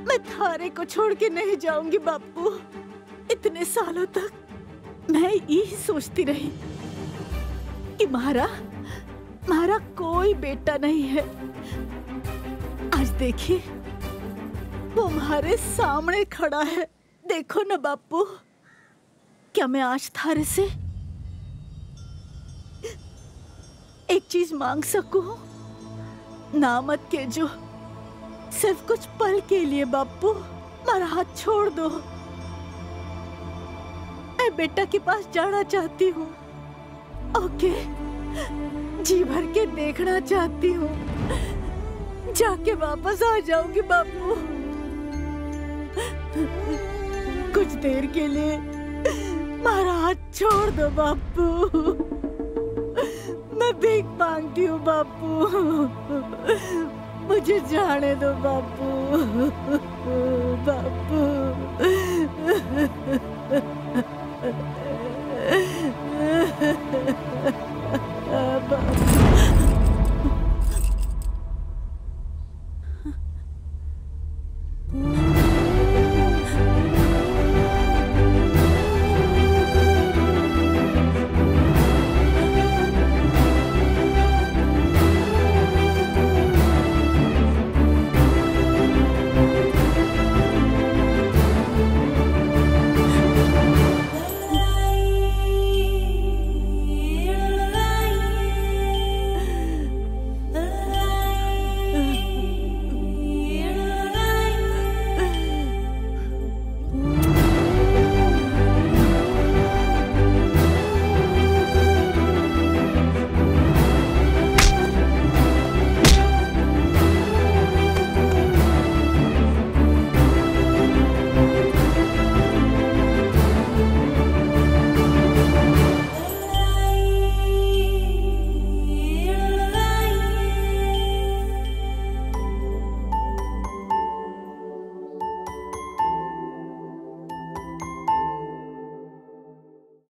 [SPEAKER 16] मैं थारे को छोड़ के नहीं जाऊंगी बापू। इतने सालों तक मैं यही सोचती रही कि मारा कोई बेटा नहीं है। आज देखिए, वो हमारे सामने खड़ा है। देखो ना बापू, क्या मैं आज थारे से एक चीज मांग सकूं? ना मत के जो, सिर्फ कुछ पल के लिए बापू मेरा हाथ छोड़ दो। मैं बेटा के पास जाना चाहती हूँ। ओके, जी भर के देखना चाहती हूँ। जाके वापस आ जाऊंगी बापू। कुछ देर के लिए मेरा हाथ छोड़ दो बापू। मैं भीख मांगती हूँ बापू, मुझे जाने दो बापू। बापू।